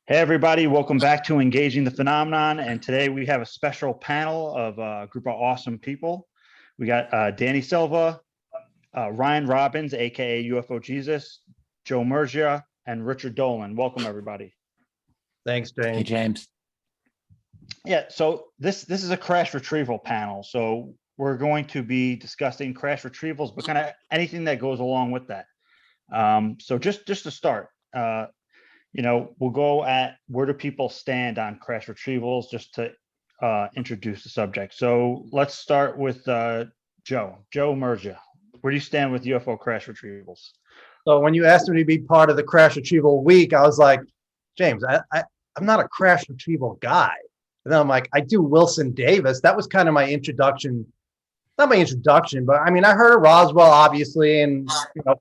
Hey, everybody, welcome back to Engaging the Phenomenon. And today we have a special panel of a group of awesome people. We got Danny Silva, Ryan Robbins, aka UFO Jesus, Joe Murgia, and Richard Dolan. Welcome, everybody. Thanks, James. Hey, James. Yeah, so this is a crash retrieval panel. So we're going to be discussing crash retrievals, but kind of anything that goes along with that. So just to start, we'll go at where do people stand on crash retrievals just to introduce the subject. So let's start with Joe Murgia. Where do you stand with UFO crash retrievals? So when you asked me to be part of the crash retrieval week, I was like, James, I'm not a crash retrieval guy. And then I'm like, I do Wilson Davis. That was kind of my introduction. Not my introduction, but I mean, I heard of Roswell, obviously, and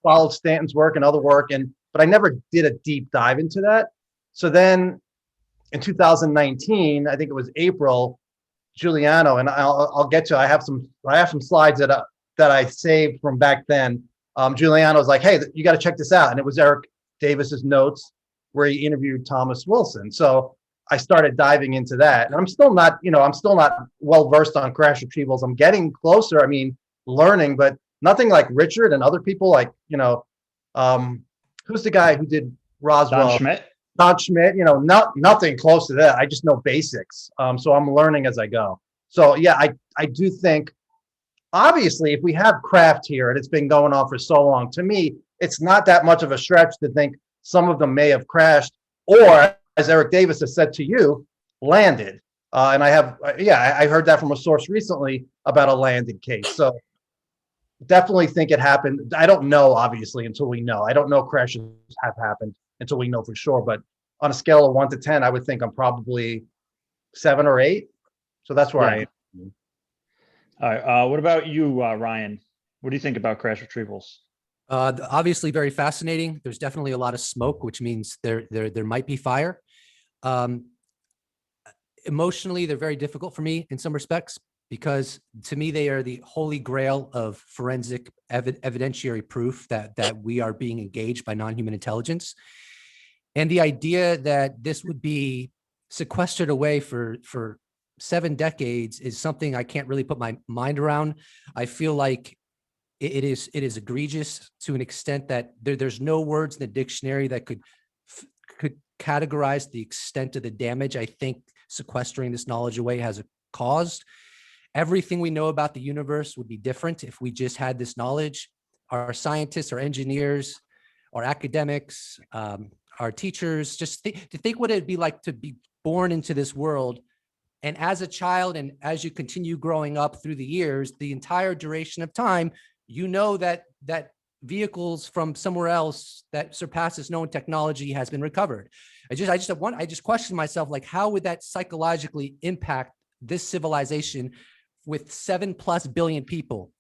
followed Stanton's work and other work, but I never did a deep dive into that. So then in 2019, I think it was April, Giuliano, and I'll get to, I have some slides that I saved from back then. Giuliano was like, hey, you got to check this out. And it was Eric Davis's notes where he interviewed Thomas Wilson. So I started diving into that. And I'm still not well versed on crash retrievals. I'm getting closer. I mean, learning, but nothing like Richard and other people like, who's the guy who did Roswell? Don Schmidt, nothing close to that. I just know basics. So I'm learning as I go. So yeah, I do think, obviously, if we have craft here and it's been going on for so long, to me, it's not that much of a stretch to think some of them may have crashed or, as Eric Davis has said to you, landed. And I heard that from a source recently about a landed case. So definitely think it happened. I don't know, obviously, until we know. I don't know crashes have happened until we know for sure. But on a scale of 1 to 10, I would think I'm probably 7 or 8. So that's where I am. All right. What about you, Ryan? What do you think about crash retrievals? Obviously very fascinating. There's definitely a lot of smoke, which means there might be fire. Emotionally, they're very difficult for me in some respects, because to me, they are the holy grail of forensic evidentiary proof that we are being engaged by non-human intelligence. And the idea that this would be sequestered away for 7 decades is something I can't really put my mind around. I feel like it is egregious to an extent that there's no words in the dictionary that could categorize the extent of the damage I think sequestering this knowledge away has caused. Everything we know about the universe would be different if we just had this knowledge. Our scientists, our engineers, our academics, our teachers, just to think what it'd be like to be born into this world. And as a child, and as you continue growing up through the years, the entire duration of time, that vehicles from somewhere else that surpasses known technology has been recovered. I just questioned myself, like, how would that psychologically impact this civilization with 7+ billion people?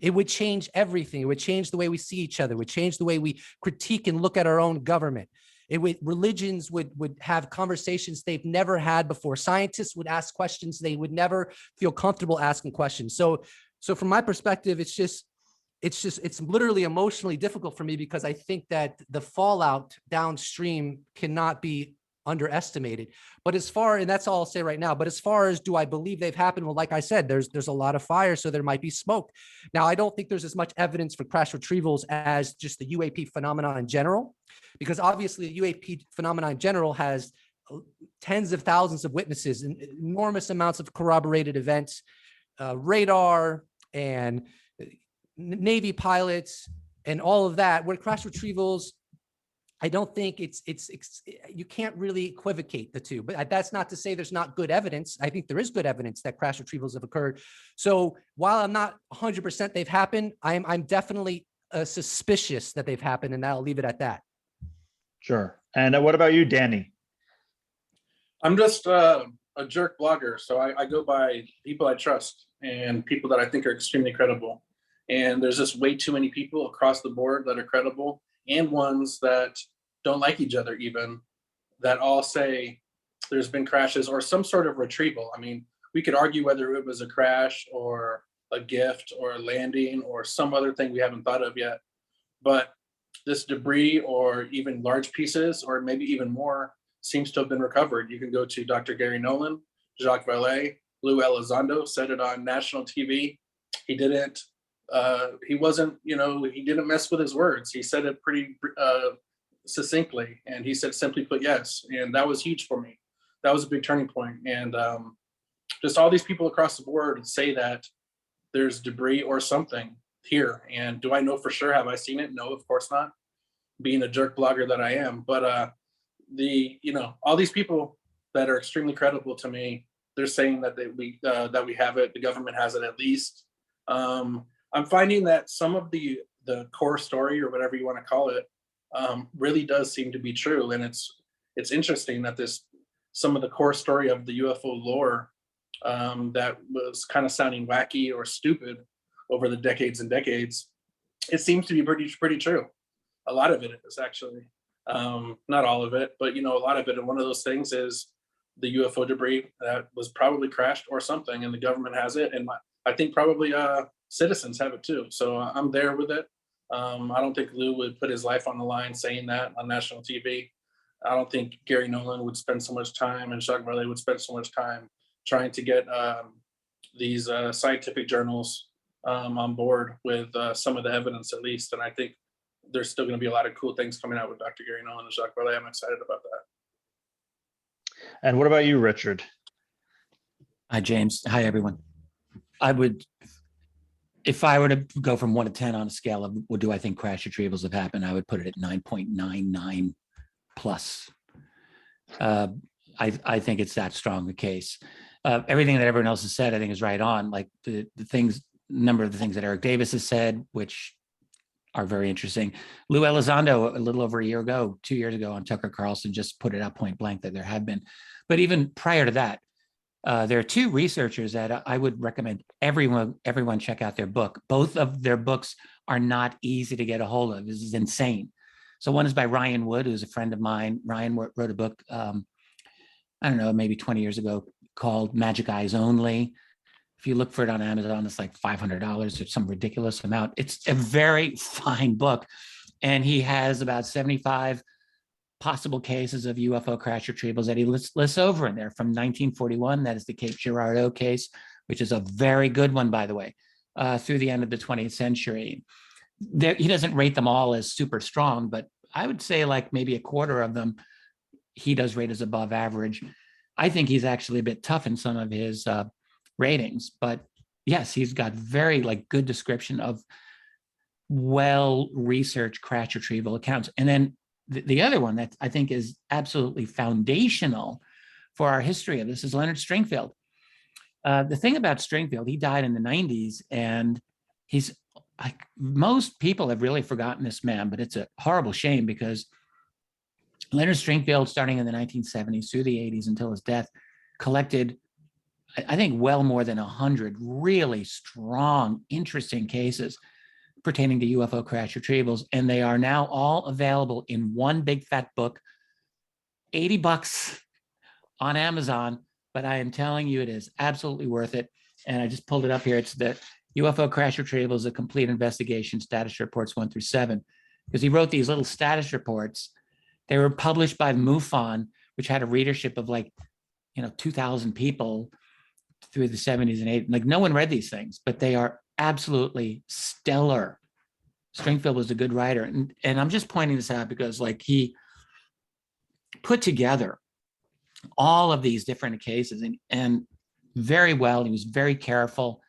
It would change everything. It would change the way we see each other. It would change the way we critique and look at our own government. Religions would have conversations they've never had before. Scientists would ask questions they would never feel comfortable asking questions. So from my perspective, it's literally emotionally difficult for me, because I think that the fallout downstream cannot be underestimated. But and that's all I'll say right now. But as far as do I believe they've happened? Well, like I said, there's a lot of fire, so there might be smoke. Now, I don't think there's as much evidence for crash retrievals as just the UAP phenomenon in general, because obviously the UAP phenomenon in general has tens of thousands of witnesses and enormous amounts of corroborated events, radar and Navy pilots and all of that, where crash retrievals, I don't think you can't really equivocate the two. But that's not to say there's not good evidence. I think there is good evidence that crash retrievals have occurred. So while I'm not 100% they've happened, I'm definitely suspicious that they've happened, and I'll leave it at that. Sure. And what about you, Danny? I'm just a jerk blogger, so I go by people I trust and people that I think are extremely credible. And there's just way too many people across the board that are credible, and ones that don't like each other even, that all say there's been crashes or some sort of retrieval. I mean, we could argue whether it was a crash or a gift or a landing or some other thing we haven't thought of yet. But this debris, or even large pieces, or maybe even more, seems to have been recovered. You can go to Dr. Gary Nolan, Jacques Vallée, Lou Elizondo said it on national TV. He didn't, he wasn't, he didn't mess with his words. He said it pretty succinctly, and he said, simply put, yes. And that was huge for me. That was a big turning point. And just all these people across the board say that there's debris or something here. And do I know for sure? Have I seen it? No, of course not, being a jerk blogger that I am. But all these people that are extremely credible to me, they're saying that we have it. The government has it at least. I'm finding that some of the core story, or whatever you want to call it, really does seem to be true. And it's interesting that some of the core story of the UFO lore that was kind of sounding wacky or stupid over the decades and decades, it seems to be pretty true. A lot of it is actually, not all of it, but a lot of it. And one of those things is the UFO debris that was probably crashed or something, and the government has it, and I think probably citizens have it too. So I'm there with it. I don't think Lou would put his life on the line saying that on national TV. I don't think Gary Nolan would spend so much time, and Jacques Vallée would spend so much time trying to get these scientific journals on board with some of the evidence, at least. And I think there's still going to be a lot of cool things coming out with Dr. Gary Nolan and Jacques Vallée. I'm excited about that. And what about you, Richard? Hi, James. Hi, everyone. If I were to go from 1 to 10 on a scale of what do I think crash retrievals have happened, I would put it at 9.99 plus. I think it's that strong a case. Everything that everyone else has said, I think, is right on. Like the number of the things that Eric Davis has said, which are very interesting. Lou Elizondo, a little over a year ago, 2 years ago on Tucker Carlson, just put it out point blank that there have been. But even prior to that, there are two researchers that I would recommend everyone check out their book. Both of their books are not easy to get a hold of. This is insane. So one is by Ryan Wood, who's a friend of mine. Ryan wrote a book, I don't know, maybe 20 years ago, called Magic Eyes Only. If you look for it on Amazon, it's like $500 or some ridiculous amount. It's a very fine book. And he has about 75 possible cases of UFO crash retrievals that he lists over in there from 1941. That is the Cape Girardeau case, which is a very good one, by the way, through the end of the 20th century. He doesn't rate them all as super strong, but I would say like maybe a quarter of them he does rate as above average. I think he's actually a bit tough in some of his ratings, but yes, he's got very good description of well-researched crash retrieval accounts. And then the other one that I think is absolutely foundational for our history of this is Leonard Stringfield. The thing about Stringfield, he died in the 90s, and he's like, most people have really forgotten this man, but it's a horrible shame because Leonard Stringfield, starting in the 1970s through the 80s until his death, collected, I think, well more than 100 really strong, interesting cases pertaining to UFO crash retrievals. And they are now all available in one big fat book, $80 on Amazon. But I am telling you, it is absolutely worth it. And I just pulled it up here. It's the UFO crash retrievals, a complete investigation, status reports 1 through 7. Because he wrote these little status reports. They were published by MUFON, which had a readership of 2,000 people through the 70s and 80s. No one read these things, but they are absolutely stellar. Stringfield was a good writer. And I'm just pointing this out because he put together all of these different cases and very well. He was very careful.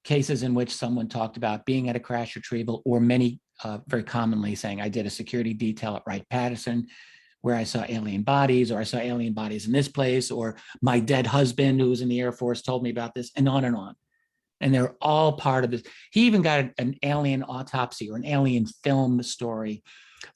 Cases in which someone talked about being at a crash retrieval, or many very commonly saying, I did a security detail at Wright-Patterson where I saw alien bodies, or I saw alien bodies in this place, or my dead husband who was in the Air Force told me about this, and on and on. And they're all part of this. He even got an alien autopsy or an alien film story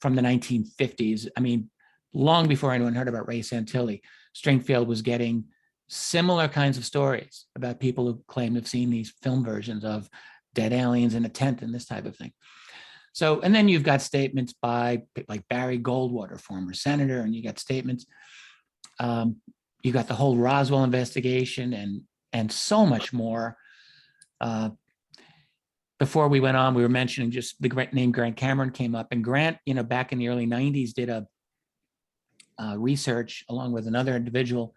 from the 1950s. I mean, long before anyone heard about Ray Santilli, Stringfield was getting similar kinds of stories about people who claim to have seen these film versions of dead aliens in a tent and this type of thing. So, and then you've got statements by Barry Goldwater, former senator, and you got statements, you got the whole Roswell investigation and so much more. Before we went on, we were mentioning just the name Grant Cameron came up, and Grant, back in the early 90s did research along with another individual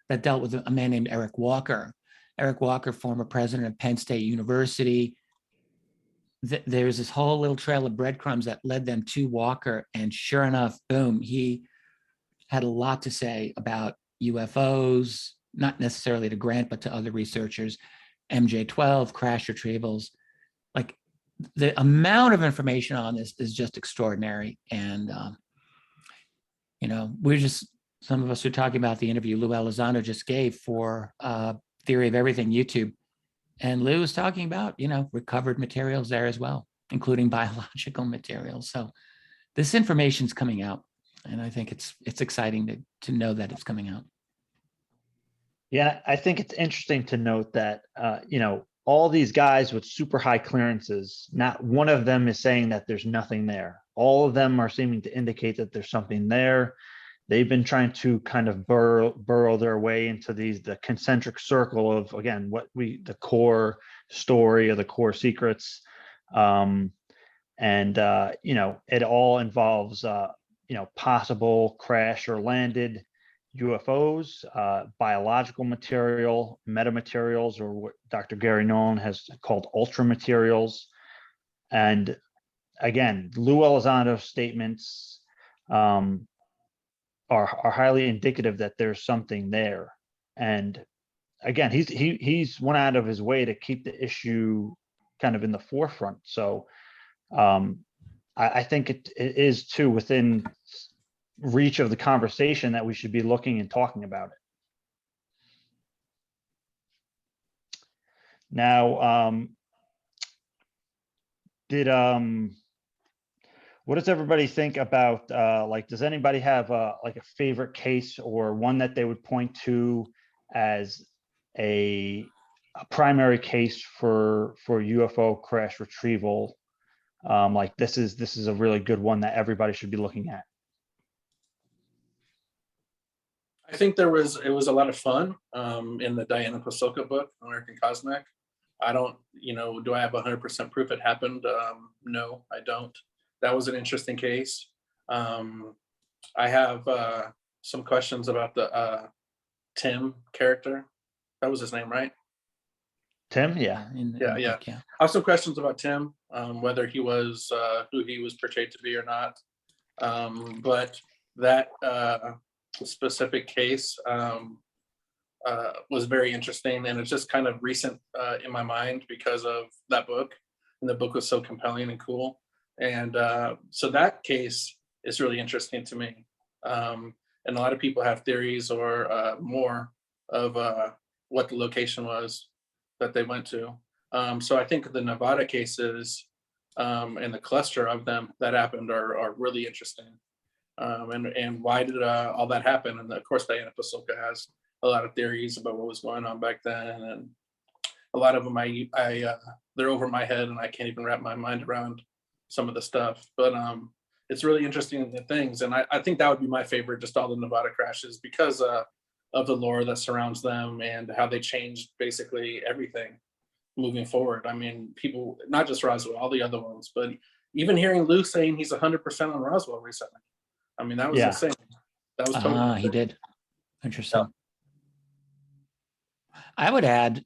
that dealt with a man named Eric Walker. Eric Walker, former president of Penn State University. There's this whole little trail of breadcrumbs that led them to Walker. And sure enough, boom, he had a lot to say about UFOs, not necessarily to Grant, but to other researchers, MJ-12, crash retrievals. Like the amount of information on this is just extraordinary. And, you know, some of us are talking about the interview Lou Elizondo just gave for Theory of Everything YouTube. And Lou was talking about, you know, recovered materials there as well, including biological materials. So this information's coming out, and I think it's exciting to know that it's coming out. Yeah, I think it's interesting to note that, you know, all these guys with super high clearances, not one of them is saying that there's nothing there. All of them are seeming to indicate that there's something there. They've been trying to kind of burrow their way into the concentric circle of, again, the core story or the core secrets. You know, it all involves, you know, possible crash or landed UFOs, biological material, metamaterials, or what Dr. Gary Nolan has called ultra materials. And again, Lou Elizondo's statements, are highly indicative that there's something there. And again, he's went out of his way to keep the issue kind of in the forefront. So I think it is too within reach of the conversation that we should be looking and talking about it. Now, what does everybody think about, like, does anybody have like a favorite case or one that they would point to as a primary case for UFO crash retrieval? Like this is a really good one that everybody should be looking at. I think it was a lot of fun in the Diana Pasulka book, American Cosmic. I don't, you know, do I have 100% proof it happened? No, I don't. That was an interesting case. I have some questions about the Tim character. That was his name, right? Tim, yeah. Yeah. I have some questions about Tim, whether he was who he was portrayed to be or not. But that specific case was very interesting, and it's just kind of recent in my mind because of that book, and the book was so compelling and cool. And so that case is really interesting to me. And a lot of people have theories or more of what the location was that they went to. So I think the Nevada cases and the cluster of them that happened are really interesting. And why did all that happen? And of course, Diana Pasulka has a lot of theories about what was going on back then. And a lot of them, they're over my head and I can't even wrap my mind around some of the stuff, but it's really interesting things. And I think that would be my favorite, just all the Nevada crashes, because of the lore that surrounds them and how they changed basically everything moving forward. I mean, people, not just Roswell, all the other ones, but even hearing Lou saying he's 100% on Roswell recently. I mean, that was insane. That was totally he did. Interesting. Yeah. I would add,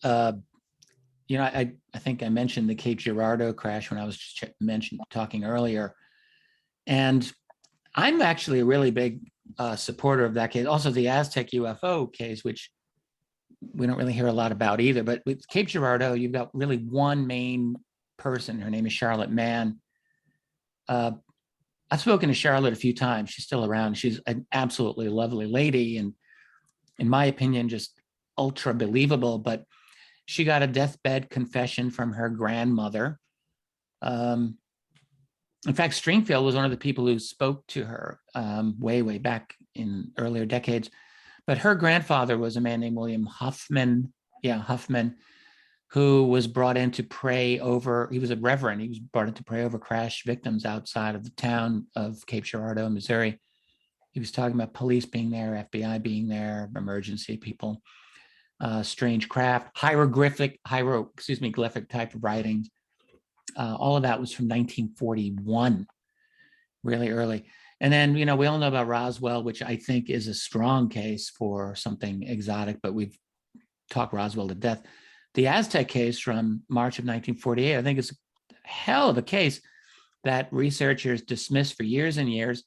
you know, I think I mentioned the Cape Girardeau crash when I was talking earlier. And I'm actually a really big supporter of that case. Also the Aztec UFO case, which we don't really hear a lot about either. But with Cape Girardeau, you've got really one main person. Her name is Charlotte Mann. I've spoken to Charlotte a few times. She's still around. She's an absolutely lovely lady. And in my opinion, just ultra believable. But she got a deathbed confession from her grandmother. In fact, Stringfield was one of the people who spoke to her way back in earlier decades. But her grandfather was a man named William Huffman. Yeah, Huffman, who was brought in to pray over, he was a reverend. He was brought in to pray over crash victims outside of the town of Cape Girardeau, Missouri. He was talking about police being there, FBI being there, emergency people. Strange craft, glyphic type of writings. All of that was from 1941, really early. And then, we all know about Roswell, which I think is a strong case for something exotic, but we've talked Roswell to death. The Aztec case from March of 1948, I think is a hell of a case that researchers dismissed for years and years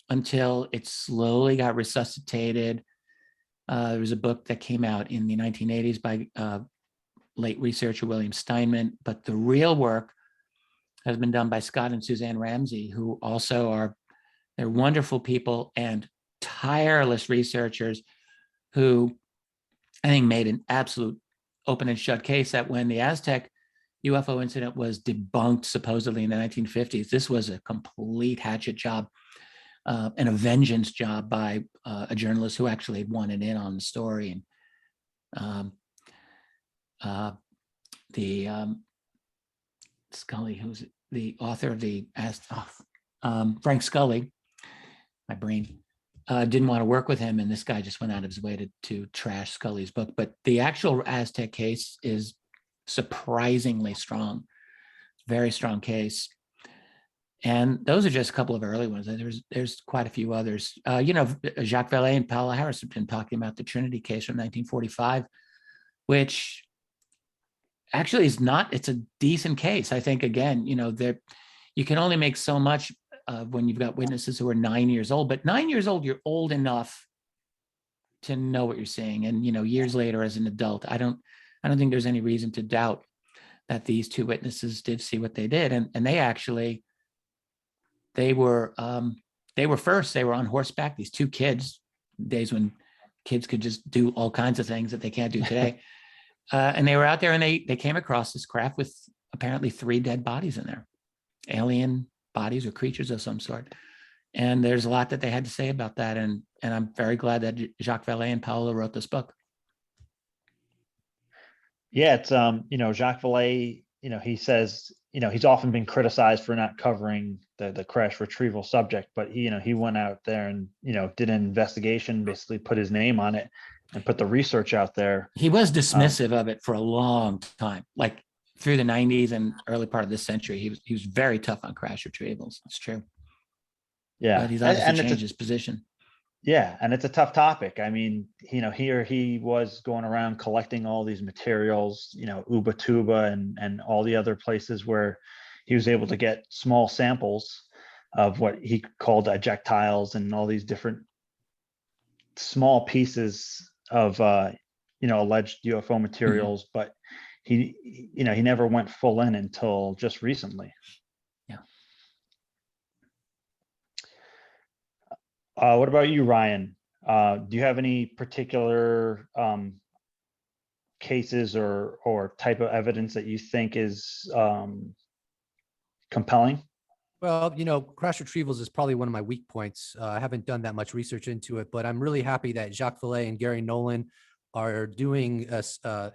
until it slowly got resuscitated. There was a book that came out in the 1980s by late researcher William Steinman, but the real work has been done by Scott and Suzanne Ramsey, who also they're wonderful people and tireless researchers who I think made an absolute open and shut case that when the Aztec UFO incident was debunked supposedly in the 1950s, this was a complete hatchet job and a vengeance job by a journalist who actually had wanted in on the story. And Scully, who's the author of the Frank Scully, my brain, didn't want to work with him, and this guy just went out of his way to trash Scully's book. But the actual Aztec case is surprisingly strong, very strong case. And those are just a couple of early ones. There's quite a few others. Jacques Vallée and Paola Harris have been talking about the Trinity case from 1945, which actually is not, it's a decent case. I think, again, you can only make so much when you've got witnesses who are 9 years old, but 9 years old, you're old enough to know what you're seeing. And, years later as an adult, I don't think there's any reason to doubt that these two witnesses did see what they did. And they actually, they were first, they were on horseback, these two kids, days when kids could just do all kinds of things that they can't do today. And they were out there and they came across this craft with apparently 3 dead bodies in there, alien bodies or creatures of some sort. And there's a lot that they had to say about that. And I'm very glad that Jacques Vallée and Paola wrote this book. Yeah, it's Jacques Vallée, he says, he's often been criticized for not covering the crash retrieval subject, but he went out there and, did an investigation, basically put his name on it and put the research out there. He was dismissive of it for a long time, like through the 90s and early part of this century. He was very tough on crash retrievals. It's true. Yeah. But he's obviously changed his position. Yeah. And it's a tough topic. I mean, here he was going around collecting all these materials, Ubatuba and all the other places where he was able to get small samples of what he called ejectiles and all these different small pieces of, alleged UFO materials, but he never went full in until just recently. Yeah. What about you, Ryan? Do you have any particular cases or type of evidence that you think is compelling? Well, crash retrievals is probably one of my weak points. I haven't done that much research into it, but I'm really happy that Jacques Vallée and Gary Nolan are doing a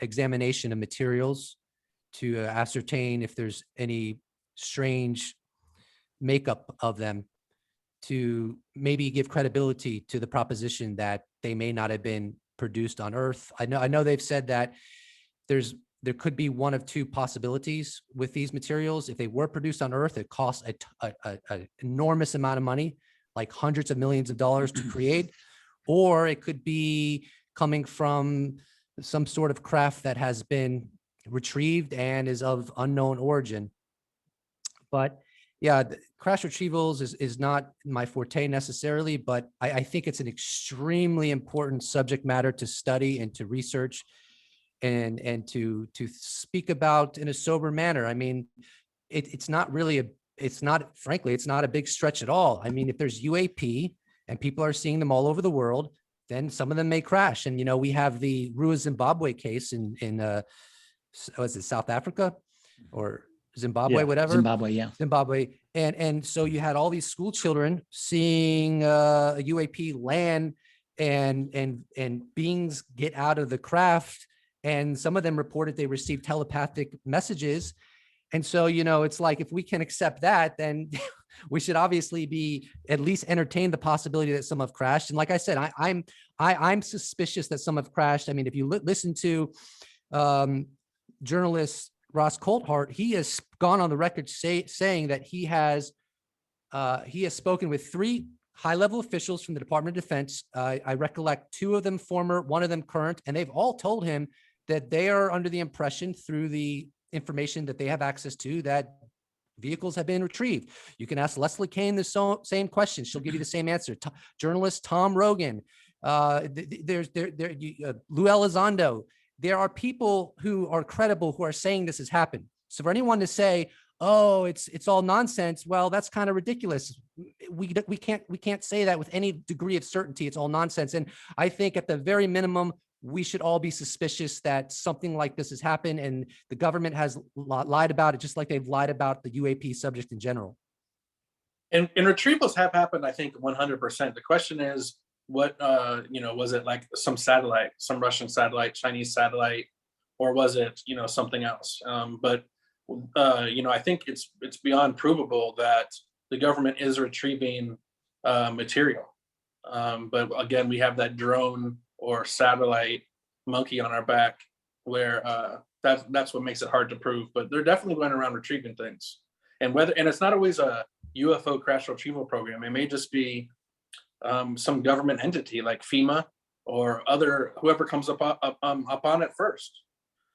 examination of materials to ascertain if there's any strange makeup of them, to maybe give credibility to the proposition that they may not have been produced on Earth. I know they've said that there could be one of two possibilities with these materials. If they were produced on Earth, it costs an enormous amount of money, like hundreds of millions of dollars to create, or it could be coming from some sort of craft that has been retrieved and is of unknown origin. But yeah, crash retrievals is not my forte necessarily, but I think it's an extremely important subject matter to study and to research and to speak about in a sober manner. I mean, it's not frankly, it's not a big stretch at all. I mean, if there's UAP and people are seeing them all over the world, then some of them may crash. And, we have the Rua Zimbabwe case in was it South Africa or Zimbabwe, Yeah, whatever. Zimbabwe, yeah. Zimbabwe. And so you had all these school children seeing a UAP land and beings get out of the craft. And some of them reported they received telepathic messages. And so, it's like, if we can accept that, then we should obviously be at least entertain the possibility that some have crashed. And like I said, I'm suspicious that some have crashed. I mean, if you listen to journalist Ross Coulthart, he has gone on the record saying that he has he has spoken with 3 high-level officials from the Department of Defense. I recollect 2 of them former, 1 of them current, and they've all told him that they are under the impression through the information that they have access to that vehicles have been retrieved. You can ask Leslie Kane the same question. She'll give you the same answer. Journalist Tom Rogan, Lou Elizondo. There are people who are credible who are saying this has happened. So for anyone to say, oh, it's all nonsense, well, that's kind of ridiculous. We can't say that with any degree of certainty. It's all nonsense. And I think at the very minimum, we should all be suspicious that something like this has happened, and the government has lied about it, just like they've lied about the UAP subject in general. And retrievals have happened, I think, 100%. The question is, what, was it like some satellite, some Russian satellite, Chinese satellite, or was it, something else? But I think it's beyond provable that the government is retrieving material. But again, we have that drone or satellite monkey on our back, where that's what makes it hard to prove. But they're definitely going around retrieving things, and it's not always a UFO crash retrieval program. It may just be some government entity like FEMA or whoever comes up on it first.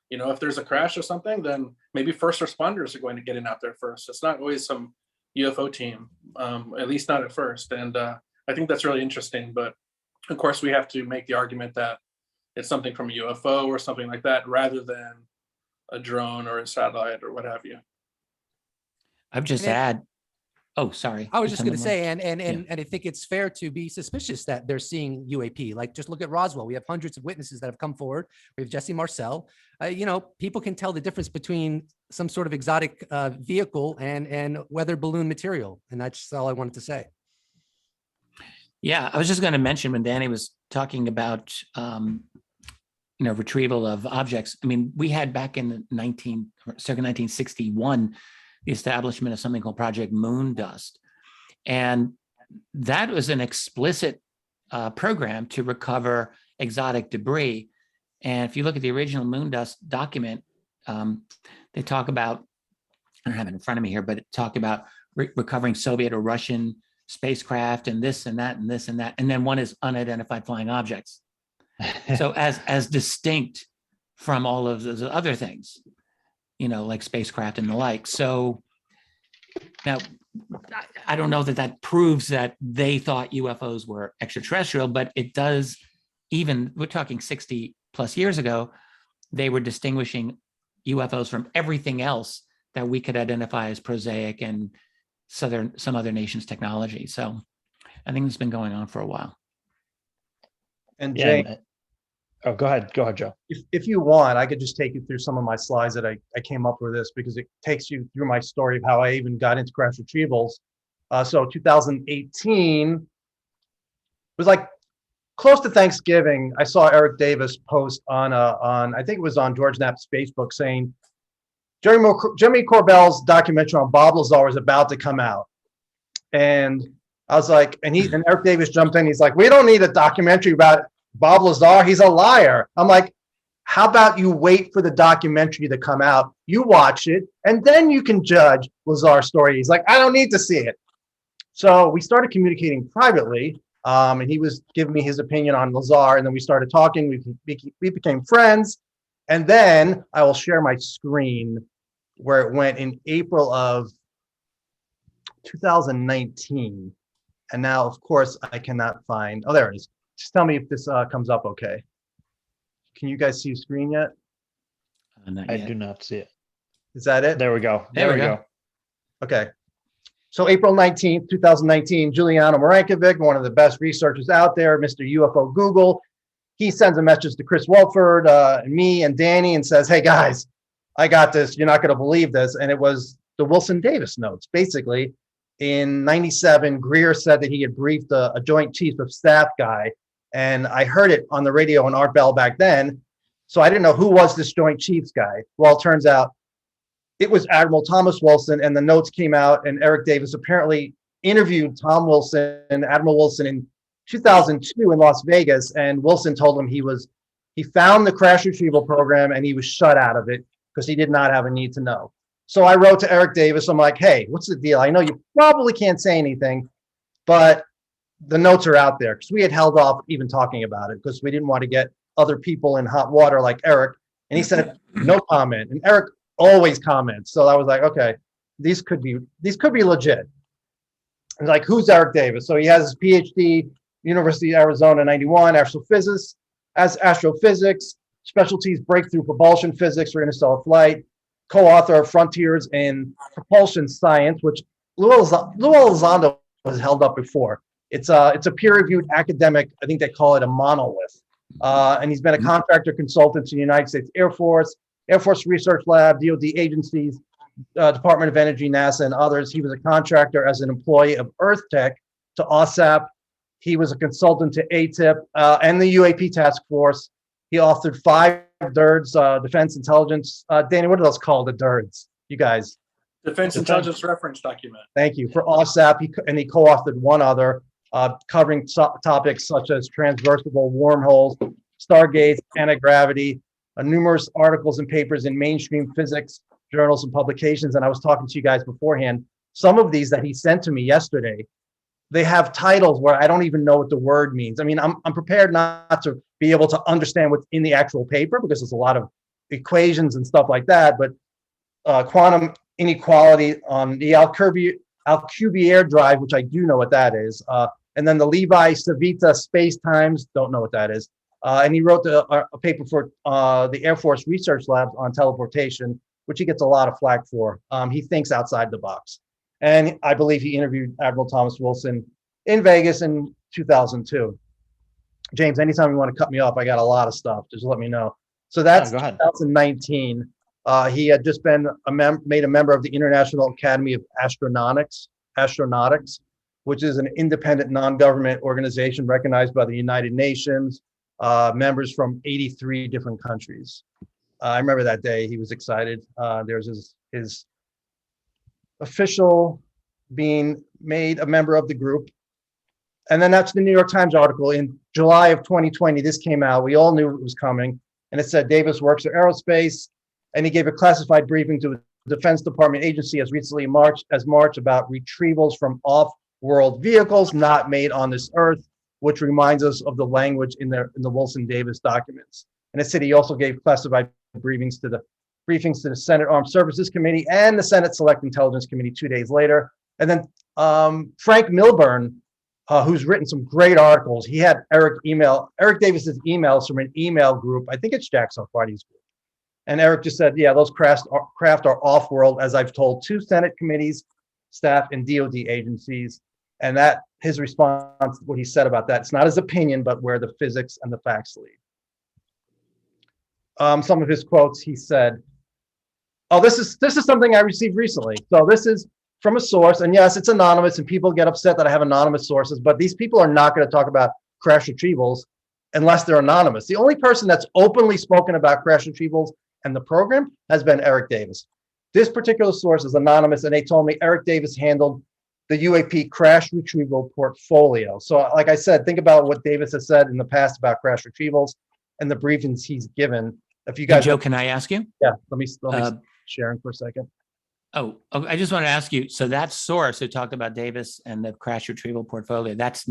If there's a crash or something, then maybe first responders are going to get in out there first. It's not always some UFO team, at least not at first. And I think that's really interesting. But of course, we have to make the argument that it's something from a UFO or something like that, rather than a drone or a satellite or what have you. I've just add. Oh, sorry. I was just going to say, and I think it's fair to be suspicious that they're seeing UAP. Like, just look at Roswell. We have hundreds of witnesses that have come forward. We have Jesse Marcel. People can tell the difference between some sort of exotic vehicle and weather balloon material, and that's all I wanted to say. Yeah, I was just going to mention when Danny was talking about, retrieval of objects. I mean, we had back in circa 1961, the establishment of something called Project Moondust. And that was an explicit program to recover exotic debris. And if you look at the original Moondust document, they talk about, I don't have it in front of me here, but it talked about recovering Soviet or Russian spacecraft and this and that and this and that. And then one is unidentified flying objects. So as distinct from all of those other things, like spacecraft and the like. So now, I don't know that proves that they thought UFOs were extraterrestrial, but it does, we're talking 60 plus years ago, they were distinguishing UFOs from everything else that we could identify as prosaic and some other nation's technology. So I think it's been going on for a while. And Jay, oh, go ahead, Joe. If you want, I could just take you through some of my slides that I came up with this, because it takes you through my story of how I even got into crash retrievals. So 2018 was like close to Thanksgiving. I saw Eric Davis post on I think it was on George Knapp's Facebook, saying Jeremy Corbell's documentary on Bob Lazar is about to come out. And I was like, and Eric Davis jumped in. He's like, we don't need a documentary about Bob Lazar. He's a liar. I'm like, how about you wait for the documentary to come out? You watch it, and then you can judge Lazar's story. He's like, I don't need to see it. So we started communicating privately, and he was giving me his opinion on Lazar, and then we started talking. We became friends. And then I will share my screen where it went in April of 2019. And now, of course, I cannot find, oh, there it is. Just tell me if this comes up okay. Can you guys see the screen yet? I do not see it. Is that it? There we go. There we go. Okay. So April 19th, 2019, Giuliano Marankovic, one of the best researchers out there, Mr. UFO Google, he sends a message to Chris Wolford, and me and Danny, and says, hey guys, I got this. You're not going to believe this. And it was the Wilson Davis notes. Basically, in 97, Greer said that he had briefed a Joint Chiefs of Staff guy. And I heard it on the radio on Art Bell back then. So I didn't know who was this Joint Chiefs guy. Well, it turns out it was Admiral Thomas Wilson, and the notes came out, and Eric Davis apparently interviewed Tom Wilson, Admiral Wilson, in 2002 in Las Vegas, and Wilson told him he found the crash retrieval program and he was shut out of it because he did not have a need to know. So I wrote to Eric Davis. I'm like, hey, what's the deal? I know you probably can't say anything, but the notes are out there, because we had held off even talking about it because we didn't want to get other people in hot water like Eric. And he said, no comment. And Eric always comments. So I was like, okay, these could be legit. And like, who's Eric Davis? So he has his PhD, University of Arizona, 91, astrophysics, specialties, breakthrough propulsion physics for interstellar flight, co-author of Frontiers in Propulsion Science, which Lou Elizondo has held up before. It's a peer-reviewed academic, I think they call it a monolith. And he's been a contractor consultant to the United States Air Force Research Lab, DoD agencies, Department of Energy, NASA, and others. He was a contractor as an employee of Earth Tech to OSAP. He was a consultant to ATIP and the UAP Task Force. He authored 5 DIRDs, Defense Intelligence. Danny, what are those called, the DIRDs? You guys. Defense Intelligence Reference Document. Thank you. For OSAP, he co-authored one other, covering topics such as transversal wormholes, stargates, anti-gravity, numerous articles and papers in mainstream physics journals and publications. And I was talking to you guys beforehand. Some of these that he sent to me yesterday, they have titles where I don't even know what the word means. I mean, I'm prepared not to be able to understand what's in the actual paper because there's a lot of equations and stuff like that. But quantum inequality on the Alcubierre drive, which I do know what that is. And then the Levi Civita space times, don't know what that is. And he wrote a paper for the Air Force Research Labs on teleportation, which he gets a lot of flack for. He thinks outside the box. And I believe he interviewed Admiral Thomas Wilson in Vegas in 2002. James, anytime you want to cut me off, I got a lot of stuff. Just let me know. So that's 2019. He had just been made a member of the International Academy of Astronautics, which is an independent non-government organization recognized by the United Nations, members from 83 different countries. I remember that day. He was excited. There's his official being made a member of the group. And then that's the New York Times article in July of 2020. This came out. We all knew it was coming. And it said Davis works for aerospace. And he gave a classified briefing to the Defense Department agency as recently as March about retrievals from off-world vehicles not made on this earth, which reminds us of the language in the Wilson Davis documents. And it said he also gave classified briefings to the Senate Armed Services Committee and the Senate Select Intelligence Committee 2 days later. And then Frank Milburn, who's written some great articles, he had Eric Davis's emails from an email group. I think it's Jackson Party's group. And Eric just said, yeah, those craft are off-world, as I've told 2 Senate committees, staff, and DoD agencies. And that his response, what he said about that, it's not his opinion, but where the physics and the facts lead. Some of his quotes, he said, oh, this is something I received recently. So this is from a source, and yes, it's anonymous, and people get upset that I have anonymous sources, but these people are not going to talk about crash retrievals unless they're anonymous. The only person that's openly spoken about crash retrievals and the program has been Eric Davis. This particular source is anonymous, and they told me Eric Davis handled the UAP crash retrieval portfolio. So like I said, think about what Davis has said in the past about crash retrievals and the briefings he's given. If you guys, Joe, can I ask you? Yeah, let me sharing for a second. Oh, I just want to ask you. So that source who talked about Davis and the crash retrieval portfolio, that's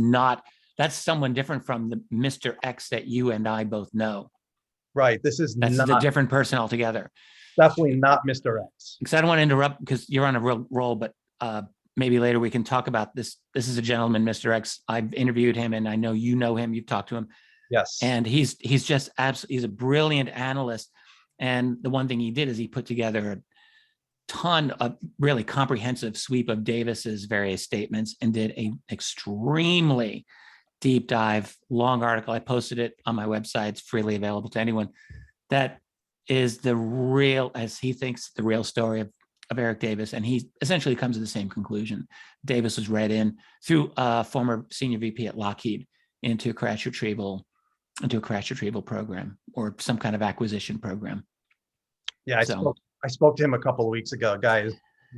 someone different from the Mr. X that you and I both know. Right. That's a different person altogether. Definitely not Mr. X. Because I don't want to interrupt because you're on a real roll, but maybe later we can talk about this. This is a gentleman, Mr. X. I've interviewed him, and I know you know him. You've talked to him. Yes. And he's just absolutely, he's a brilliant analyst. And the one thing he did is he put together a ton of really comprehensive sweep of Davis's various statements and did an extremely deep dive, long article. I posted it on my website. It's freely available to anyone. That is the real, as he thinks, the real story of Eric Davis. And he essentially comes to the same conclusion. Davis was read in through a former senior VP at Lockheed into a crash retrieval program or some kind of acquisition program. Yeah, I spoke to him a couple of weeks ago. Guy is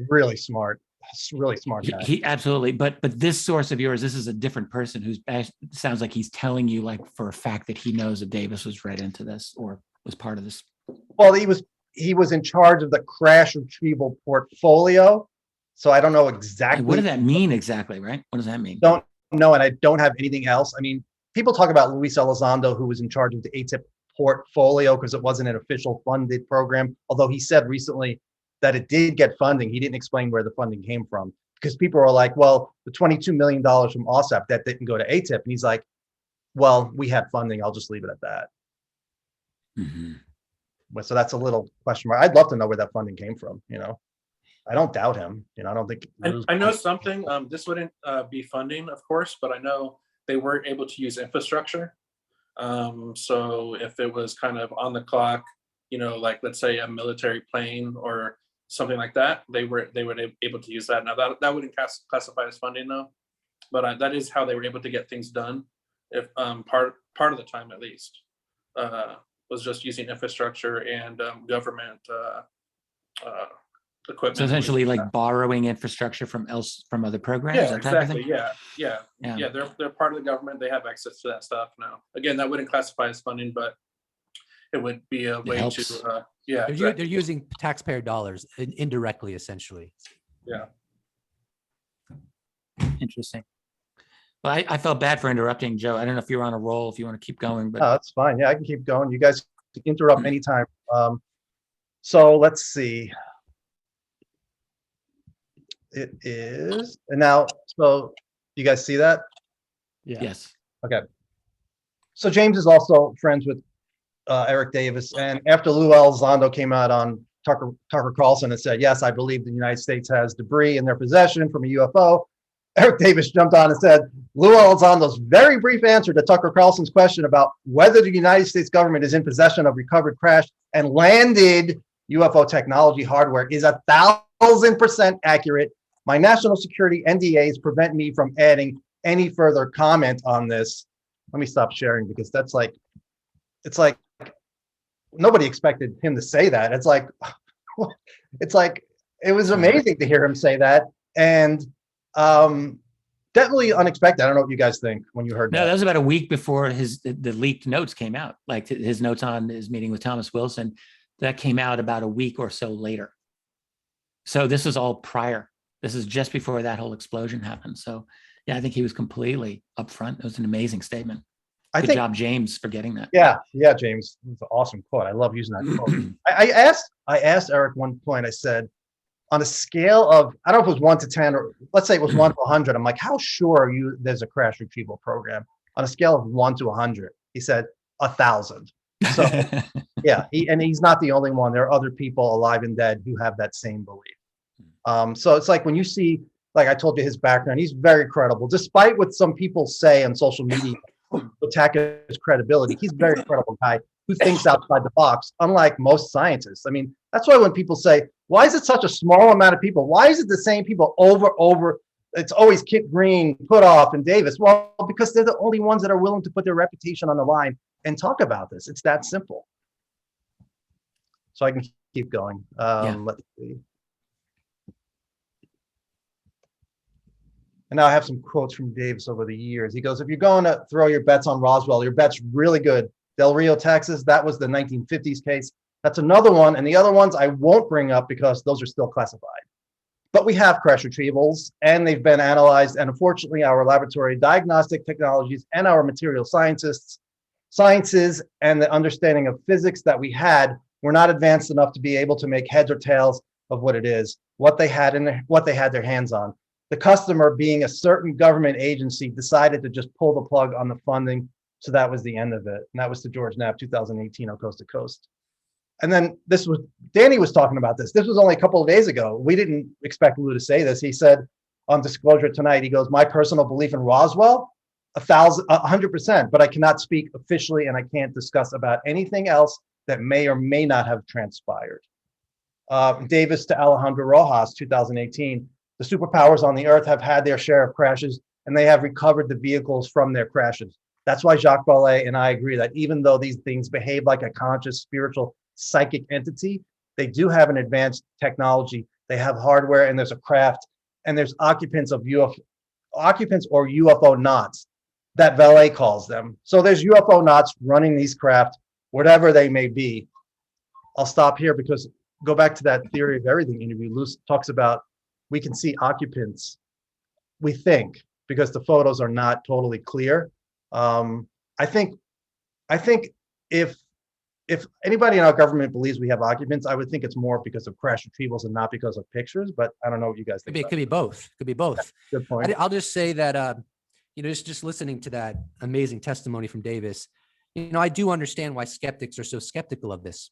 really smart. Really smart guy. He absolutely, but this source of yours, this is a different person who's sounds like he's telling you like for a fact that he knows that Davis was read into this or was part of this. Well, he was he was in charge of the crash retrieval portfolio. So I don't know And exactly. what does that mean exactly, right? What does that mean? Don't know, and I don't have anything else. I mean, people talk about Luis Elizondo, who was in charge of the ATIP portfolio because it wasn't an official funded program. Although he said recently that it did get funding. He didn't explain where the funding came from because people are like, well, the $22 million from OSAP, that didn't go to ATIP. And he's like, well, we had funding. I'll just leave it at that. Mhm. So that's a little question mark. I'd love to know where that funding came from. You know, I don't doubt him. You know, I don't think. I know something. This wouldn't be funding, of course, but I know they were able to use infrastructure. So if it was kind of on the clock, you know, like let's say a military plane or something like that, they were able to use that. Now that wouldn't classify as funding though, but that is how they were able to get things done. If part of the time at least was just using infrastructure and government equipment. So essentially like borrowing infrastructure from other programs. Yeah, that type of exactly. thing? Yeah. They're part of the government. They have access to that stuff now. Again, that wouldn't classify as funding, but it would be a way helps. to. They're using taxpayer dollars indirectly, essentially. Yeah. Interesting. Well, I felt bad for interrupting, Joe. I don't know if you're on a roll, if you want to keep going, but No, that's fine. Yeah, I can keep going. You guys can interrupt anytime. So let's see. It is, and now, so you guys see that? yes. Okay. So James is also friends with Eric Davis. And after Lou Elizondo came out on Tucker Carlson and said, yes, I believe the United States has debris in their possession from a UFO, Eric Davis jumped on and said, Lou Elizondo's very brief answer to Tucker Carlson's question about whether the United States government is in possession of recovered crashed and landed UFO technology hardware is 1,000% accurate. My national security NDAs prevent me from adding any further comment on this. Let me stop sharing because that's like, it's like nobody expected him to say that. It's like it was amazing to hear him say that, and definitely unexpected. I don't know what you guys think when you heard No, that. that was about a week before the leaked notes came out, like his notes on his meeting with Thomas Wilson. That came out about a week or so later. So this was all prior. This is just before that whole explosion happened. So yeah, I think he was completely upfront. It was an amazing statement. Good job, James, for getting that. Yeah, James. It's an awesome quote. I love using that quote. I asked Eric one point, I said, on a scale of, I don't know if it was 1 to 10, or let's say it was 1 to 100. I'm like, how sure are you there's a crash retrieval program? On a scale of 1 to 100, he said 1,000. So yeah, he's not the only one. There are other people alive and dead who have that same belief. So it's like when you see, like I told you his background, he's very credible. Despite what some people say on social media, attack his credibility, he's a very credible guy who thinks outside the box, unlike most scientists. I mean, that's why when people say, why is it such a small amount of people? Why is it the same people over? It's always Kip Green, Putoff, and Davis. Well, because they're the only ones that are willing to put their reputation on the line and talk about this. It's that simple. So I can keep going. Let's see. And now I have some quotes from Davis over the years. He goes, if you're going to throw your bets on Roswell, your bet's really good. Del Rio, Texas, that was the 1950s case. That's another one. And the other ones I won't bring up because those are still classified. But we have crash retrievals and they've been analyzed. And unfortunately, our laboratory diagnostic technologies and our material sciences and the understanding of physics that we had were not advanced enough to be able to make heads or tails of what it is, what they had their hands on. The customer, being a certain government agency, decided to just pull the plug on the funding. So that was the end of it. And that was the George Knapp 2018 on Coast to Coast. And then Danny was talking about this. This was only a couple of days ago. We didn't expect Lou to say this. He said on Disclosure Tonight, he goes, my personal belief in Roswell, 100%, but I cannot speak officially and I can't discuss about anything else that may or may not have transpired. Davis to Alejandro Rojas, 2018, the superpowers on the earth have had their share of crashes and they have recovered the vehicles from their crashes. That's why Jacques Vallée and I agree that even though these things behave like a conscious, spiritual, psychic entity, they do have an advanced technology. They have hardware and there's a craft and there's occupants or UFO knots that Vallée calls them. So there's UFO knots running these craft, whatever they may be. I'll stop here because go back to that theory of everything interview. Luce talks about we can see occupants, we think, because the photos are not totally clear. I think if anybody in our government believes we have occupants, I would think it's more because of crash retrievals and not because of pictures. But I don't know what you guys think. It could be both. Could be both. Good point. I'll just say that, just listening to that amazing testimony from Davis, I do understand why skeptics are so skeptical of this.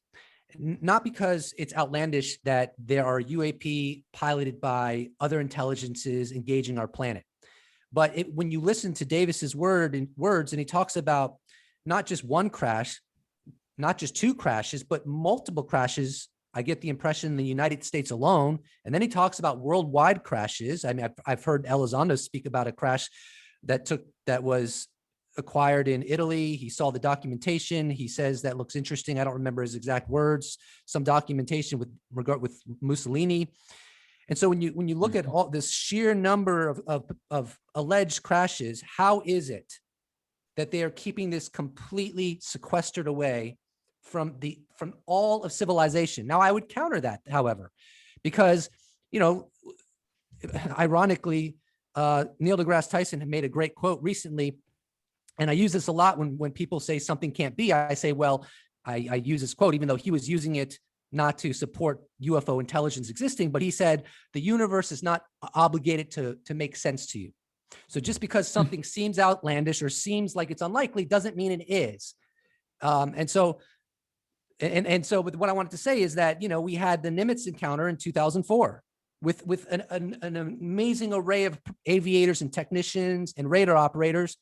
Not because it's outlandish that there are UAP piloted by other intelligences engaging our planet, but when you listen to Davis's words, and he talks about not just one crash, not just two crashes, but multiple crashes. I get the impression in the United States alone. And then he talks about worldwide crashes. I mean, I've heard Elizondo speak about a crash that was acquired in Italy. He saw the documentation. He says that looks interesting. I don't remember his exact words, some documentation with Mussolini. And so when you look at all this sheer number of alleged crashes, how is it that they are keeping this completely sequestered away from all of civilization? Now, I would counter that, however, because, ironically, Neil deGrasse Tyson had made a great quote recently, and I use this a lot when people say something can't be. I say, well, I use this quote, even though he was using it not to support UFO intelligence existing, but he said, the universe is not obligated to make sense to you. So just because something seems outlandish or seems like it's unlikely doesn't mean it is. And so what I wanted to say is that, we had the Nimitz encounter in 2004 with an amazing array of aviators and technicians and radar operators.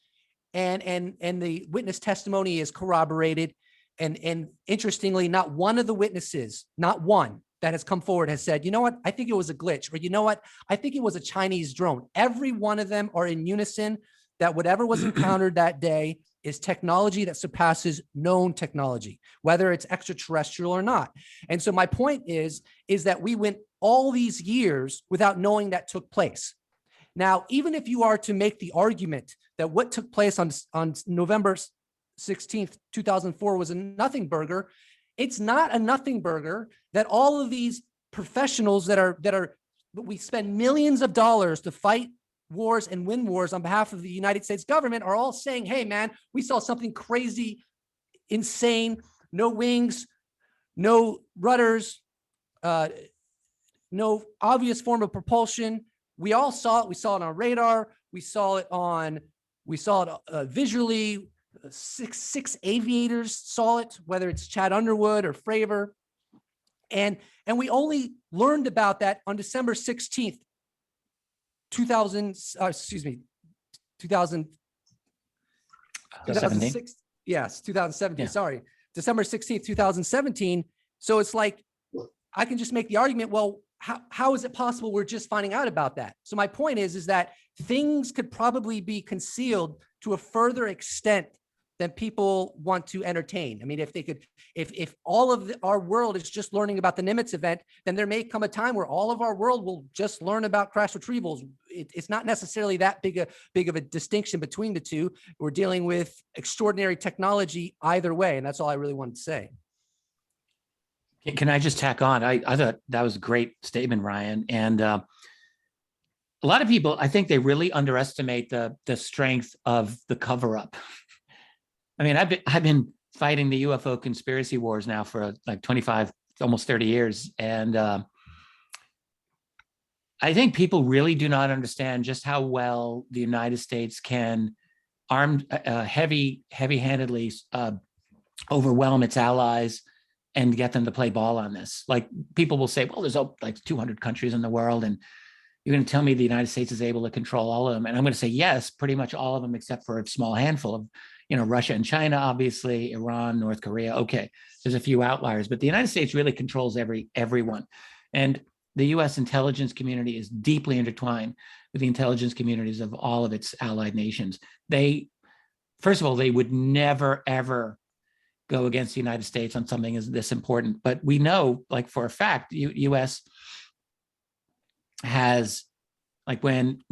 And the witness testimony is corroborated. And interestingly, not one of the witnesses, not one that has come forward has said, you know what, I think it was a glitch, or you know what, I think it was a Chinese drone. Every one of them are in unison that whatever was encountered that day is technology that surpasses known technology, whether it's extraterrestrial or not. And so my point is that we went all these years without knowing that took place. Now, even if you are to make the argument that what took place on November 16th, 2004 was a nothing burger, it's not a nothing burger that all of these professionals we spend millions of dollars to fight wars and win wars on behalf of the United States government are all saying, hey man, we saw something crazy, insane, no wings, no rudders, no obvious form of propulsion. We all saw it. We saw it on radar. We saw it visually. Six aviators saw it, whether it's Chad Underwood or Fravor. And we only learned about that on December 16th, 2000, 2006. Yes, 2017. Yeah. Sorry, December 16th, 2017. So it's like, I can just make the argument, well, how is it possible we're just finding out about that? So my point is that things could probably be concealed to a further extent than people want to entertain. I mean, if all of our world is just learning about the Nimitz event, then there may come a time where all of our world will just learn about crash retrievals. It's not necessarily that big of a distinction between the two. We're dealing with extraordinary technology either way, and that's all I really wanted to say. Can I just tack on? I thought that was a great statement, Ryan. And a lot of people, I think they really underestimate the strength of the cover-up. I mean, I've been fighting the UFO conspiracy wars now for like 25, almost 30 years. And I think people really do not understand just how well the United States can heavy-handedly overwhelm its allies and get them to play ball on this. Like people will say, well, there's like 200 countries in the world, and you're going to tell me the United States is able to control all of them. And I'm going to say, yes, pretty much all of them, except for a small handful of, Russia and China, obviously, Iran, North Korea. Okay, there's a few outliers, but the United States really controls everyone. And the US intelligence community is deeply intertwined with the intelligence communities of all of its allied nations. First of all, they would never, ever go against the United States on something as this important. But we know, like for a fact, US has, like when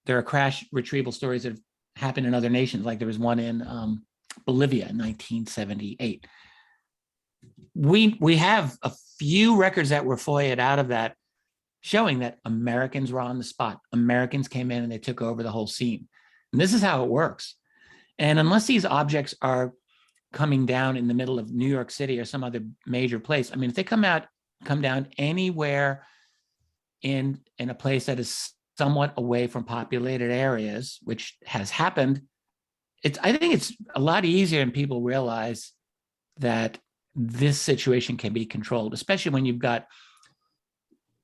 there are crash retrieval stories that have happened in other nations, like there was one in Bolivia in 1978. we have a few records that were FOIA'd out of that showing that Americans were on the spot. Americans came in and they took over the whole scene. And this is how it works. And unless these objects are coming down in the middle of New York City or some other major place, I mean, if they come down anywhere in a place that is somewhat away from populated areas, which has happened, I think it's a lot easier and people realize that this situation can be controlled, especially when you've got,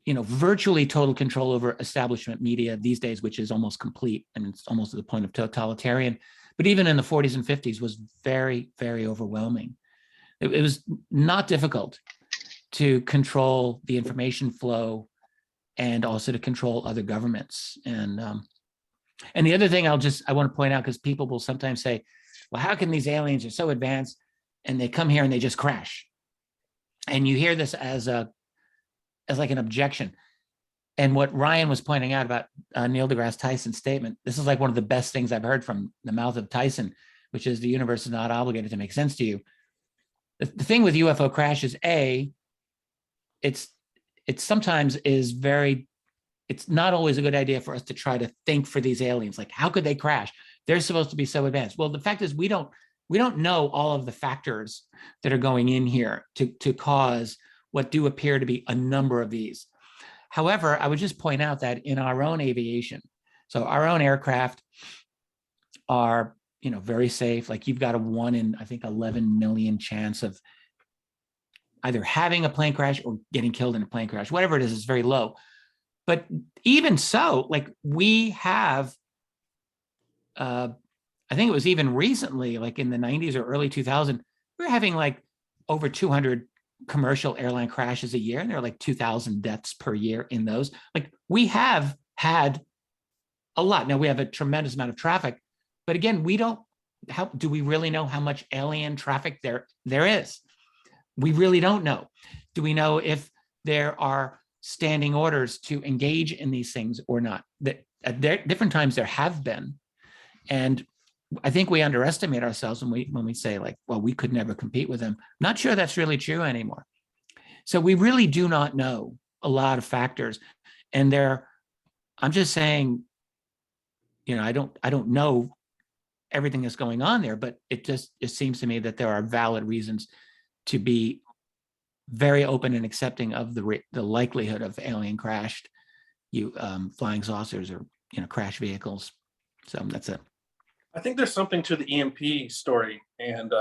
virtually total control over establishment media these days, which is almost complete. And it's almost to the point of totalitarian, but even in the 40s and 50s was very, very overwhelming. It was not difficult to control the information flow and also to control other governments. And the other thing I want to point out, because people will sometimes say, well, how can these aliens are so advanced and they come here and they just crash? And you hear this as like an objection. And what Ryan was pointing out about Neil deGrasse Tyson's statement, this is like one of the best things I've heard from the mouth of Tyson, which is the universe is not obligated to make sense to you. The thing with UFO crashes, it sometimes is it's not always a good idea for us to try to think for these aliens, like how could they crash? They're supposed to be so advanced. Well, the fact is we don't know all of the factors that are going in here to cause what do appear to be a number of these. However, I would just point out that in our own aviation, so our own aircraft are, very safe. Like you've got a 1 in, I think, 11 million chance of either having a plane crash or getting killed in a plane crash. Whatever it is, it's very low. But even so, like we have, I think it was even recently, like in the 90s or early 2000s, we were having like over 200 commercial airline crashes a year, and there are like 2,000 deaths per year in those. Like we have had a lot. Now we have a tremendous amount of traffic, but again, how do we really know how much alien traffic there is? We really don't know. Do we know if there are standing orders to engage in these things or not? That at different times there have been, and I think we underestimate ourselves when we say like, well, we could never compete with them. Not sure that's really true anymore. So we really do not know a lot of factors, and I'm just saying, I don't know everything that's going on there, but it seems to me that there are valid reasons to be very open and accepting of the likelihood of alien crashed, flying saucers or crash vehicles. So that's it. I think there's something to the EMP story, and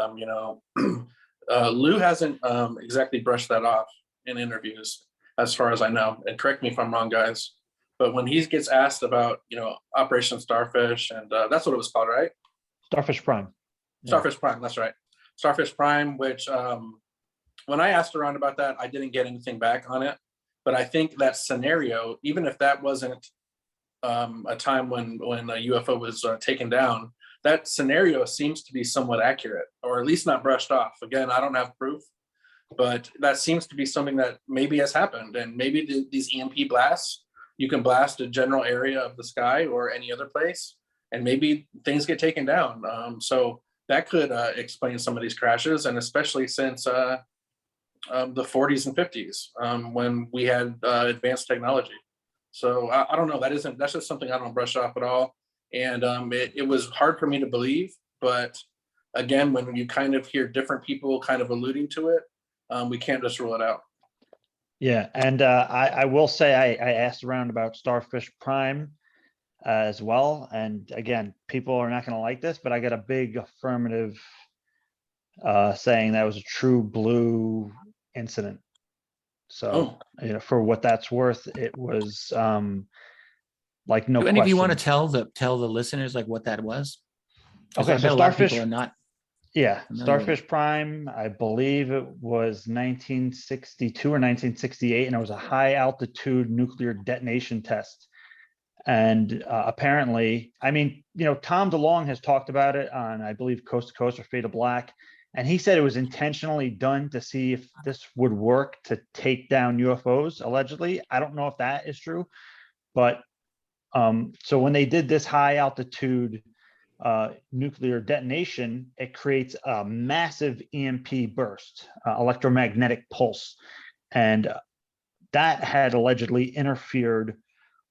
Lou hasn't exactly brushed that off in interviews, as far as I know. And correct me if I'm wrong, guys. But when he gets asked about, Operation Starfish, and that's what it was called, right? Starfish Prime. Starfish Prime, that's right. Starfish Prime, which when I asked around about that, I didn't get anything back on it. But I think that scenario, even if that wasn't a time when a UFO was taken down, that scenario seems to be somewhat accurate, or at least not brushed off. Again, I don't have proof, but that seems to be something that maybe has happened. And maybe these EMP blasts, you can blast a general area of the sky or any other place, and maybe things get taken down. So that could explain some of these crashes, and especially since the 40s and 50s, when we had advanced technology. So I don't know. That's just something I don't brush off at all. And it was hard for me to believe, but again, when you kind of hear different people kind of alluding to it, we can't just rule it out. Yeah, and I will say I asked around about Starfish Prime as well, and again, people are not going to like this, but I got a big affirmative saying that was a true blue incident. So for what that's worth, it was like no. Do any of you want to tell the listeners like what that was? Okay, so Starfish are not. Yeah, Starfish Prime, I believe it was 1962 or 1968, and it was a high altitude nuclear detonation test. And apparently, I mean, Tom DeLonge has talked about it on, I believe, Coast to Coast or Fade to Black. And he said it was intentionally done to see if this would work to take down UFOs, allegedly. I don't know if that is true, but so when they did this high altitude nuclear detonation, it creates a massive EMP burst, electromagnetic pulse. And that had allegedly interfered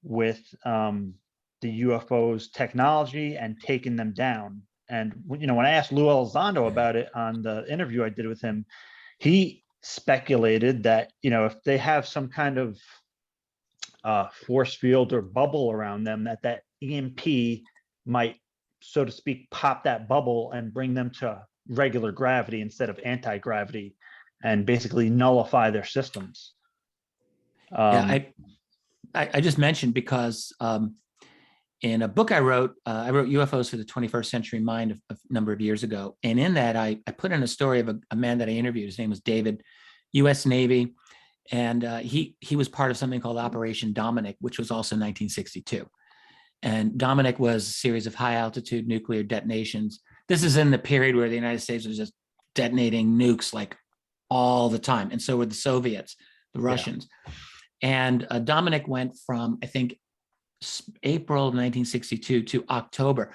with the UFO's technology and taken them down. And when I asked Lou Elizondo about it on the interview I did with him, he speculated that if they have some kind of force field or bubble around them, that EMP might, so to speak, pop that bubble and bring them to regular gravity instead of anti-gravity, and basically nullify their systems. Yeah, I just mentioned because in a book I wrote UFOs for the 21st Century Mind a number of years ago. And in that, I put in a story of a man that I interviewed. His name was David, U.S. Navy. And he was part of something called Operation Dominic, which was also 1962. And Dominic was a series of high altitude nuclear detonations. This is in the period where the United States was just detonating nukes like all the time. And so were the Soviets, the Russians. Yeah. And Dominic went from, I think, April 1962 to October.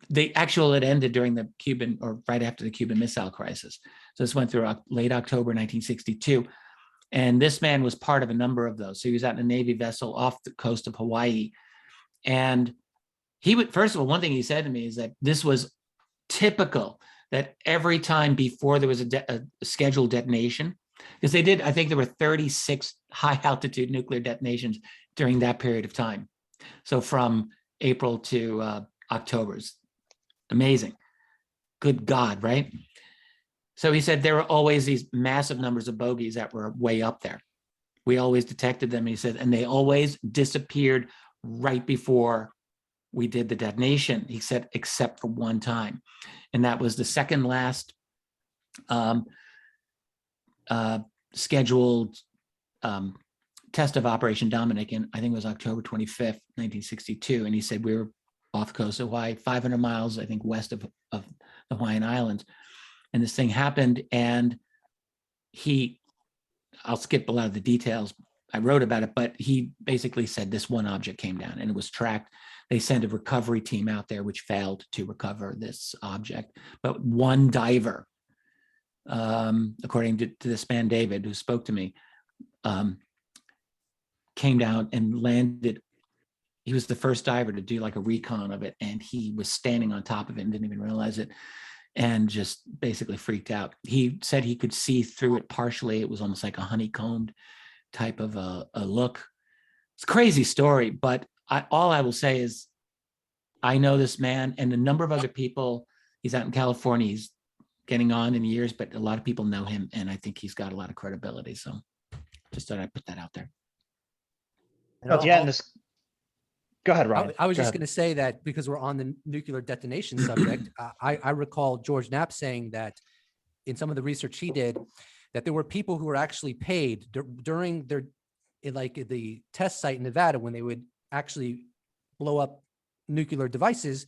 It ended during the Cuban, or right after the Cuban Missile Crisis. So this went through late October 1962. And this man was part of a number of those. So he was out in a Navy vessel off the coast of Hawaii. And he would, first of all, one thing he said to me is that this was typical, that every time before there was a scheduled detonation, because they did, I think there were 36 high altitude nuclear detonations during that period of time. So from April to October's amazing. Good God, right? So he said there were always these massive numbers of bogeys that were way up there. We always detected them, he said, and they always disappeared right before we did the detonation, he said, except for one time. And that was the second last scheduled test of Operation Dominic, and I think it was October 25th, 1962. And he said we were off the coast of Hawaii, 500 miles, I think, west of the Hawaiian Islands. And this thing happened, and I'll skip a lot of the details. I wrote about it, but he basically said this one object came down and it was tracked. They sent a recovery team out there, which failed to recover this object. But one diver, according to this man, David, who spoke to me, came down and landed. He was the first diver to do like a recon of it. And he was standing on top of it and didn't even realize it, and just basically freaked out. He said he could see through it partially. It was almost like a honeycombed type of a look. It's a crazy story, but all I will say is I know this man and a number of other people. He's out in California. He's getting on in years, but a lot of people know him, and I think he's got a lot of credibility. So just thought I'd put that out there. Yeah, go ahead, Ryan. I was just going to say that because we're on the nuclear detonation subject, I recall George Knapp saying that in some of the research he did, that there were people who were actually paid during the test site in Nevada, when they would actually blow up nuclear devices.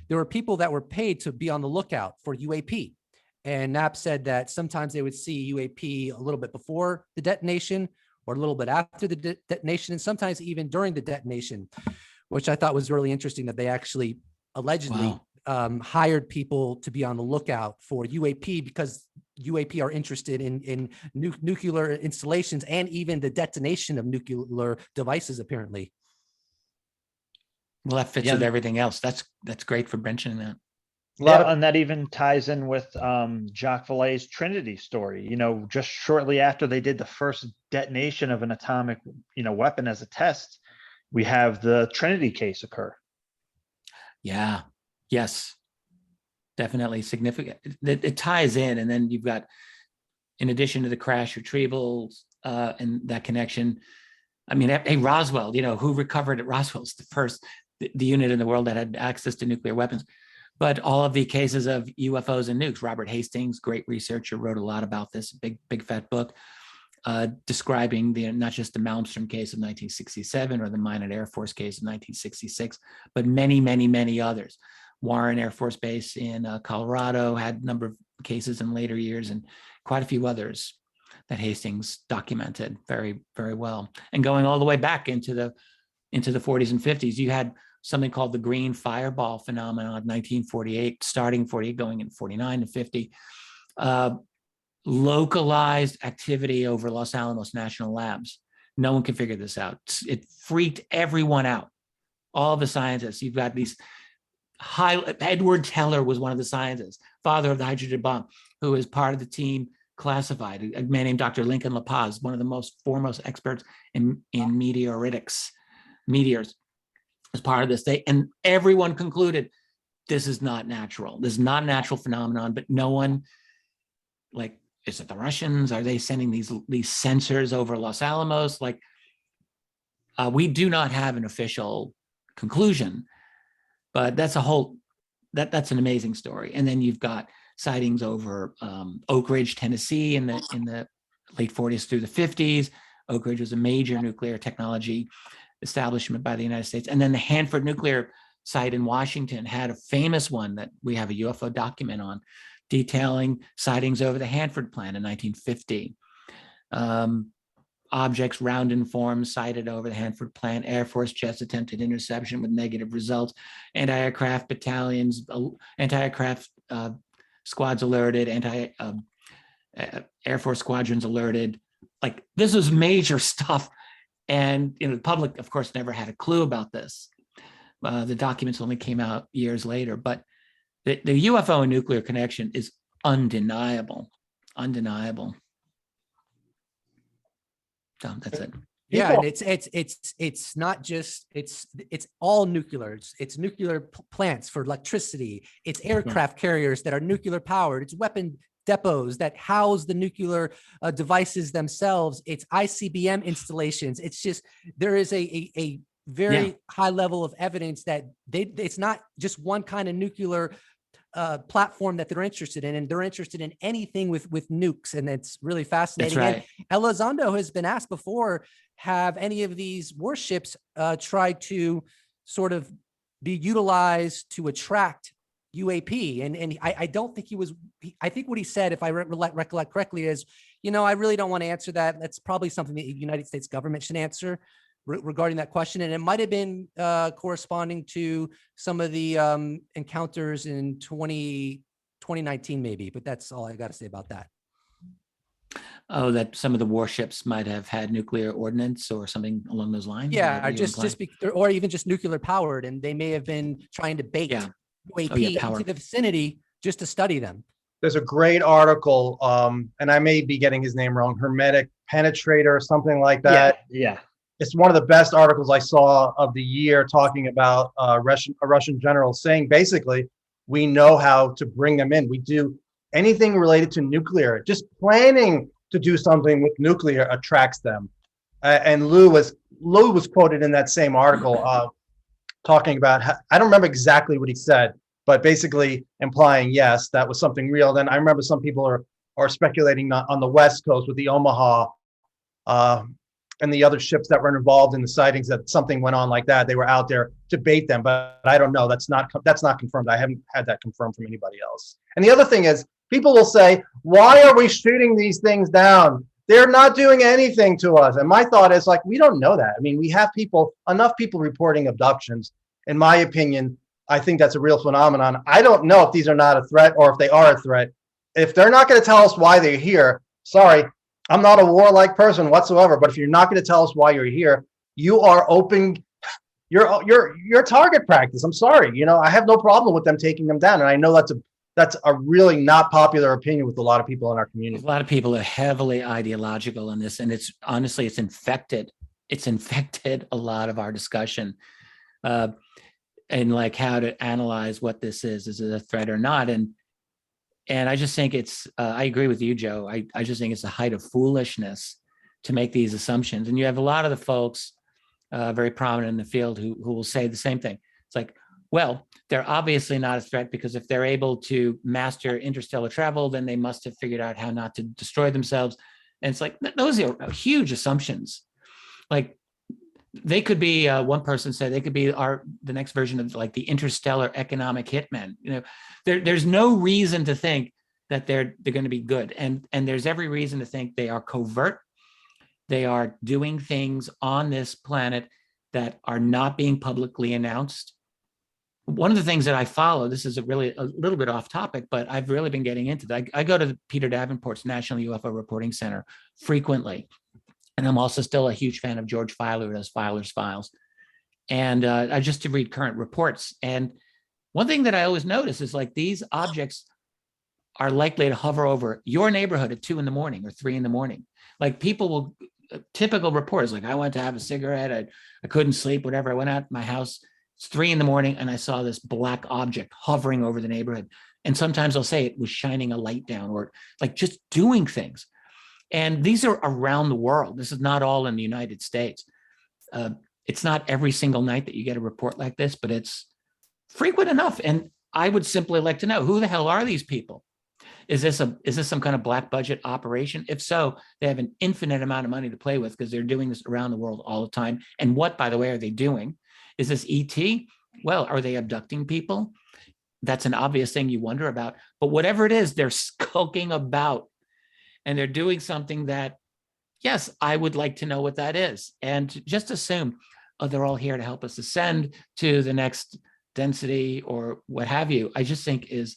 There were people that were paid to be on the lookout for UAP. And Knapp said that sometimes they would see UAP a little bit before the detonation or a little bit after the detonation, and sometimes even during the detonation, which I thought was really interesting, that they actually allegedly hired people to be on the lookout for UAP, because UAP are interested in nuclear installations and even the detonation of nuclear devices, apparently. Well, that fits with everything else. That's great for mentioning that. And that even ties in with Jacques Vallée's Trinity story. Just shortly after they did the first detonation of an atomic, weapon as a test, we have the Trinity case occur. Yeah. Yes. Definitely significant. It ties in, and then you've got, in addition to the crash retrievals and that connection. I mean, hey, Roswell. Who recovered at Roswell? It's the unit in the world that had access to nuclear weapons. But all of the cases of UFOs and nukes, Robert Hastings, great researcher, wrote a lot about this, big fat book, describing not just the Malmstrom case of 1967 or the Minot Air Force case of 1966, but many, many, many others. Warren Air Force Base in Colorado had a number of cases in later years, and quite a few others that Hastings documented very, very well. And going all the way back into the 40s and 50s, you had something called the green fireball phenomenon of 1948, starting 48, going in 49 and 50. Localized activity over Los Alamos National Labs. No one can figure this out. It freaked everyone out. All the scientists. You've got these Edward Teller was one of the scientists, father of the hydrogen bomb, who was part of the team classified. A man named Dr. Lincoln La Paz, one of the foremost experts in meteors, as part of this. And everyone concluded this is not natural. This is not a natural phenomenon, but no one, like, is it the Russians? Are they sending these sensors over Los Alamos? Like, we do not have an official conclusion, but that's that's an amazing story. And then you've got sightings over Oak Ridge, Tennessee in the late 40s through the 50s. Oak Ridge was a major nuclear technology establishment by the United States. And then the Hanford nuclear site in Washington had a famous one that we have a UFO document on, detailing sightings over the Hanford plant in 1950. Objects round in form sighted over the Hanford plant. Air Force jets attempted interception with negative results. Anti-aircraft battalions, anti-aircraft squads alerted, Air Force squadrons alerted. Like, this was major stuff. And the public, of course, never had a clue about this. The documents only came out years later, but the UFO and nuclear connection is undeniable. So that's it. Yeah, and it's not just it's all nuclear. It's nuclear plants for electricity. It's aircraft carriers that are nuclear powered. It's weapon depots that house the nuclear devices themselves. It's ICBM installations. It's just, there is a very high level of evidence that it's not just one kind of nuclear platform that they're interested in, and they're interested in anything with nukes, and it's really fascinating. That's right. And Elizondo has been asked before, have any of these warships tried to sort of be utilized to attract UAP? And I don't think I think what he said, if I recollect correctly, is, I really don't want to answer that. That's probably something the United States government should answer regarding that question. And it might have been corresponding to some of the encounters in 2019, maybe, but that's all I got to say about that. Oh, that some of the warships might have had nuclear ordnance or something along those lines? Yeah, or even just nuclear powered, and they may have been trying to bait UAP into the vicinity just to study them. There's a great article, and I may be getting his name wrong, Hermetic Penetrator or something like that. Yeah. It's one of the best articles I saw of the year, talking about a Russian general saying, basically, we know how to bring them in. We do anything related to nuclear. Just planning to do something with nuclear attracts them. And Lou was quoted in that same article, talking about I don't remember exactly what he said, but basically implying, yes, that was something real. Then I remember some people are speculating on the West Coast with the Omaha and the other ships that were involved in the sightings, that something went on like that. They were out there to bait them, but I don't know. That's not confirmed. I haven't had that confirmed from anybody else. And the other thing is, people will say, why are we shooting these things down? They're not doing anything to us. And my thought is, like, we don't know that. I mean, we have enough people reporting abductions. In my opinion, I think that's a real phenomenon. I don't know if these are not a threat or if they are a threat. If they're not going to tell us why they're here, sorry, I'm not a warlike person whatsoever, but if you're not going to tell us why you're here, you are open your target practice. I'm sorry. I have no problem with them taking them down. And I know that's a really not popular opinion with a lot of people in our community. A lot of people are heavily ideological in this, and it's infected. It's infected a lot of our discussion, and like how to analyze what this is. Is it a threat or not? And I just think I agree with you, Joe. I just think it's the height of foolishness to make these assumptions. And you have a lot of the folks very prominent in the field who will say the same thing. It's like, well, they're obviously not a threat, because if they're able to master interstellar travel, then they must have figured out how not to destroy themselves. And it's like, those are huge assumptions. Like, they could be, one person said, they could be the next version of like the interstellar economic hitmen. There's no reason to think that they're going to be good. And there's every reason to think they are covert. They are doing things on this planet that are not being publicly announced. One of the things that I follow, this is a little bit off topic, but I've really been getting into that. I go to Peter Davenport's National UFO Reporting Center frequently. And I'm also still a huge fan of George Filer, who does Filer's Files. And I just to read current reports. And one thing that I always notice is like these objects are likely to hover over your neighborhood at 2 in the morning or 3 in the morning. Like people will, typical reports, like I went to have a cigarette, I couldn't sleep, whatever. I went out my house, it's 3 in the morning and I saw this black object hovering over the neighborhood. And sometimes I'll say it was shining a light down or like just doing things. And these are around the world. This is not all in the United States. It's not every single night that you get a report like this, but it's frequent enough. And I would simply like to know, who the hell are these people? Is this some kind of black budget operation? If so, they have an infinite amount of money to play with because they're doing this around the world all the time. And what, by the way, are they doing? Is this ET? Well, are they abducting people? That's an obvious thing you wonder about. But whatever it is, they're skulking about and they're doing something that, yes, I would like to know what that is. And just assume, oh, they're all here to help us ascend to the next density or what have you, I just think is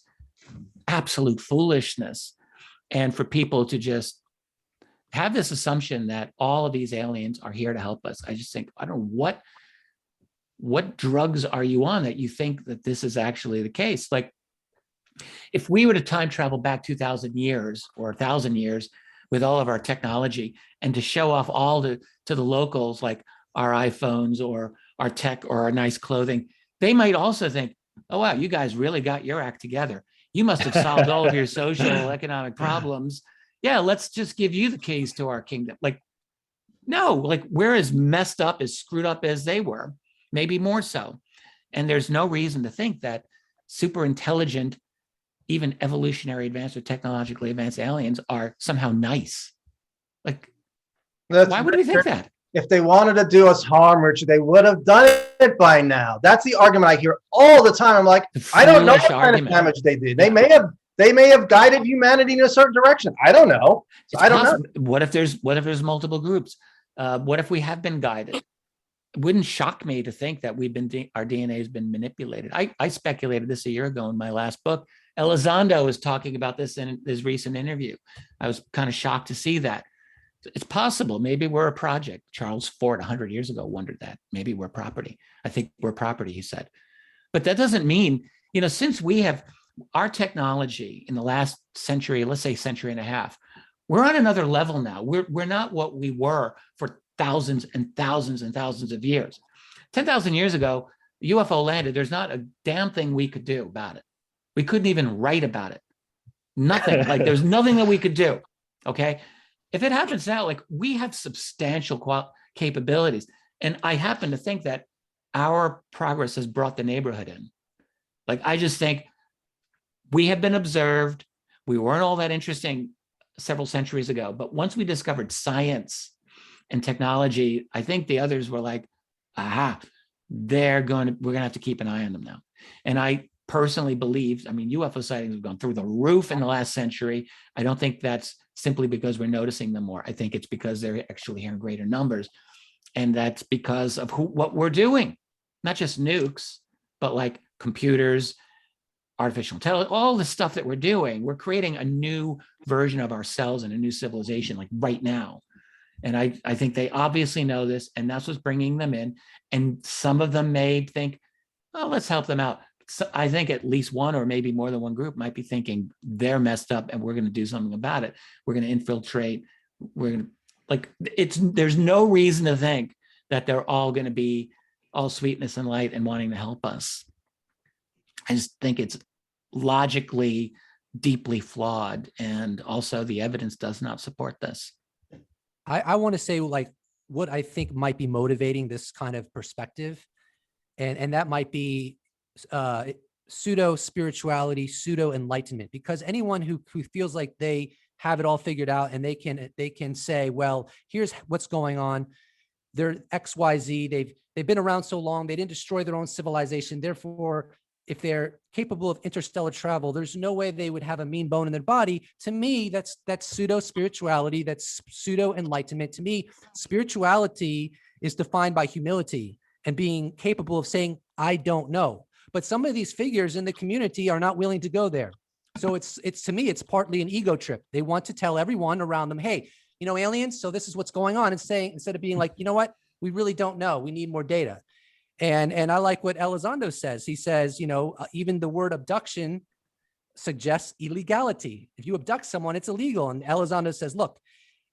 absolute foolishness. And for people to just have this assumption that all of these aliens are here to help us, I just think, I don't know, what drugs are you on that you think that this is actually the case? Like, if we were to time travel back 2,000 years or 1,000 years with all of our technology and to show off all to the locals, like our iPhones or our tech or our nice clothing, they might also think, oh, wow, you guys really got your act together. You must have solved all of your social, economic problems. Yeah, let's just give you the keys to our kingdom. Like, no, like we're as messed up, as screwed up as they were, maybe more so. And there's no reason to think that super intelligent, even evolutionary advanced or technologically advanced aliens are somehow nice. Like, why would we think that? If they wanted to do us harm, Richard, they would have done it by now. That's the argument I hear all the time. I'm like, I don't know what kind of damage they did. They may have guided humanity in a certain direction. I don't know. So I don't know. What if there's multiple groups? What if we have been guided? It wouldn't shock me to think that our DNA has been manipulated. I speculated this a year ago in my last book. Elizondo was talking about this in his recent interview. I was kind of shocked to see that. It's possible. Maybe we're a project. Charles Fort 100 years ago wondered that. Maybe we're property. I think we're property, he said. But that doesn't mean, since we have our technology in the last century, let's say century and a half, we're on another level now. We're not what we were for thousands and thousands and thousands of years. 10,000 years ago, the UFO landed. There's not a damn thing we could do about it. We couldn't even write about it. Nothing. Like there's nothing that we could do. Okay. If it happens now, like we have substantial capabilities. And I happen to think that our progress has brought the neighborhood in. Like, I just think we have been observed. We weren't all that interesting several centuries ago, but once we discovered science and technology, I think the others were like, aha, we're going to have to keep an eye on them now. And I personally believe, UFO sightings have gone through the roof in the last century. I don't think that's simply because we're noticing them more. I think it's because they're actually here in greater numbers. And that's because of what we're doing, not just nukes, but like computers, artificial intelligence, all the stuff that we're doing. We're creating a new version of ourselves and a new civilization like right now. And I think they obviously know this, and that's what's bringing them in. And some of them may think, oh, let's help them out. So I think at least one or maybe more than one group might be thinking they're messed up and we're going to do something about it. We're going to infiltrate. We're going to there's no reason to think that they're all going to be all sweetness and light and wanting to help us. I just think it's logically deeply flawed. And also the evidence does not support this. I want to say like what I think might be motivating this kind of perspective. And that might be pseudo spirituality, pseudo enlightenment, because anyone who feels like they have it all figured out and they can say, well, here's what's going on. They're XYZ. They've been around so long. They didn't destroy their own civilization. Therefore, if they're capable of interstellar travel, there's no way they would have a mean bone in their body. To me, that's pseudo spirituality. That's pseudo enlightenment. To me, spirituality is defined by humility. and being capable of saying, I don't know. But some of these figures in the community are not willing to go there. So it's to me, it's partly an ego trip. They want to tell everyone around them, hey, aliens, so this is what's going on, and saying, instead of being like, you know what, we really don't know, we need more data. And I like what Elizondo says. He says, even the word abduction suggests illegality. If you abduct someone, it's illegal. And Elizondo says, look,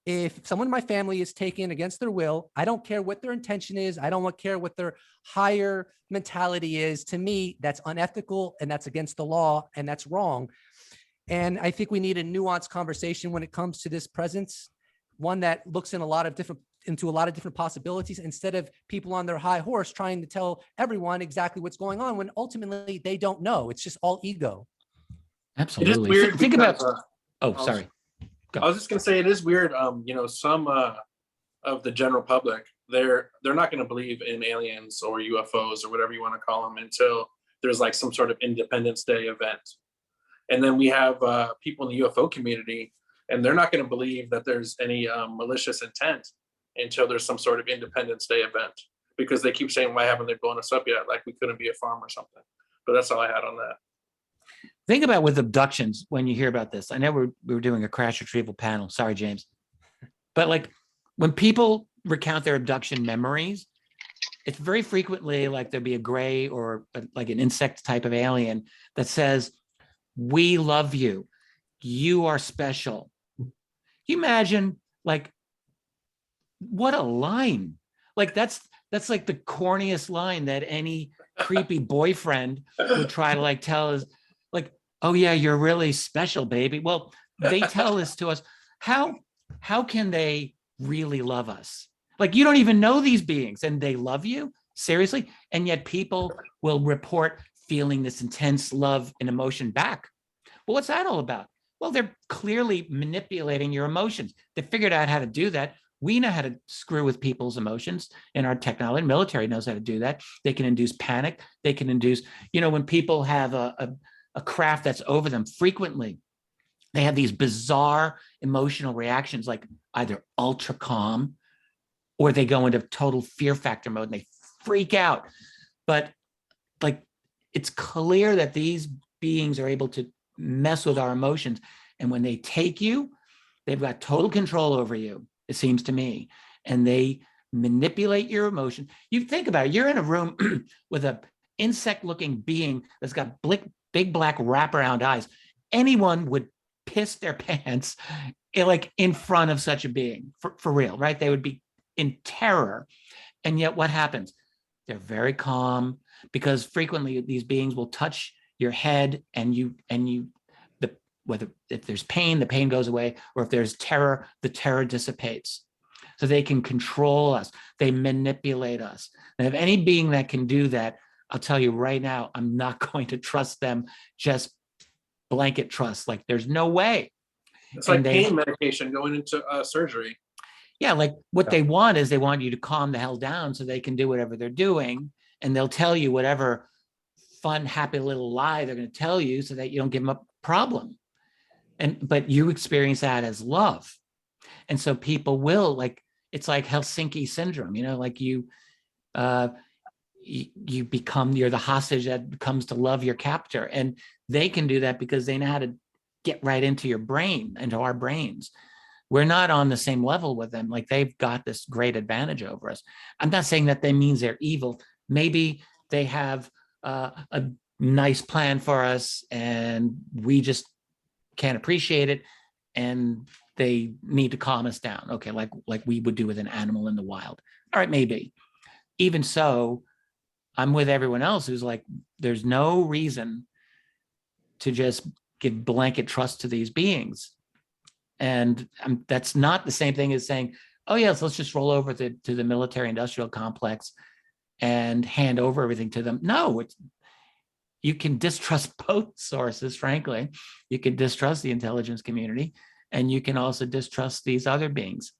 if someone in my family is taken against their will, I don't care what their intention is. I don't care what their higher mentality is. To me, that's unethical, and that's against the law, and that's wrong. And I think we need a nuanced conversation when it comes to this presence, one that looks into a lot of different possibilities, instead of people on their high horse trying to tell everyone exactly what's going on when ultimately they don't know. It's just all ego. Absolutely. It is weird Think because, about, sorry. Go. I was just gonna say it is weird. Some of the general public, they're not gonna believe in aliens or UFOs or whatever you want to call them until there's like some sort of Independence Day event. And then we have people in the UFO community, and they're not going to believe that there's any malicious intent until there's some sort of Independence Day event, because they keep saying, why haven't they blown us up yet? Like we couldn't be a farm or something. But that's all I had on that. Think about with abductions when you hear about this. I know we were doing a crash retrieval panel. Sorry, James. But like when people recount their abduction memories, it's very frequently like there'll be a gray or like an insect type of alien that says, we love you. You are special. Can you imagine, like, what a line. Like that's like the corniest line that any creepy boyfriend would try to like tell us, like, oh yeah, you're really special, baby. Well, they tell this to us. How can they really love us? Like, you don't even know these beings and they love you? Seriously? And yet people will report feeling this intense love and emotion back. Well, what's that all about? Well, they're clearly manipulating your emotions. They figured out how to do that. We know how to screw with people's emotions, and our technology, military knows how to do that. They can induce panic. They can induce, when people have a craft that's over them frequently, they have these bizarre emotional reactions, like either ultra calm or they go into total fear factor mode and they freak out. But like, it's clear that these beings are able to mess with our emotions. And when they take you, they've got total control over you, it seems to me. And they manipulate your emotion. You think about it, you're in a room with an insect-looking being that's got big black wraparound eyes. Anyone would piss their pants in front of such a being, for real, right? They would be in terror. And yet what happens? They're very calm, because frequently these beings will touch your head, and whether if there's pain, the pain goes away, or if there's terror, the terror dissipates. So they can control us. They manipulate us. And if any being that can do that, I'll tell you right now, I'm not going to trust them. Just blanket trust. Like, there's no way. It's like pain medication going into surgery. Yeah, like what they want is they want you to calm the hell down so they can do whatever they're doing, and they'll tell you whatever fun, happy little lie they're going to tell you so that you don't give them a problem. But you experience that as love. And so people will, like, it's like Helsinki syndrome, like you're the hostage that comes to love your captor. And they can do that because they know how to get right into your brain, into our brains. We're not on the same level with them. Like, they've got this great advantage over us. I'm not saying that means they're evil. Maybe they have a nice plan for us and we just can't appreciate it, and they need to calm us down. Okay, like we would do with an animal in the wild. All right, maybe. Even so, I'm with everyone else who's like, there's no reason to just give blanket trust to these beings. And that's not the same thing as saying, oh yes, let's just roll over to the military industrial complex and hand over everything to them. No, you can distrust both sources, frankly. You can distrust the intelligence community, and you can also distrust these other beings.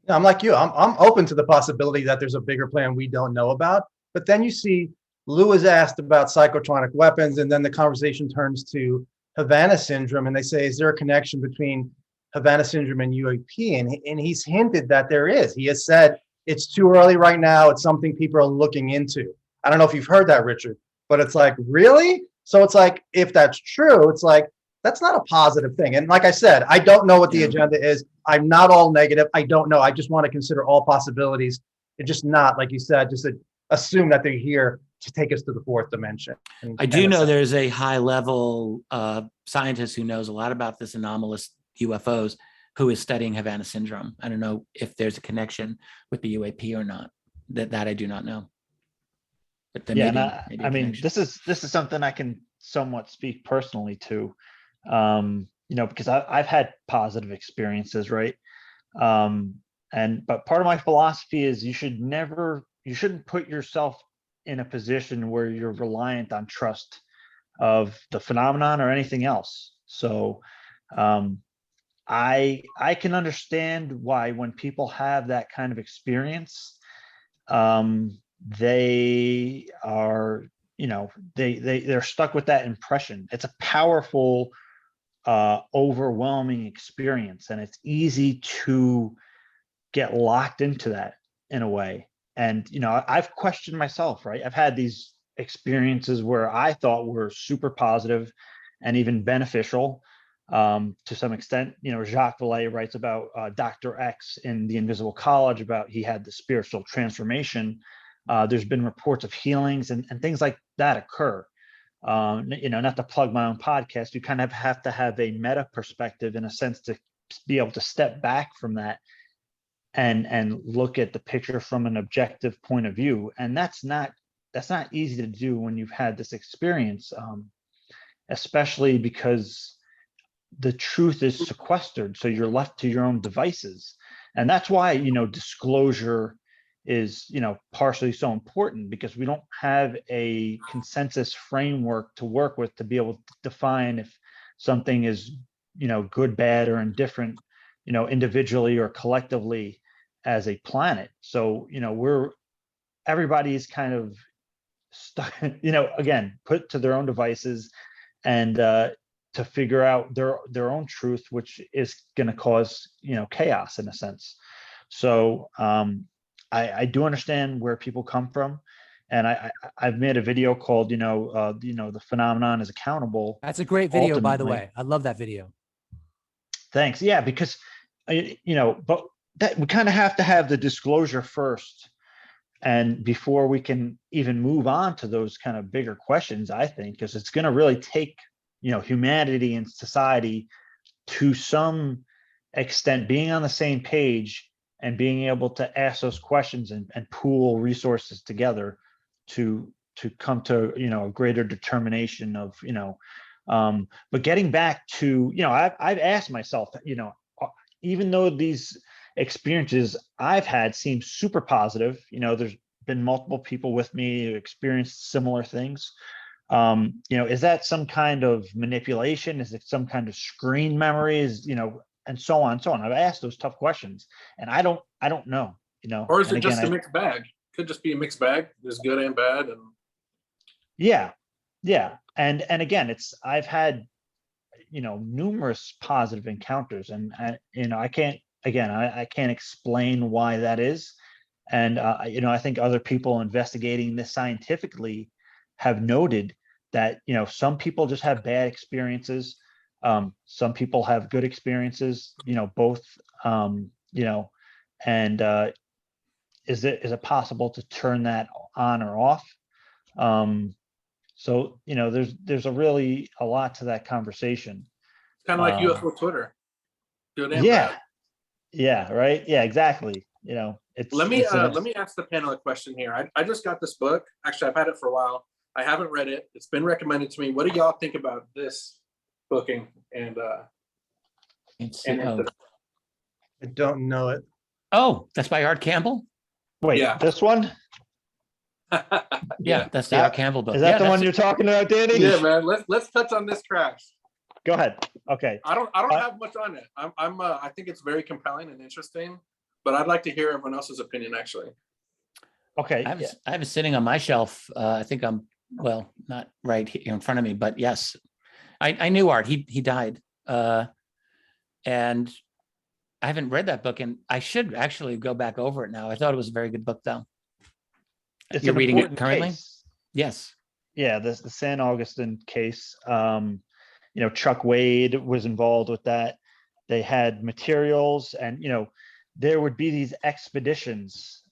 Yeah, I'm like you. I'm open to the possibility that there's a bigger plan we don't know about. But then you see, Lou is asked about psychotronic weapons, and then the conversation turns to Havana Syndrome, and they say, is there a connection between Havana Syndrome and UAP? And he's hinted that there is. He has said it's too early right now. It's something people are looking into. I don't know if you've heard that, Richard, but it's like, really? So it's like, if that's true, it's like, that's not a positive thing. And like I said, I don't know what the Yeah. agenda is. I'm not all negative. I don't know. I just want to consider all possibilities and just not, like you said, just assume that they're here to take us to the fourth dimension. I do know there's a high level scientist who knows a lot about this anomalous UFOs who is studying Havana Syndrome. I don't know if there's a connection with the UAP or not. That I do not know. But then Yeah, maybe a I mean, connection. this is something I can somewhat speak personally to, because I've had positive experiences, right? But part of my philosophy is you shouldn't put yourself in a position where you're reliant on trust of the phenomenon or anything else. So I can understand why when people have that kind of experience, they are, they're stuck with that impression. It's a powerful, overwhelming experience, and it's easy to get locked into that in a way. And I've questioned myself, right? I've had these experiences where I thought were super positive and even beneficial, to some extent. Jacques Vallée writes about Dr. X in The Invisible College, about he had the spiritual transformation. There's been reports of healings and things like that occur. Not to plug my own podcast, you kind of have to have a meta perspective in a sense to be able to step back from that and look at the picture from an objective point of view. And that's not easy to do when you've had this experience, especially because the truth is sequestered, so you're left to your own devices. And that's why disclosure is partially so important, because we don't have a consensus framework to work with to be able to define if something is good, bad, or indifferent, individually or collectively as a planet. So everybody's kind of stuck, again, put to their own devices, and to figure out their own truth, which is going to cause chaos in a sense. So I do understand where people come from, and I've made a video called the phenomenon is accountable. That's a great video, by the Ultimately. way. I love that video. Thanks. Yeah, because but that we kind of have to have the disclosure first, and before we can even move on to those kind of bigger questions, I think, because it's going to really take humanity and society to some extent being on the same page and being able to ask those questions and pool resources together to come to a greater determination of but getting back to I've asked myself, even though these experiences I've had seem super positive, there's been multiple people with me who experienced similar things. Is that some kind of manipulation? Is it some kind of screen memories? And so on and so on. I've asked those tough questions, and I don't know. Or is and it just again, a mixed bag? Could just be a mixed bag. There's good and bad, and yeah. And again, I've had numerous positive encounters, and I can't explain why that is. And I think other people investigating this scientifically have noted that some people just have bad experiences, some people have good experiences, both, and is it possible to turn that on or off? So there's a lot to that conversation. it's kind of like UFO Twitter, good and Yeah, bad. yeah, right, yeah, exactly. It's Let me ask the panel a question here. I just got this book. Actually, I've had it for a while. I haven't read it. It's been recommended to me. What do y'all think about this booking? And Oh. I don't know it. Oh, that's by Art Campbell. Wait, Yeah. this one? Yeah, that's the That- Art Campbell book. Is that Yeah, the one that's- you're talking about, Danny? Yeah, man. Let's touch on this, Crash. Go ahead. Okay. I don't have much on it. I think it's very compelling and interesting, but I'd like to hear everyone else's opinion actually. Okay. I have it sitting on my shelf. I think not right here in front of me, but yes, I knew Art. He died, and I haven't read that book, and I should actually go back over it now. I thought it was a very good book, though. It's You're an reading it important currently? case. Yes. Yeah, the San Augustine case. Chuck Wade was involved with that. They had materials, and there would be these expeditions.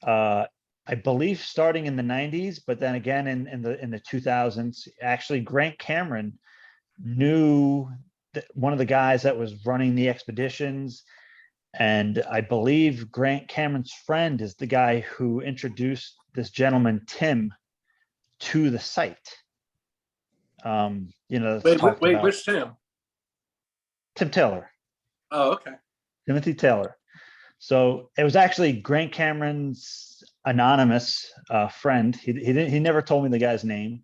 I believe starting in the 90s, but then again in the 2000s. Actually, Grant Cameron knew one of the guys that was running the expeditions, and I believe Grant Cameron's friend is the guy who introduced this gentleman Tim to the site. Wait, which Tim? Tim Taylor. Oh, okay. Timothy Taylor. So it was actually Grant Cameron's anonymous friend. He never told me the guy's name.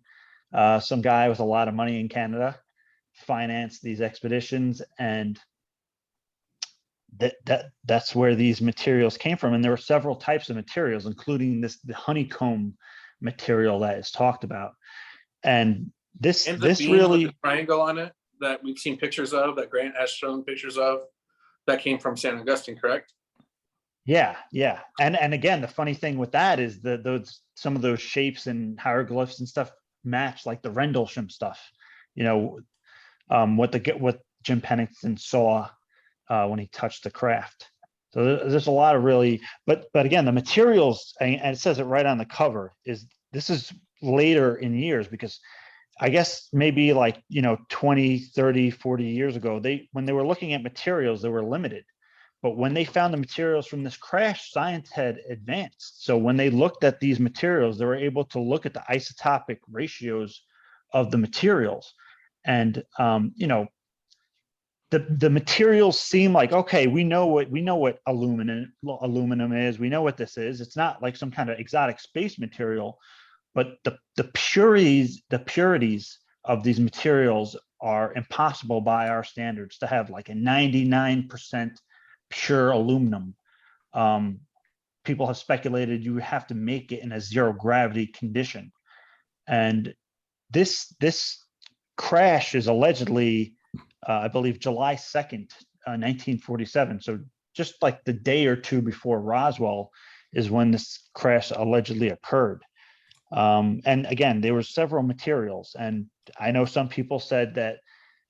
Some guy with a lot of money in Canada financed these expeditions, and that's where these materials came from. And there were several types of materials, including the honeycomb material that is talked about. And this beam really, with the triangle on it that we've seen pictures of, that Grant has shown pictures of, that came from San Augustine, correct? yeah. And again, the funny thing with that is that some of those shapes and hieroglyphs and stuff match like the Rendlesham stuff. What Jim Pennington saw when he touched the craft. So there's a lot of really, but again, the materials, and it says it right on the cover, this is later in years, because I guess maybe like 20, 30, 40 years ago, when they were looking at materials, they were limited. But when they found the materials from this crash, science had advanced. So when they looked at these materials, they were able to look at the isotopic ratios of the materials. And the materials seem like, okay, we know what aluminum is. We know what this is. It's not like some kind of exotic space material, but the purities of these materials are impossible by our standards. To have like a 99% pure aluminum, people have speculated you would have to make it in a zero gravity condition. And this crash is allegedly, I believe, July 2nd, 1947. So just like the day or two before Roswell is when this crash allegedly occurred. And again, there were several materials, and I know some people said that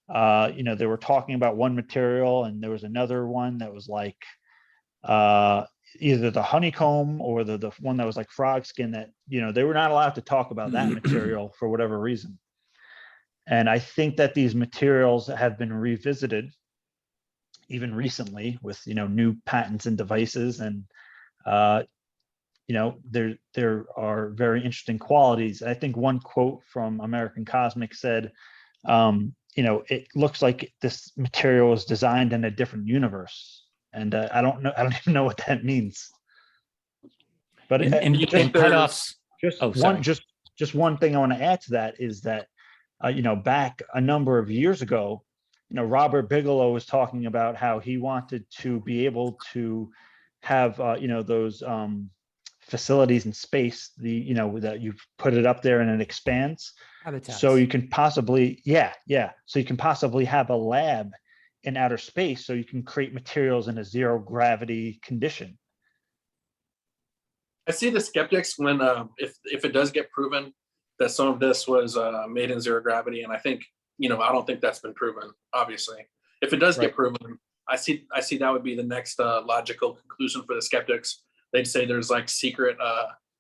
they were talking about one material, and there was another one that was like either the honeycomb or the one that was like frog skin, that they were not allowed to talk about that material for whatever reason. And I think that these materials have been revisited even recently with new patents and devices, and there are very interesting qualities. I think one quote from American Cosmic said, it looks like this material was designed in a different universe. And I don't even know what that means. But And cutoffs. just one thing I want to add to that is that back a number of years ago, Robert Bigelow was talking about how he wanted to be able to have those facilities in space, that you put it up there and it expands. Habitats. So you can possibly, so you can possibly have a lab in outer space, so you can create materials in a zero gravity condition. I see the skeptics when if it does get proven that some of this was made in zero gravity, and I think I don't think that's been proven. Obviously, if it does get proven, I see that would be the next logical conclusion for the skeptics. They'd say there's like secret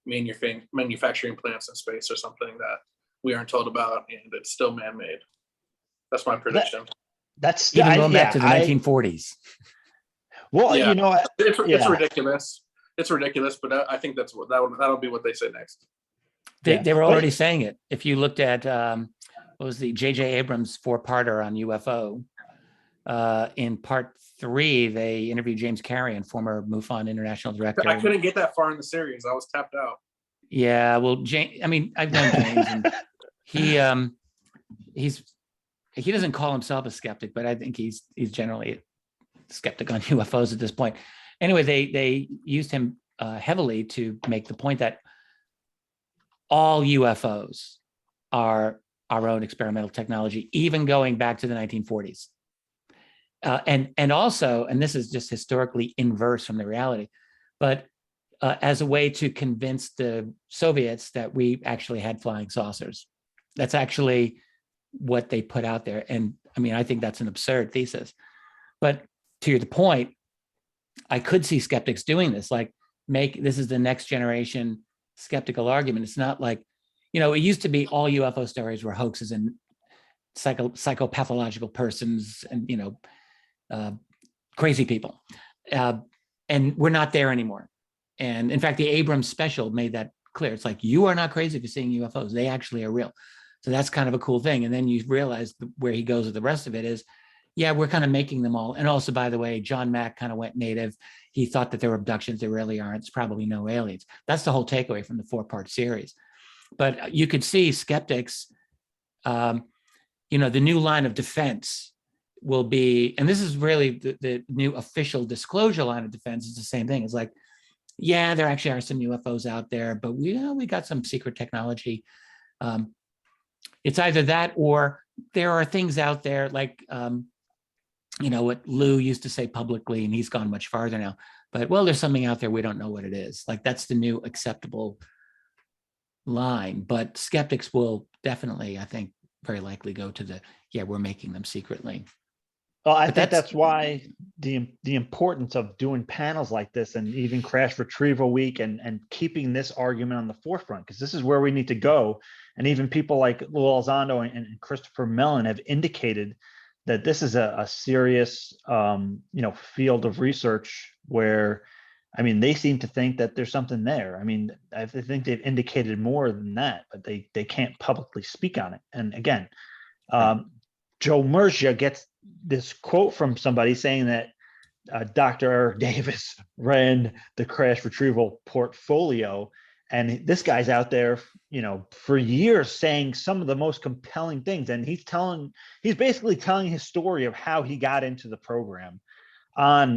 manufacturing plants in space or something that we aren't told about, and it's still man-made. That's my prediction. That's even going back to the 1940s. Well, it's ridiculous. It's ridiculous, but I think that'll be what they say next. They were already saying it. If you looked at what was the J.J. Abrams 4-parter on UFO, in part 3, they interviewed James Carrion, former MUFON international director. I couldn't get that far in the series. I was tapped out. Yeah, well, I've known James, and he doesn't call himself a skeptic, but I think he's generally a skeptic on UFOs at this point. Anyway, they used him heavily to make the point that all UFOs are our own experimental technology, even going back to the 1940s. And also, and this is just historically inverse from the reality, but as a way to convince the Soviets that we actually had flying saucers. That's actually what they put out there. And I mean, I think that's an absurd thesis. But to the point, I could see skeptics doing this, like this is the next generation skeptical argument. It's not like, it used to be all UFO stories were hoaxes and psychopathological persons and, crazy people. And we're not there anymore. And in fact, the Abrams special made that clear. It's like, you are not crazy for seeing UFOs. They actually are real. So that's kind of a cool thing. And then you realize where he goes with the rest of it is, yeah, we're kind of making them all. And also, by the way, John Mack kind of went native. He thought that there were abductions. There really aren't. It's probably no aliens. That's the whole takeaway from the 4-part series. But you could see skeptics, the new line of defense will be, and this is really the new official disclosure line of defense is the same thing. It's like, yeah, there actually are some UFOs out there, but we got some secret technology. It's either that or there are things out there like, what Lou used to say publicly, and he's gone much farther now, but well, there's something out there. We don't know what it is. Like that's the new acceptable line, but skeptics will definitely, I think, very likely go to we're making them secretly. Well, I think that's why the importance of doing panels like this and even Crash Retrieval Week and keeping this argument on the forefront, because this is where we need to go. And even people like Lou Elizondo and Christopher Mellon have indicated that this is a serious, field of research where, I mean, they seem to think that there's something there. I mean, I think they've indicated more than that, but they can't publicly speak on it. And again, Joe Murgia gets this quote from somebody saying that Dr. Eric Davis ran the Crash Retrieval portfolio. And this guy's out there, for years saying some of the most compelling things. And he's basically telling his story of how he got into the program on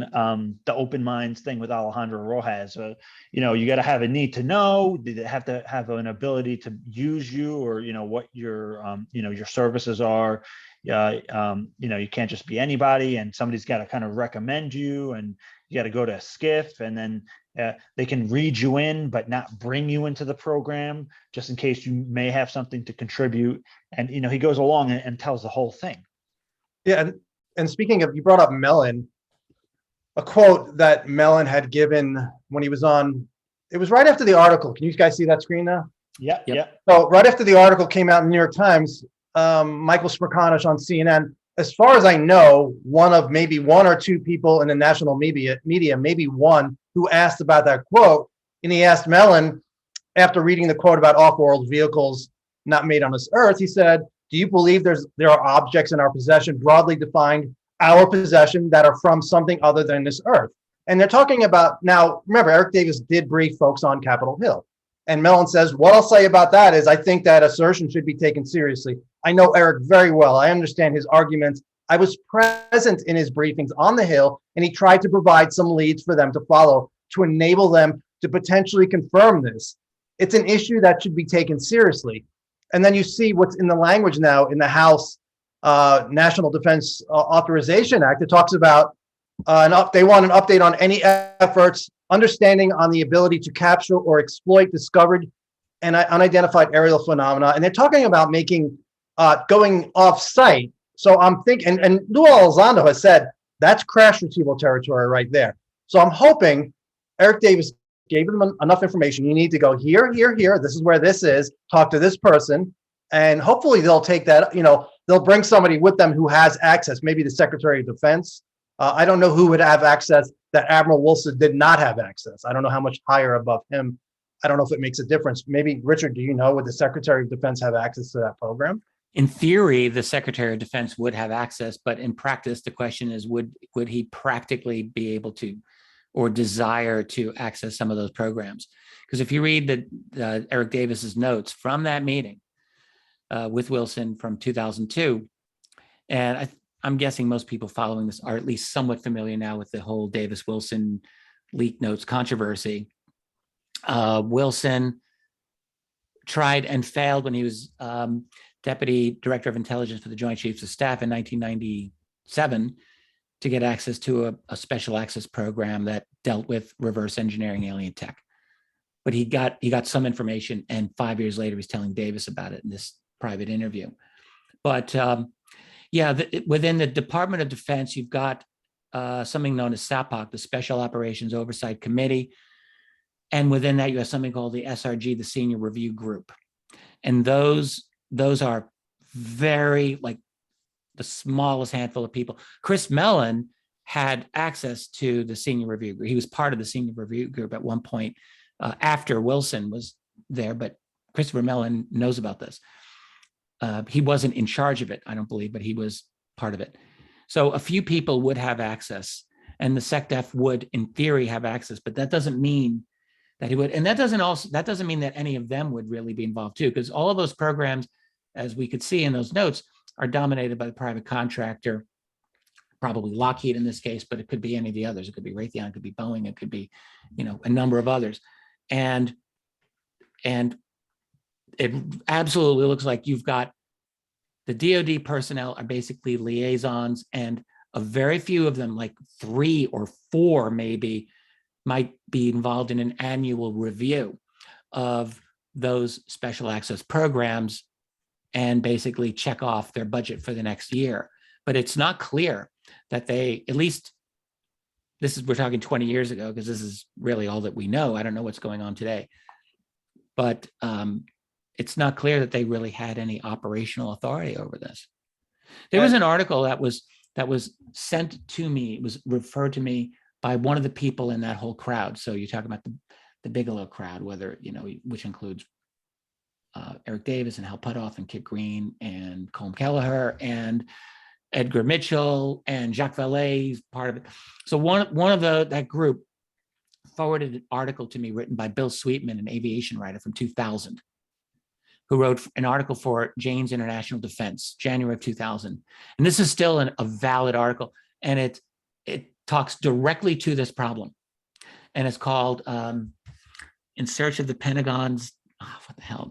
the open minds thing with Alejandro Rojas. You got to have a need to know. They have to have an ability to use you, or what your your services are. You can't just be anybody, and somebody's got to kind of recommend you, and you got to go to a skiff, and then they can read you in but not bring you into the program just in case you may have something to contribute. And he goes along and tells the whole thing. Yeah, and speaking of, you brought up Mellon, a quote that Mellon had given when he was on, it was right after the article. Can you guys see that screen now? Yeah. So right after the article came out in the New York Times, Michael Smerconish on CNN, as far as I know, one of maybe one or two people in the national media, maybe one, who asked about that quote. And he asked Mellon, after reading the quote about off-world vehicles not made on this earth, he said, do you believe there are objects in our possession, broadly defined, our possession, that are from something other than this earth? And they're talking about, now, remember, Eric Davis did brief folks on Capitol Hill. And Mellon says, what I'll say about that is I think that assertion should be taken seriously. I know Eric very well. I understand his arguments. I was present in his briefings on the Hill, and he tried to provide some leads for them to follow to enable them to potentially confirm this. It's an issue that should be taken seriously. And then you see what's in the language now in the House National Defense Authorization Act. It talks about they want an update on any efforts, understanding on the ability to capture or exploit discovered and unidentified aerial phenomena. And they're talking about making going off-site. So I'm thinking, and Lou Elizondo has said that's crash retrieval territory right there. So I'm hoping Eric Davis gave them enough information. You need to go here, here, here. This is where this is. Talk to this person, and hopefully they'll take that. They'll bring somebody with them who has access. Maybe the Secretary of Defense. I don't know who would have access that Admiral Wilson did not have access. I don't know how much higher above him. I don't know if it makes a difference. Maybe, Richard, do you know, would the Secretary of Defense have access to that program? In theory, the Secretary of Defense would have access, but in practice, the question is, would he practically be able to or desire to access some of those programs? Because if you read Eric Davis's notes from that meeting with Wilson from 2002, and I'm guessing most people following this are at least somewhat familiar now with the whole Davis-Wilson leak notes controversy. Wilson tried and failed when he was Deputy Director of Intelligence for the Joint Chiefs of Staff in 1997 to get access to a special access program that dealt with reverse engineering alien tech. But he got some information, and 5 years later, he's telling Davis about it in this private interview. But within the Department of Defense, you've got something known as SAPOC, the Special Operations Oversight Committee. And within that, you have something called the SRG, the Senior Review Group. And those are very, like, the smallest handful of people. Chris Mellon had access to the Senior Review Group. He was part of the Senior Review Group at one point after Wilson was there, but Christopher Mellon knows about this. He wasn't in charge of it, I don't believe, but he was part of it. So a few people would have access, and the SecDef would, in theory, have access, but that doesn't mean that he would. And that doesn't mean that any of them would really be involved too, because all of those programs, as we could see in those notes, are dominated by the private contractor, probably Lockheed in this case, but it could be any of the others. It could be Raytheon, it could be Boeing, it could be, a number of others. And it absolutely looks like you've got the DoD personnel are basically liaisons, and a very few of them, like 3 or 4 maybe, might be involved in an annual review of those special access programs and basically check off their budget for the next year. But it's not clear that they, at least we're talking 20 years ago, because this is really all that we know. I don't know what's going on today, but it's not clear that they really had any operational authority over this. There was an article that was sent to me, it was referred to me by one of the people in that whole crowd. So you're talking about the Bigelow crowd, which includes Eric Davis and Hal Puthoff and Kit Green and Colm Kelleher and Edgar Mitchell and Jacques Vallée, part of it. So one of that group forwarded an article to me written by Bill Sweetman, an aviation writer from 2000, who wrote an article for Jane's International Defense, January of 2000. And this is still a valid article, and it talks directly to this problem. And it's called In Search of the Pentagon's,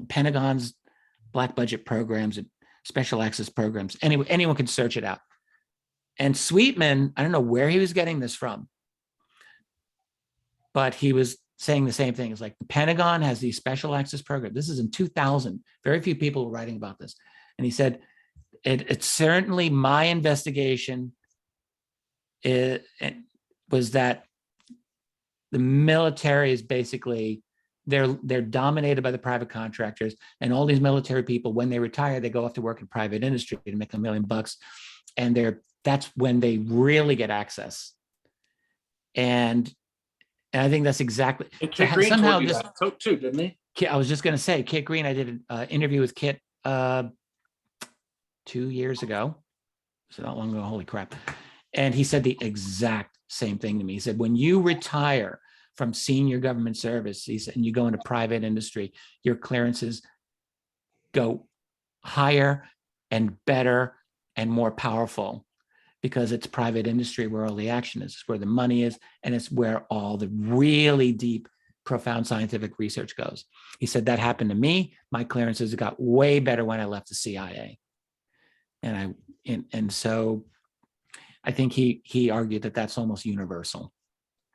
Pentagon's Black Budget Programs and Special Access Programs. Anyway, anyone can search it out. And Sweetman, I don't know where he was getting this from, but he was saying the same thing. It's like the Pentagon has these special access programs. This is in 2000. Very few people were writing about this. And he said, it's certainly my investigation it was that the military is basically, they're dominated by the private contractors, and all these military people, when they retire, they go off to work in private industry to make $1 million, and that's when they really get access. And I think that's exactly. Kit Green somehow told you that too, didn't he? I was just going to say, Kit Green. I did an interview with Kit 2 years ago, so not long ago. Holy crap! And he said the exact same thing to me. He said, when you retire from senior government service, he said, and you go into private industry, your clearances go higher and better and more powerful, because it's private industry where all the action is, it's where the money is, and it's where all the really deep, profound scientific research goes. He said that happened to me. My clearances got way better when I left the CIA. And so I think he argued that that's almost universal.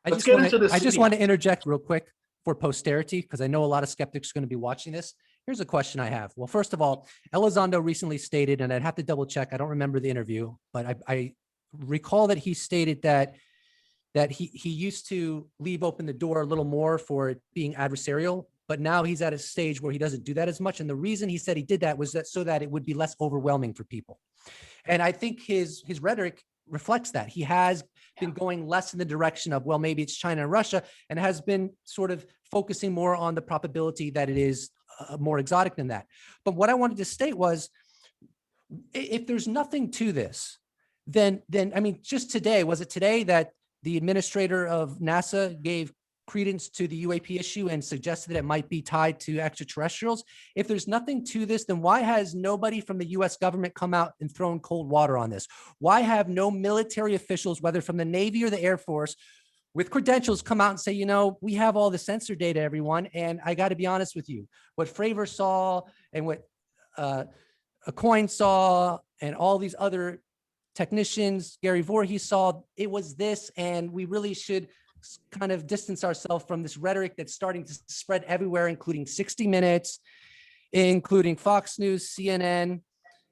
I just want to interject real quick for posterity, because I know a lot of skeptics are going to be watching this. Here's a question I have. Well, first of all, Elizondo recently stated, and I'd have to double check, I don't remember the interview, but I recall that he stated that he used to leave open the door a little more for it being adversarial, but now he's at a stage where he doesn't do that as much. And the reason he said he did that was that so that it would be less overwhelming for people. And I think his rhetoric reflects that. He has been going less in the direction of, well, maybe it's China and Russia, and has been sort of focusing more on the probability that it is more exotic than that. But what I wanted to state was, if there's nothing to this, then I mean, just today, was it today that the administrator of NASA gave credence to the UAP issue and suggested that it might be tied to extraterrestrials? If there's nothing to this, then why has nobody from the US government come out and thrown cold water on this? Why have no military officials, whether from the Navy or the Air Force, with credentials, come out and say, we have all the sensor data, everyone, and I got to be honest with you, what Fravor saw and what Coin saw and all these other technicians, Gary Voorhees saw it was this, and we really should kind of distance ourselves from this rhetoric that's starting to spread everywhere, including 60 Minutes, including Fox News, CNN,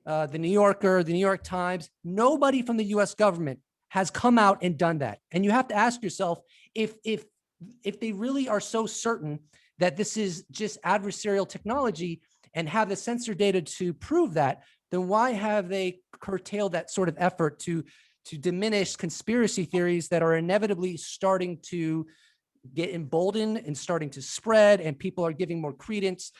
the New Yorker, the New York Times. Nobody from the US government has come out and done that. And you have to ask yourself, if they really are so certain that this is just adversarial technology and have the sensor data to prove that, then why have they curtailed that sort of effort to diminish conspiracy theories that are inevitably starting to get emboldened and starting to spread, and people are giving more credence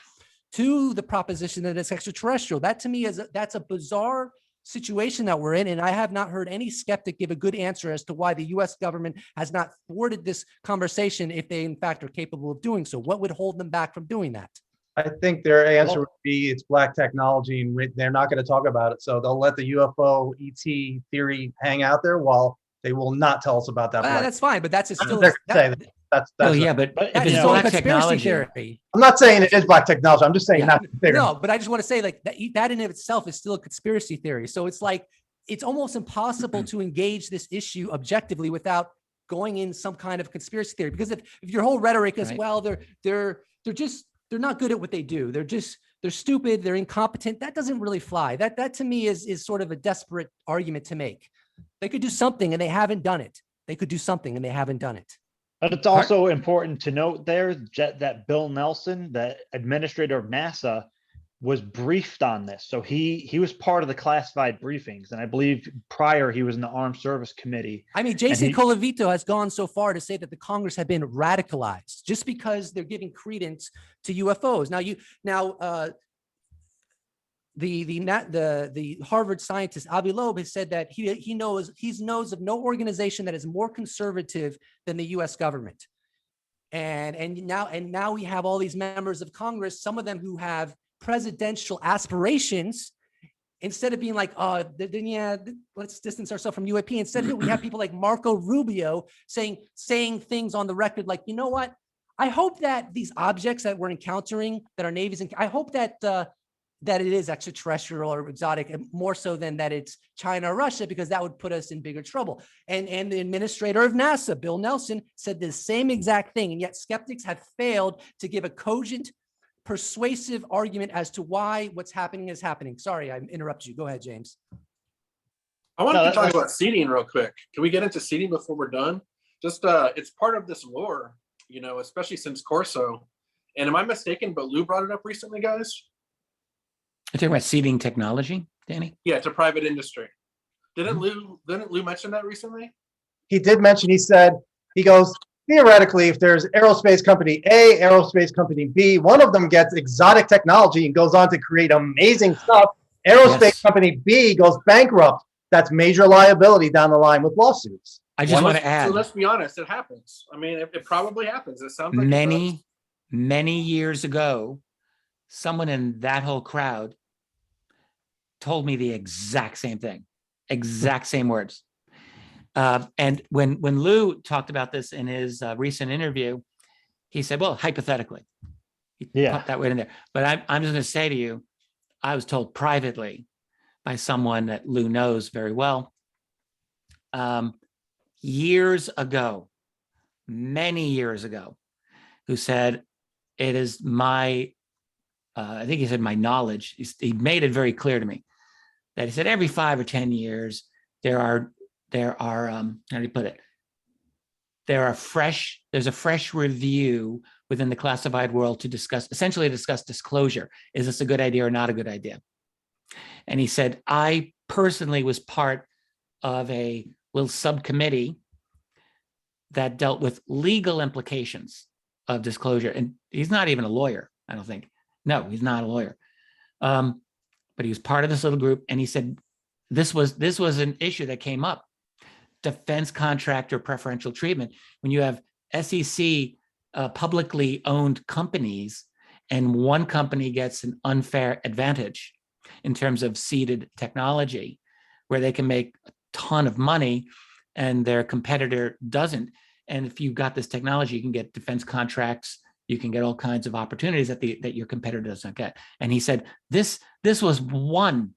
to the proposition that it's extraterrestrial? That to me that's a bizarre situation that we're in. And I have not heard any skeptic give a good answer as to why the US government has not thwarted this conversation if they in fact are capable of doing so. What would hold them back from doing that? I think their answer would be it's black technology and they're not going to talk about it. So they'll let the UFO ET theory hang out there while they will not tell us about that. That's fine, but that's still that's Oh yeah, but if that it's is black a conspiracy technology, theory. I'm not saying it is black technology. I'm just saying not to figure. No, but I just want to say like that in of itself is still a conspiracy theory. So it's like it's almost impossible to engage this issue objectively without going in some kind of conspiracy theory. Because if your whole rhetoric is, Right. well, they're not good at what they do. They're stupid. They're incompetent. That doesn't really fly. That to me is sort of a desperate argument to make. They could do something and they haven't done it. They could do something and they haven't done it. But it's also important to note there that Bill Nelson, the administrator of NASA, was briefed on this. So he was part of the classified briefings. And I believe prior he was in the Armed Service Committee. I mean, Jason Colavito has gone so far to say that the Congress have been radicalized just because they're giving credence to UFOs. The Harvard scientist Avi Loeb has said that he knows of no organization that is more conservative than the U.S. government. And now we have all these members of Congress, some of them who have presidential aspirations. Instead of being like, let's distance ourselves from UAP. Instead of it, we have people like Marco Rubio saying things on the record like, you know what? I hope that these objects that we're encountering, that our navies, I hope that it is extraterrestrial or exotic, and more so than that it's China or Russia, because that would put us in bigger trouble. And the administrator of NASA, Bill Nelson, said the same exact thing. And yet skeptics have failed to give a cogent, persuasive argument as to why what's happening is happening. Sorry, I interrupted you. Go ahead, James. I wanted to talk about seeding real quick. Can we get into seeding before we're done? Just it's part of this lore, especially since Corso. And am I mistaken, but Lou brought it up recently, guys? You're talking about seeding technology, Danny? Yeah, to private industry. Didn't Lou mention that recently? He did mention, he goes, theoretically, if there's aerospace company A, aerospace company B, one of them gets exotic technology and goes on to create amazing stuff. Aerospace company B goes bankrupt. That's major liability down the line with lawsuits. I just want to add. So let's be honest, it happens. I mean, it probably happens. It sounds like many years ago, someone in that whole crowd told me the exact same thing, exact same words. And when Lou talked about this in his recent interview, he said, well, hypothetically, he popped that word in there. But I'm just going to say to you, I was told privately by someone that Lou knows very well, years ago, many years ago, who said, it is my, I think he said my knowledge, he made it very clear to me that he said every 5 or 10 years, there are how do you put it? There's a fresh review within the classified world to discuss disclosure. Is this a good idea or not a good idea? And he said, I personally was part of a little subcommittee that dealt with legal implications of disclosure. And he's not even a lawyer, I don't think. No, he's not a lawyer. But he was part of this little group. And he said, this was an issue that came up. Defense contractor preferential treatment. When you have SEC publicly owned companies and one company gets an unfair advantage in terms of seeded technology where they can make a ton of money and their competitor doesn't. And if you've got this technology, you can get defense contracts, you can get all kinds of opportunities that your competitor doesn't get. And he said, this was one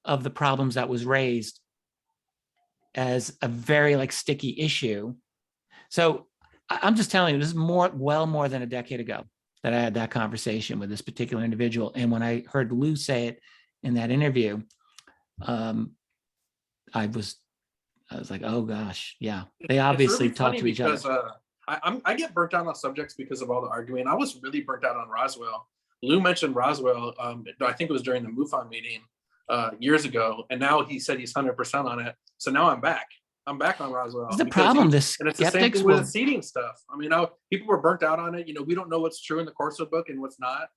of the problems that was raised as a very like sticky issue. So I'm just telling you, this is well more than a decade ago that I had that conversation with this particular individual. And when I heard Lou say it in that interview, I was like, oh gosh, yeah. They obviously really talk to each other. I get burnt out on subjects because of all the arguing. I was really burnt out on Roswell. Lou mentioned Roswell. I think it was during the MUFON meeting years ago, and now he said he's 100% on it. So now I'm back. I'm back on Roswell. It's the problem. And it's the same thing with the seeding stuff. I mean, people were burnt out on it. We don't know what's true in the Corso book and what's not.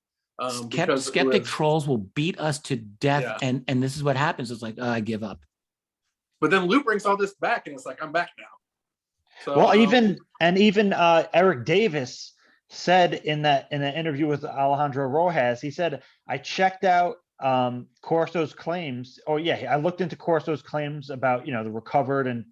Skeptic trolls will beat us to death, Yeah. and this is what happens. It's like, I give up. But then Lou brings all this back, and it's like, I'm back now. So, Well, even Eric Davis said in the interview with Alejandro Rojas, he said, I checked out Corso's claims. Oh yeah, I looked into Corso's claims about the recovered and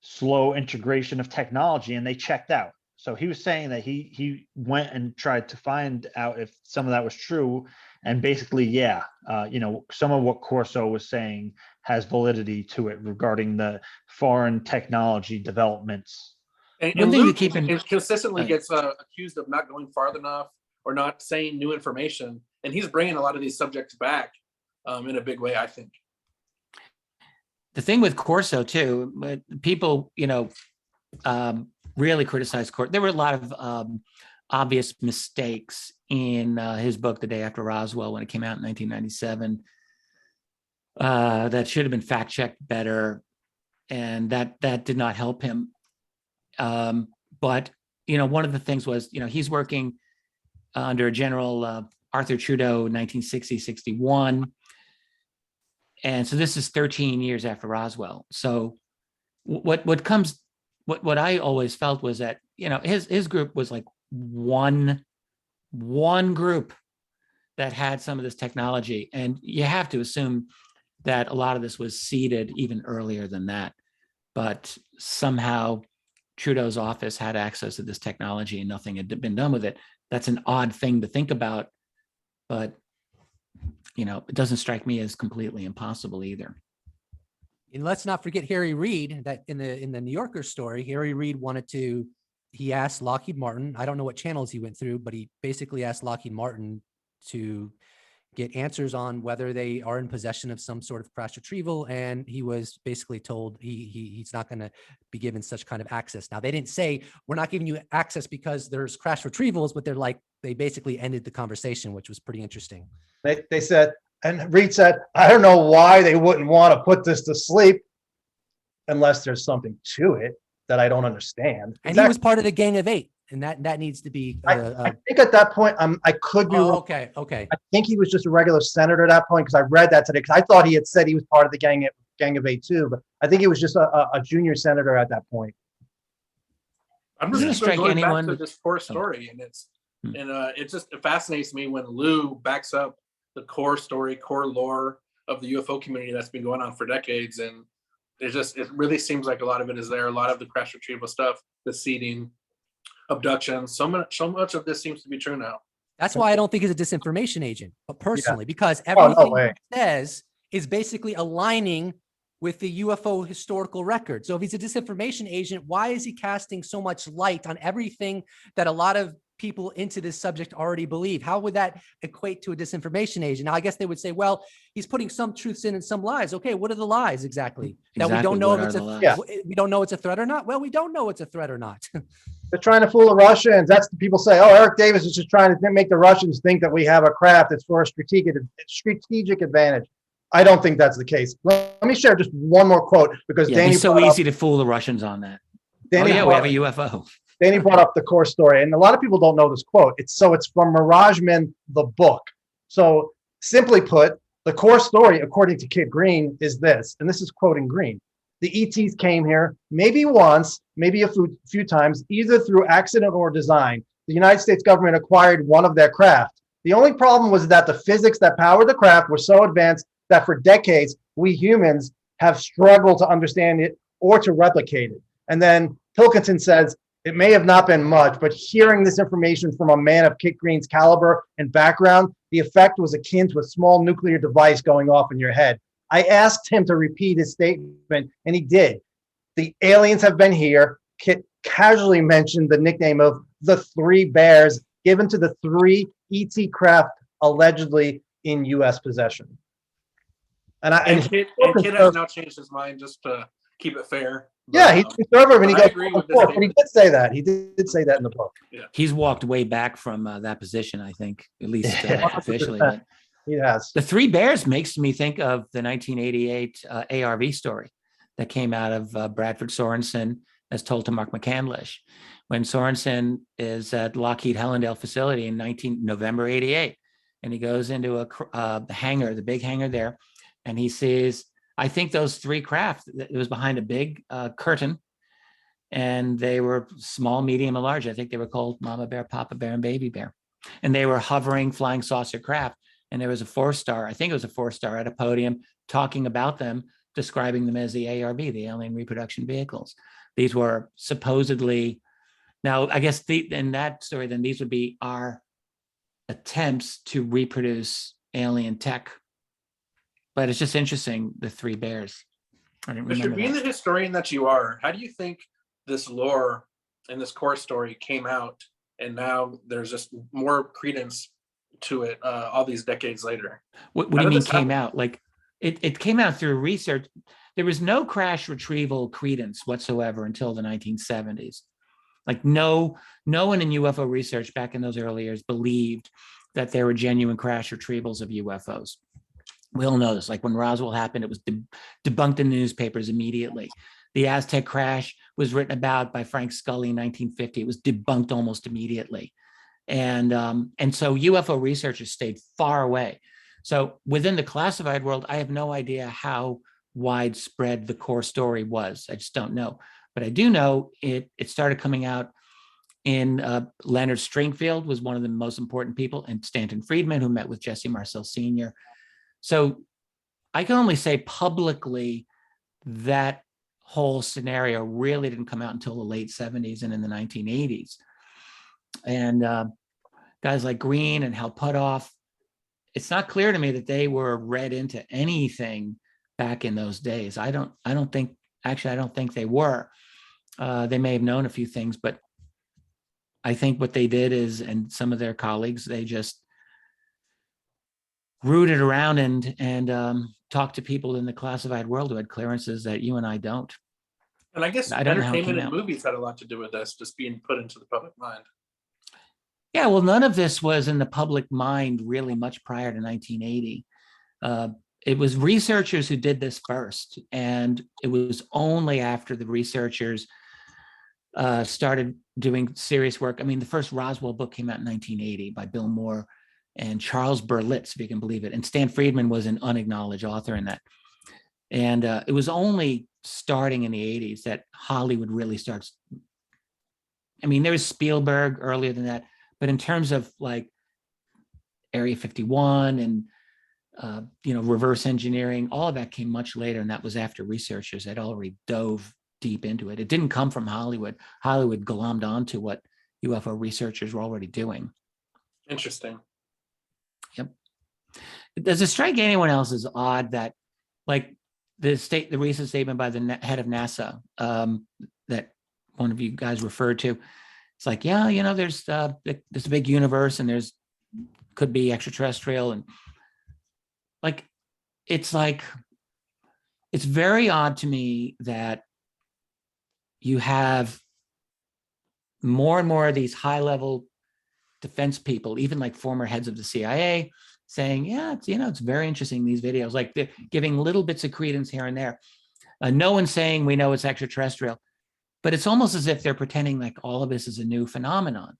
slow integration of technology, and they checked out. So he was saying that he went and tried to find out if some of that was true, and basically, some of what Corso was saying has validity to it regarding the foreign technology developments. And One thing Lou to keep in consistently gets accused of not going far enough or not saying new information, and he's bringing a lot of these subjects back in a big way, I think. the thing with Corso too, but people, really criticized Corso. There were a lot of obvious mistakes in his book, The Day After Roswell, when it came out in 1997, that should have been fact checked better, and that did not help him. But one of the things was, he's working under General Arthur Trudeau, 1960-61. And so this is 13 years after Roswell. So what I always felt was that, his group was like one group that had some of this technology. And you have to assume that a lot of this was seeded even earlier than that. But somehow Trudeau's office had access to this technology and nothing had been done with it. That's an odd thing to think about, but it doesn't strike me as completely impossible either. And let's not forget Harry Reid, that in the New Yorker story, Harry Reid he asked Lockheed Martin, I don't know what channels he went through, but he basically asked Lockheed Martin to get answers on whether they are in possession of some sort of crash retrieval. And he was basically told he's not going to be given such kind of access. Now, they didn't say, we're not giving you access because there's crash retrievals, but they basically ended the conversation, which was pretty interesting. They said, and Reed said, I don't know why they wouldn't want to put this to sleep unless there's something to it that I don't understand. And he was part of the Gang of Eight, and that needs to be. I think at that point, I could be wrong. Okay. I think he was just a regular senator at that point, because I read that today, because I thought he had said he was part of the Gang of Eight too, but I think he was just a junior senator at that point. I'm just going back to this core story, and it fascinates me when Lou backs up the core story, core lore of the UFO community that's been going on for decades, and it really seems like a lot of it is there. A lot of the crash retrieval stuff, the seeding, abduction, so much of this seems to be true now. That's why I don't think he's a disinformation agent, but personally, because everything he says is basically aligning with the UFO historical record. So if he's a disinformation agent, why is he casting so much light on everything that a lot of people into this subject already believe? How would that equate to a disinformation agent? Now, I guess they would say, well, he's putting some truths in and some lies. Okay, what are the lies exactly? That we don't know if we don't know it's a threat or not. Well, we don't know it's a threat or not. They're trying to fool the Russians. That's the people say, oh, Eric Davis is just trying to make the Russians think that we have a craft that's for a strategic advantage. I don't think that's the case. Let me share just one more quote, because Danny, it's so easy to fool the Russians on that. Danny, we have a UFO. Danny brought up the core story, and a lot of people don't know this quote. It's from Mirage Men, the book. So simply put, the core story, according to Kit Green, is this, and this is quoting Green. The ETs came here maybe once, maybe a few times, either through accident or design. The United States government acquired one of their craft. The only problem was that the physics that powered the craft were so advanced that for decades, we humans have struggled to understand it or to replicate it. And then Pilkington says, it may have not been much, but hearing this information from a man of Kit Green's caliber and background, the effect was akin to a small nuclear device going off in your head. I asked him to repeat his statement, and he did. the aliens have been here, casually mentioned the nickname of the Three Bears given to the three ET craft allegedly in U.S. possession. And Kid has now changed his mind just to keep it fair. Yeah, he's conservative and he I goes agree back and with this forth, but he statement. did say that. He did say that in the book. He's walked way back from that position, I think, at least officially. 100%. But He has. the Three Bears makes me think of the 1988 ARV story that came out of Bradford Sorensen, as told to Mark McCandlish, when Sorensen is at Lockheed Hellendale facility in November 88, and he goes into the hangar, the big hangar there, and he sees, I think those three craft, it was behind a big curtain, and they were small, medium, and large. I think they were called Mama Bear, Papa Bear, and Baby Bear. And they were hovering flying saucer craft. And there was a 4-star, I think it was a 4-star at a podium talking about them, describing them as the ARV, the alien reproduction vehicles. These were supposedly, now I guess in that story, then these would be our attempts to reproduce alien tech. But it's just interesting, the Three Bears. I didn't remember Being that. the historian that you are, how do you think this lore and this core story came out, and now there's just more credence to it all these decades later? What do you mean came out? Like it came out through research. There was no crash retrieval credence whatsoever until the 1970s. Like no one in UFO research back in those early years believed that there were genuine crash retrievals of UFOs. We all know this. Like when Roswell happened, it was debunked in the newspapers immediately. The Aztec crash was written about by Frank Scully in 1950. It was debunked almost immediately. And so UFO researchers stayed far away. So within the classified world, I have no idea how widespread the core story was. I just don't know. But I do know it started coming out in Leonard Stringfield was one of the most important people, and Stanton Friedman, who met with Jesse Marcel Sr. So I can only say publicly that whole scenario really didn't come out until the late 70s and in the 1980s. And guys like Green and Hal Puthoff, it's not clear to me that they were read into anything back in those days. I don't think they were. They may have known a few things, but I think what they did is, and some of their colleagues, they just rooted around and talked to people in the classified world who had clearances that you and I don't. And I guess entertainment and movies had a lot to do with this, just being put into the public mind. Yeah, well, none of this was in the public mind really much prior to 1980. It was researchers who did this first, and it was only after the researchers started doing serious work. I mean, the first Roswell book came out in 1980 by Bill Moore and Charles Berlitz, if you can believe it. And Stan Friedman was an unacknowledged author in that. And it was only starting in the 80s that Hollywood really starts. I mean, there was Spielberg earlier than that, but in terms of like Area 51 and reverse engineering, all of that came much later, and that was after researchers had already dove deep into it. It didn't come from Hollywood. Hollywood glommed onto what UFO researchers were already doing. Interesting. Yep. Does it strike anyone else as odd that, like, the recent statement by the head of NASA that one of you guys referred to? It's like, yeah, there's this big universe, and could be extraterrestrial, and it's very odd to me that you have more and more of these high-level defense people, even like former heads of the CIA, saying, yeah, it's very interesting, these videos, like they're giving little bits of credence here and there. No one's saying we know it's extraterrestrial, but it's almost as if they're pretending like all of this is a new phenomenon.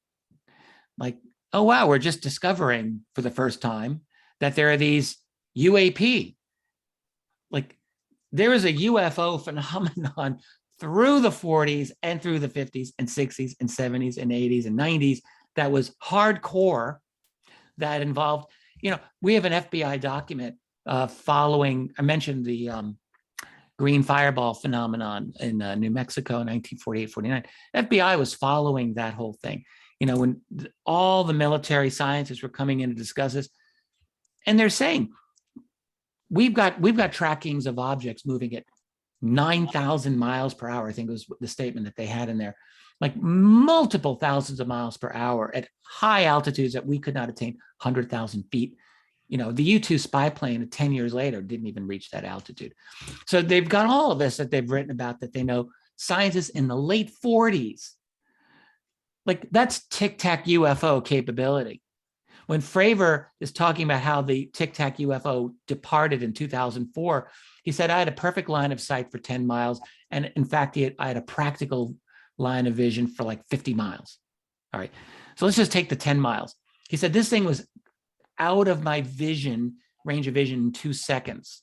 Like, oh, wow, we're just discovering for the first time that there are these UAP. Like, there is a UFO phenomenon through the 40s and through the 50s and 60s and 70s and 80s and 90s that was hardcore, that involved, we have an FBI document following, I mentioned the green fireball phenomenon in New Mexico in 1948-49. FBI was following that whole thing. When all the military scientists were coming in to discuss this, and they're saying, we've got trackings of objects moving at 9,000 miles per hour, I think was the statement that they had in there, like multiple thousands of miles per hour at high altitudes that we could not attain, 100,000 feet. You know, the U-2 spy plane 10 years later didn't even reach that altitude. So they've got all of this that they've written about, that they know scientists in the late 40s. Like, that's tic-tac UFO capability. When Fravor is talking about how the tic-tac UFO departed in 2004, he said, I had a perfect line of sight for 10 miles. And in fact, I had a practical line of vision for like 50 miles. All right. So let's just take the 10 miles. He said, this thing was out of my range of vision in 2 seconds.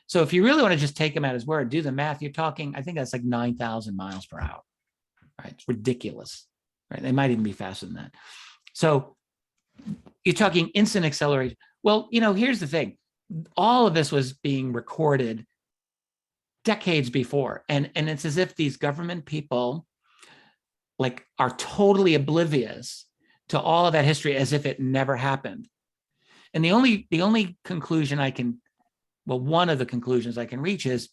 So if you really want to just take him at his word, do the math, you're talking, I think that's like 9,000 miles per hour. Right? It's ridiculous. Right? They might even be faster than that. So you're talking instant acceleration. Well, you know, here's the thing. All of this was being recorded decades before. And it's as if these government people like are totally oblivious to all of that history, as if it never happened. And the only conclusion one of the conclusions I can reach is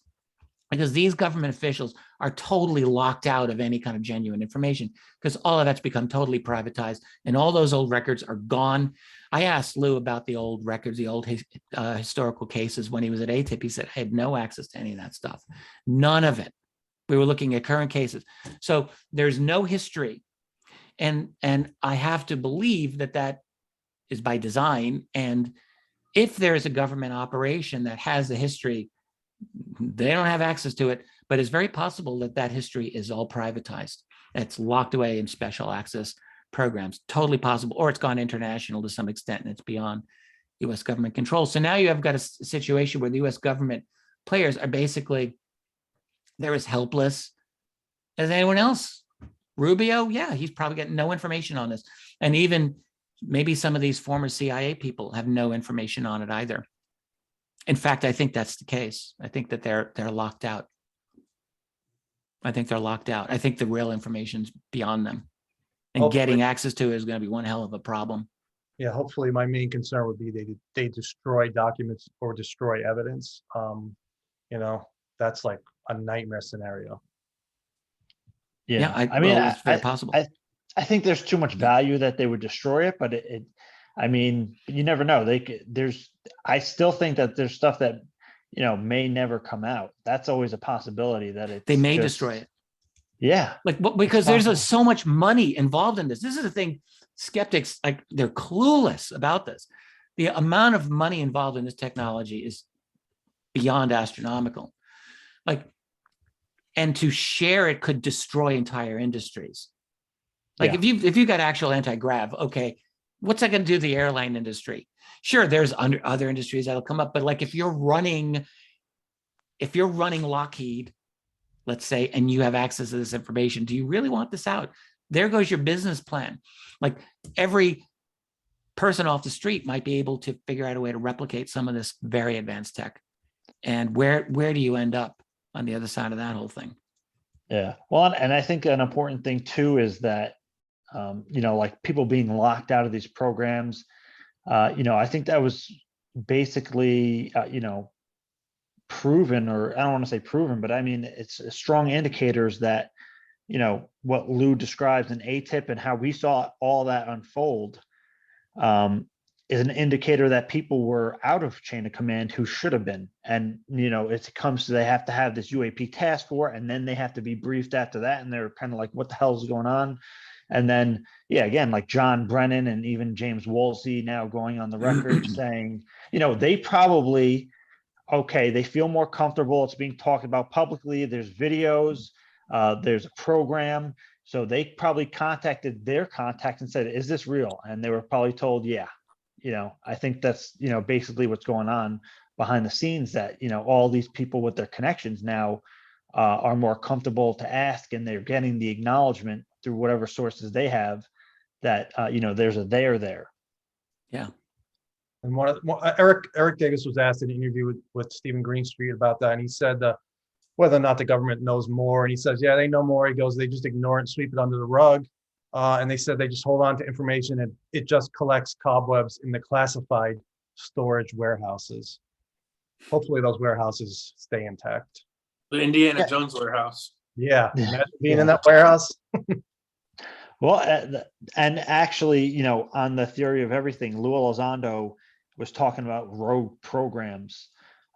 because these government officials are totally locked out of any kind of genuine information, because all of that's become totally privatized and all those old records are gone. I asked Lou about the old records, the old historical cases when he was at ATIP. He said, I had no access to any of that stuff. None of it. We were looking at current cases. So there's no history. And I have to believe that that is by design. And if there is a government operation that has the history, they don't have access to it, but it's very possible that that history is all privatized. It's locked away in special access programs, totally possible, or it's gone international to some extent and it's beyond US government control. So now you have got a situation where the US government players are basically, they're as helpless as anyone else. Rubio, yeah, he's probably got no information on this. And even maybe some of these former CIA people have no information on it either. In fact, I think that's the case. I think that they're locked out. I think they're locked out. I think the real information's beyond them. And Hopefully. getting access to it is going to be one hell of a problem. Yeah, hopefully my main concern would be they destroy documents or destroy evidence. You know, that's like a nightmare scenario. Yeah, I mean, well, it's very possible. I think there's too much value that they would destroy it, but I mean, you never know. I still think that there's stuff that, you know, may never come out. That's always a possibility that They may destroy it. Yeah. Like, because there's so much money involved in this. This is the thing. Skeptics, like, they're clueless about this. The amount of money involved in this technology is beyond astronomical. Like, and to share it could destroy entire industries. Like, Yeah. if you got actual anti-grav, okay, what's that going to do to the airline industry? Sure, there's other industries that'll come up, but like if you're running Lockheed, let's say, and you have access to this information, do you really want this out? There goes your business plan. Like, every person off the street might be able to figure out a way to replicate some of this very advanced tech. And where do you end up on the other side of that whole thing? Yeah. Well, and I think an important thing too is that, you know, like people being locked out of these programs, you know, I think that was basically, you know, proven, or I don't want to say proven, but I mean, it's strong indicators that, you know, what Lou describes in ATIP and how we saw all that unfold, is an indicator that people were out of chain of command who should have been. And, you know, it comes to, they have to have this UAP task force, and then they have to be briefed after that. And they're kind of like, what the hell is going on? And then, yeah, again, like John Brennan and even James Woolsey now going on the record saying, you know, they probably, okay, they feel more comfortable. It's being talked about publicly. There's videos, there's a program. So they probably contacted their contact and said, is this real? And they were probably told, yeah. You know, I think that's, you know, basically what's going on behind the scenes, that, you know, all these people with their connections now are more comfortable to ask, and they're getting the acknowledgement through whatever sources they have that, you know, there's a there. Yeah. And Eric Davis was asked in an interview with Stephen Greenstreet about that, and he said whether or not the government knows more, and he says, yeah, they know more. He goes, they just ignore it and sweep it under the rug. And they said they just hold on to information and it just collects cobwebs in the classified storage warehouses. Hopefully those warehouses stay intact. The Indiana Yeah. Jones warehouse. Yeah, Yeah. imagine being Yeah. in that warehouse. Well, and actually, on the theory of everything, Lou Elizondo was talking about rogue programs.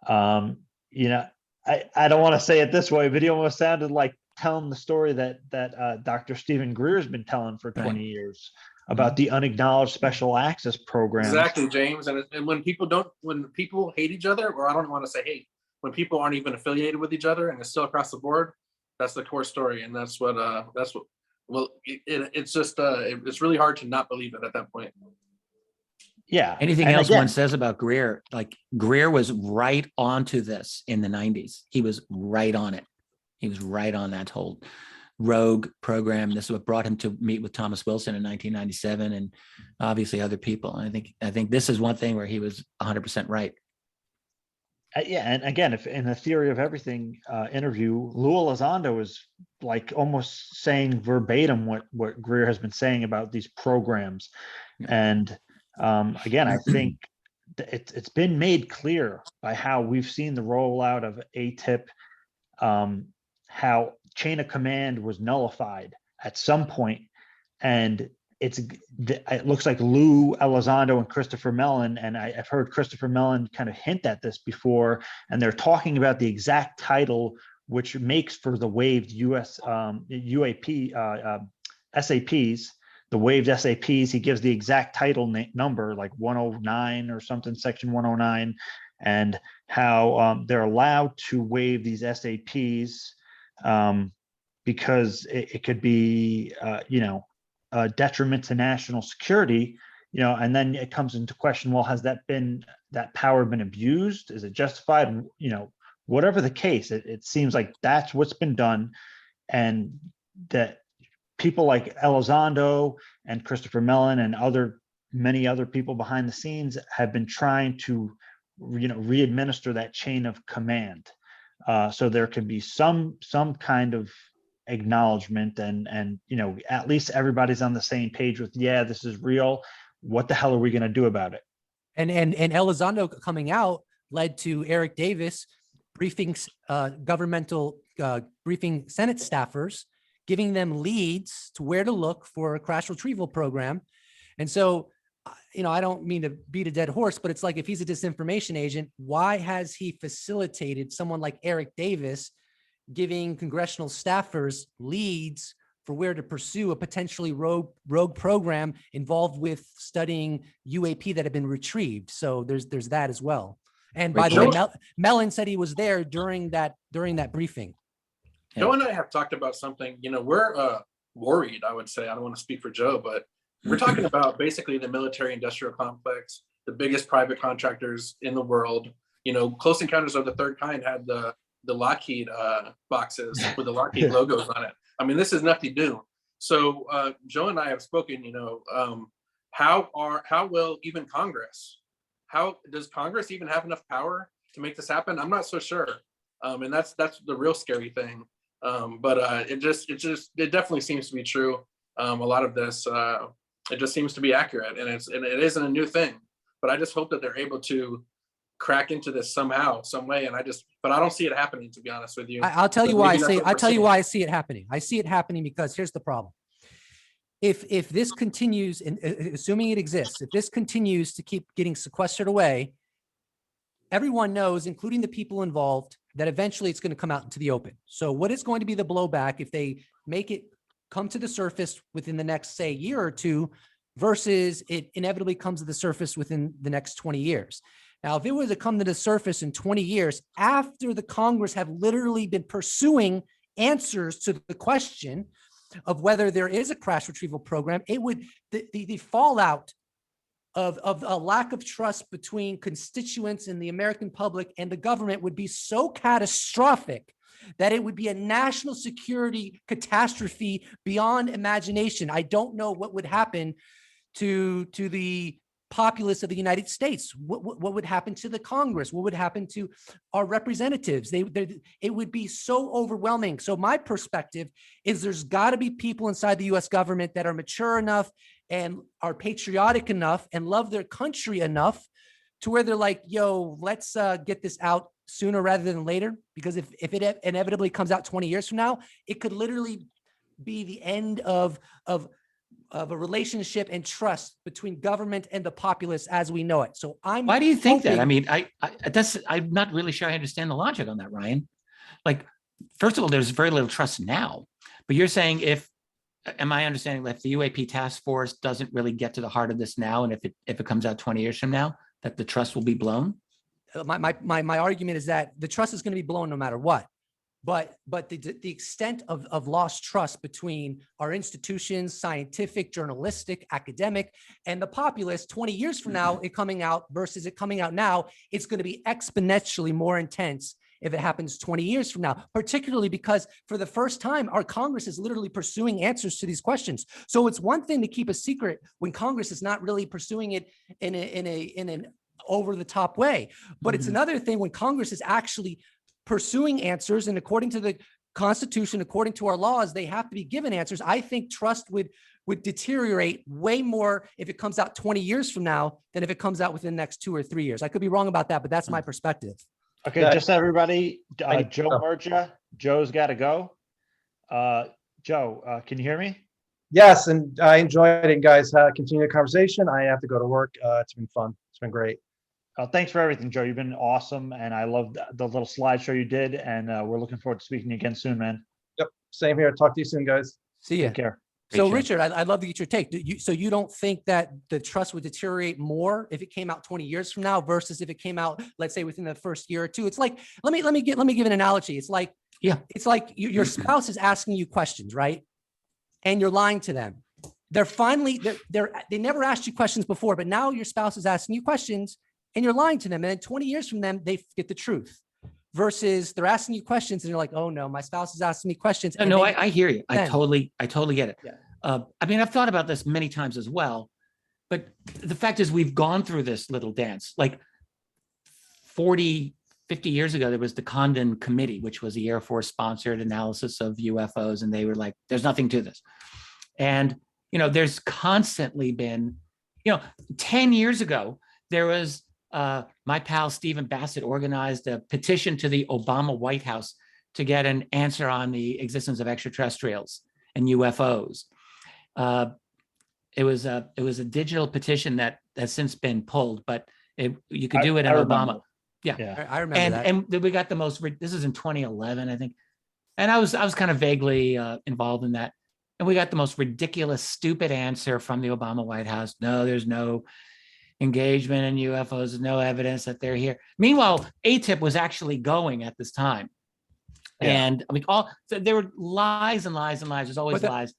You know, I don't want to say it this way, but he almost sounded like telling the story that Dr. Stephen Greer's been telling for 20 years about the unacknowledged special access programs. Exactly, James. And when people hate each other, or I don't want to say hate, when people aren't even affiliated with each other and it's still across the board, that's the core story. And that's what well, it's just it's really hard to not believe it at that point. Yeah. Anything And else again, one says about Greer, like Greer was right onto this in the 90s. He was right on it. He was right on that whole rogue program. This is what brought him to meet with Thomas Wilson in 1997 and obviously other people. And I think this is one thing where he was 100% right. Yeah, and again, if in the theory of everything interview, Lou Elizondo is like almost saying verbatim what Greer has been saying about these programs. And again, I think it's been made clear by how we've seen the rollout of ATIP, how chain of command was nullified at some point, and it looks like Lou Elizondo and Christopher Mellon, and I've heard Christopher Mellon kind of hint at this before, and they're talking about the exact title which makes for the waived US UAP SAPs, the waived SAPs. He gives the exact title number, like 109 or something, section 109, and how they're allowed to waive these SAPs because it could be, detriment to national security, and then it comes into question, well, has that power been abused? Is it justified? Whatever the case, it seems like that's what's been done, and that people like Elizondo and Christopher Mellon and many other people behind the scenes have been trying to, re-administer that chain of command. So there could be some kind of acknowledgement and at least everybody's on the same page with, yeah, this is real. What the hell are we going to do about it? And Elizondo coming out led to Eric Davis briefing briefing Senate staffers, giving them leads to where to look for a crash retrieval program. And so, I don't mean to beat a dead horse, but it's like, if he's a disinformation agent, why has he facilitated someone like Eric Davis giving congressional staffers leads for where to pursue a potentially rogue program involved with studying UAP that had been retrieved? So there's that as well. And by the way, Mellon said he was there during that briefing. Joe and I have talked about something. We're worried, I would say. I don't want to speak for Joe, but we're talking about basically the military industrial complex, the biggest private contractors in the world. Close Encounters of the Third Kind had the Lockheed boxes with the Lockheed logos on it. I mean, this is nothing new. So Joe and I have spoken, how will even Congress, how does Congress even have enough power to make this happen? I'm not so sure. And that's the real scary thing. But it definitely seems to be true. A lot of this, it just seems to be accurate, and it isn't a new thing. But I just hope that they're able to crack into this somehow, some way. But I don't see it happening, to be honest with you. I'll tell you why I see it happening. I see it happening because here's the problem. If this continues, and assuming it exists, if this continues to keep getting sequestered away, everyone knows, including the people involved, that eventually it's going to come out into the open. So what is going to be the blowback if they make it come to the surface within the next, say, year or two, versus it inevitably comes to the surface within the next 20 years? Now, if it was to come to the surface in 20 years, after the Congress have literally been pursuing answers to the question of whether there is a crash retrieval program, it would, the fallout of a lack of trust between constituents in the American public and the government would be so catastrophic that it would be a national security catastrophe beyond imagination. I don't know what would happen to the populace of the United States. What would happen to the Congress? What would happen to our representatives? It would be so overwhelming. So my perspective is there's got to be people inside the US government that are mature enough and are patriotic enough and love their country enough to where they're like, yo, let's get this out sooner rather than later, because if it inevitably comes out 20 years from now, it could literally be the end of a relationship and trust between government and the populace as we know it. So Why do you think that? I hoping- mean, I'm not really sure I understand the logic on that, Ryan. Like, first of all, there's very little trust now, but you're saying am I understanding that if the UAP task force doesn't really get to the heart of this now, and if it comes out 20 years from now, that the trust will be blown? my argument is that the trust is going to be blown no matter what. But the extent of lost trust between our institutions, scientific, journalistic, academic, and the populace 20 years from now, it coming out versus it coming out now, it's going to be exponentially more intense if it happens 20 years from now, particularly because for the first time, our Congress is literally pursuing answers to these questions. So it's one thing to keep a secret when Congress is not really pursuing it in an over the top way, but it's another thing when Congress is actually pursuing answers, and according to the Constitution, according to our laws, they have to be given answers. I think trust would deteriorate way more if it comes out 20 years from now than if it comes out within the next 2 or 3 years. I could be wrong about that, but that's my perspective. Okay, Yeah. just everybody, Joe Oh. Murgia, Joe's got to go. Joe, can you hear me? Yes, and I enjoyed it, guys. Continue the conversation. I have to go to work. It's been fun. It's been great. Thanks for everything, Joe. You've been awesome, and I love the little slideshow you did, and we're looking forward to speaking again soon, man. Yep, same here. Talk to you soon, guys. See ya. Take care. So Great show. Richard, I'd love to get your take. So you don't think that the trust would deteriorate more if it came out 20 years from now versus if it came out, let's say, within the first year or two? It's like, let me give an analogy. It's like, it's like your spouse is asking you questions, right? And you're lying to them. They're finally, they never asked you questions before, but now your spouse is asking you questions and you're lying to them. And then 20 years from them, they get the truth. Versus they're asking you questions and you're like, oh no, my spouse is asking me questions. No, I hear you. I then- totally get it. Yeah. I mean, I've thought about this many times as well, but the fact is we've gone through this little dance. Like 40, 50 years ago, there was the Condon Committee, which was the Air Force sponsored analysis of UFOs. And they were like, there's nothing to this. And, there's constantly been, 10 years ago, there was my pal, Stephen Bassett, organized a petition to the Obama White House to get an answer on the existence of extraterrestrials and UFOs. It was a digital petition that has since been pulled, but you could do it in Obama. Yeah. I remember that. And we got the most, this is in 2011, I think. And I was kind of vaguely involved in that. And we got the most ridiculous, stupid answer from the Obama White House. No, there's no engagement in UFOs. There's no evidence that they're here. Meanwhile, ATIP was actually going at this time. Yeah. And I mean, so there were lies and lies and lies. There's always lies.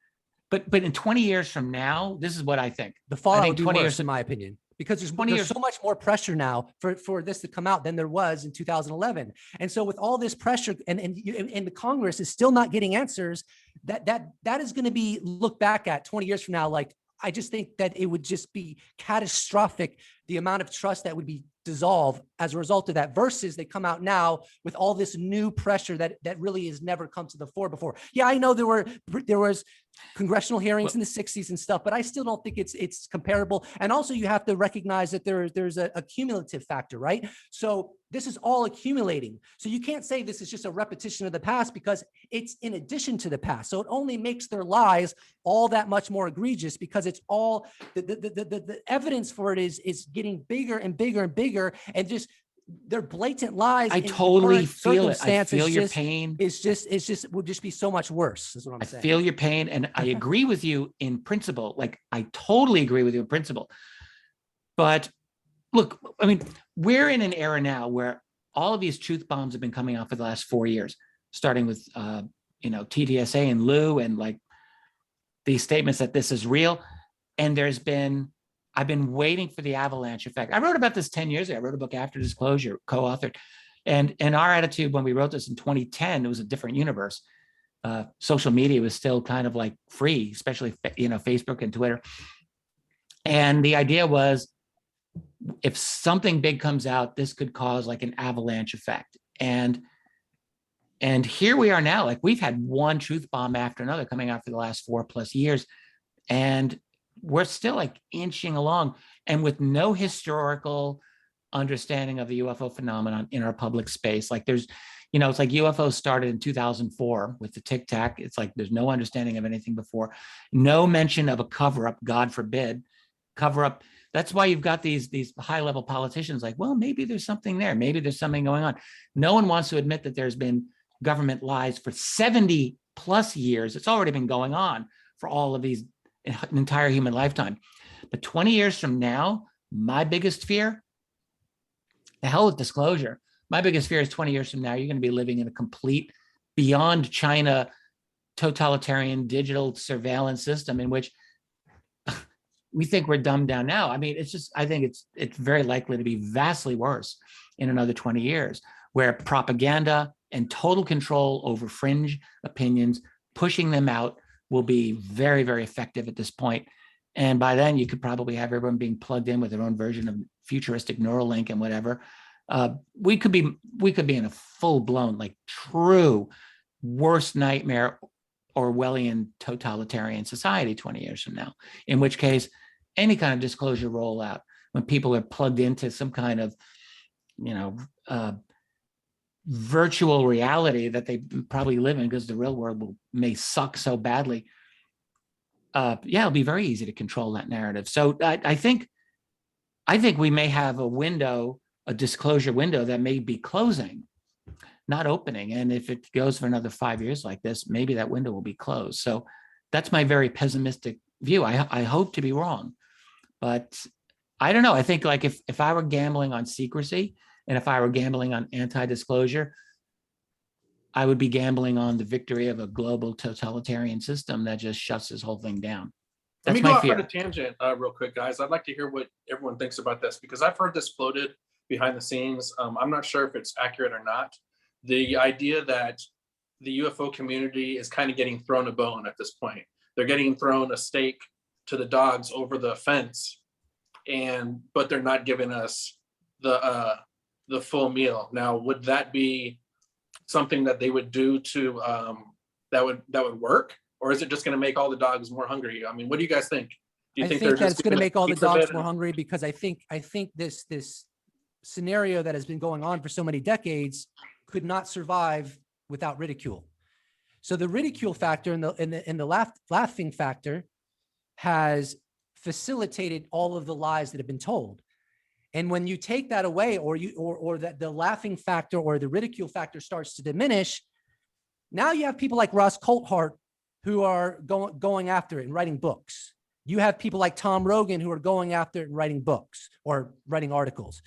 But in 20 years from now, this is what I think. The fallout I would think be 20 worse, years in my opinion, because there's 20 years so much more pressure now for this to come out than there was in 2011. And so with all this pressure and the Congress is still not getting answers, that is going to be looked back at 20 years from now. Like, I just think that it would just be catastrophic, the amount of trust that would be dissolved as a result of that, versus they come out now with all this new pressure that really has never come to the fore before. Yeah, I know there was congressional hearings in the 60s and stuff, but I still don't think it's comparable. And also you have to recognize that there's a cumulative factor, right? So this is all accumulating. So you can't say this is just a repetition of the past, because it's in addition to the past. So it only makes their lies all that much more egregious, because it's all the evidence for it is getting bigger and bigger and bigger, and just their blatant lies. I in totally current feel it. I circumstances feel your just- pain. It's just would just be so much worse, is what I'm I saying. feel your pain, and I agree with you in principle. Like, I totally agree with you in principle. But look, I mean, we're in an era now where all of these truth bombs have been coming out for the last 4 years, starting with TDSA and Lou, and like these statements that this is real. And I've been waiting for the avalanche effect. I wrote about this 10 years ago. I wrote a book, After Disclosure, co-authored. And our attitude when we wrote this in 2010, it was a different universe. Social media was still kind of like free, especially Facebook and Twitter. And the idea was, if something big comes out, this could cause like an avalanche effect. And here we are now. Like, we've had one truth bomb after another coming out for the last 4+ years, and we're still like inching along, and with no historical understanding of the UFO phenomenon in our public space. Like there's, you know, it's like UFOs started in 2004 with the Tic Tac. It's like there's no understanding of anything before. No mention of a cover-up, God forbid, cover-up. That's why you've got these high-level politicians like, well, maybe there's something there. Maybe there's something going on. No one wants to admit that there's been government lies for 70 plus years. It's already been going on for all of these, an entire human lifetime. But 20 years from now, my biggest fear, the hell with disclosure. My biggest fear is 20 years from now, you're going to be living in a complete beyond China totalitarian digital surveillance system in which we think we're dumbed down now. I mean, it's just, I think it's very likely to be vastly worse in another 20 years, where propaganda and total control over fringe opinions, pushing them out, will be very, very effective at this point. And by then you could probably have everyone being plugged in with their own version of futuristic Neuralink and whatever. We could be in a full-blown, like true worst nightmare Orwellian totalitarian society 20 years from now, in which case any kind of disclosure rollout, when people are plugged into some kind of, you know, virtual reality that they probably live in because the real world may suck so badly. Yeah, it'll be very easy to control that narrative. So I think we may have a window, a disclosure window that may be closing, not opening. And if it goes for another 5 years like this, maybe that window will be closed. So that's my very pessimistic view. I hope to be wrong, but I don't know. I think like if I were gambling on secrecy and if I were gambling on anti-disclosure, I would be gambling on the victory of a global totalitarian system that just shuts this whole thing down. Let That's me go my off fear. on a tangent real quick, guys. I'd like to hear what everyone thinks about this because I've heard this floated behind the scenes. I'm not sure if it's accurate or not. The idea that the UFO community is kind of getting thrown a bone at this point. They're getting thrown a steak to the dogs over the fence, but they're not giving us the full meal. Now, would that be something that they would do to that would work, or is it just going to make all the dogs more hungry? I mean, what do you guys think? Do you I think they're that just it's going to giving make all the piece of dogs it more and- hungry because I think this scenario that has been going on for so many decades could not survive without ridicule. So the ridicule factor and the laughing factor has facilitated all of the lies that have been told. And when you take that away, or that the laughing factor or the ridicule factor starts to diminish, now you have people like Ross Coulthart who are going after it and writing books. You have people like Tom Rogan who are going after it and writing books or writing articles.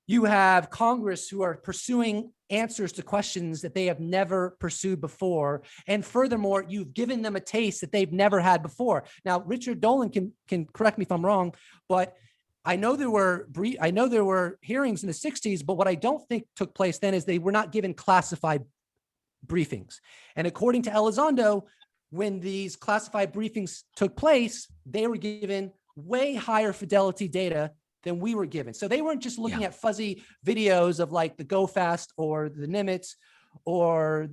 You have Congress who are pursuing answers to questions that they have never pursued before. And furthermore, you've given them a taste that they've never had before. Now, Richard Dolan can correct me if I'm wrong, but I know there were hearings in the 60s, but what I don't think took place then is they were not given classified briefings. And according to Elizondo, when these classified briefings took place, they were given way higher fidelity data than we were given. So they weren't just looking at fuzzy videos of like the Go Fast or the Nimitz or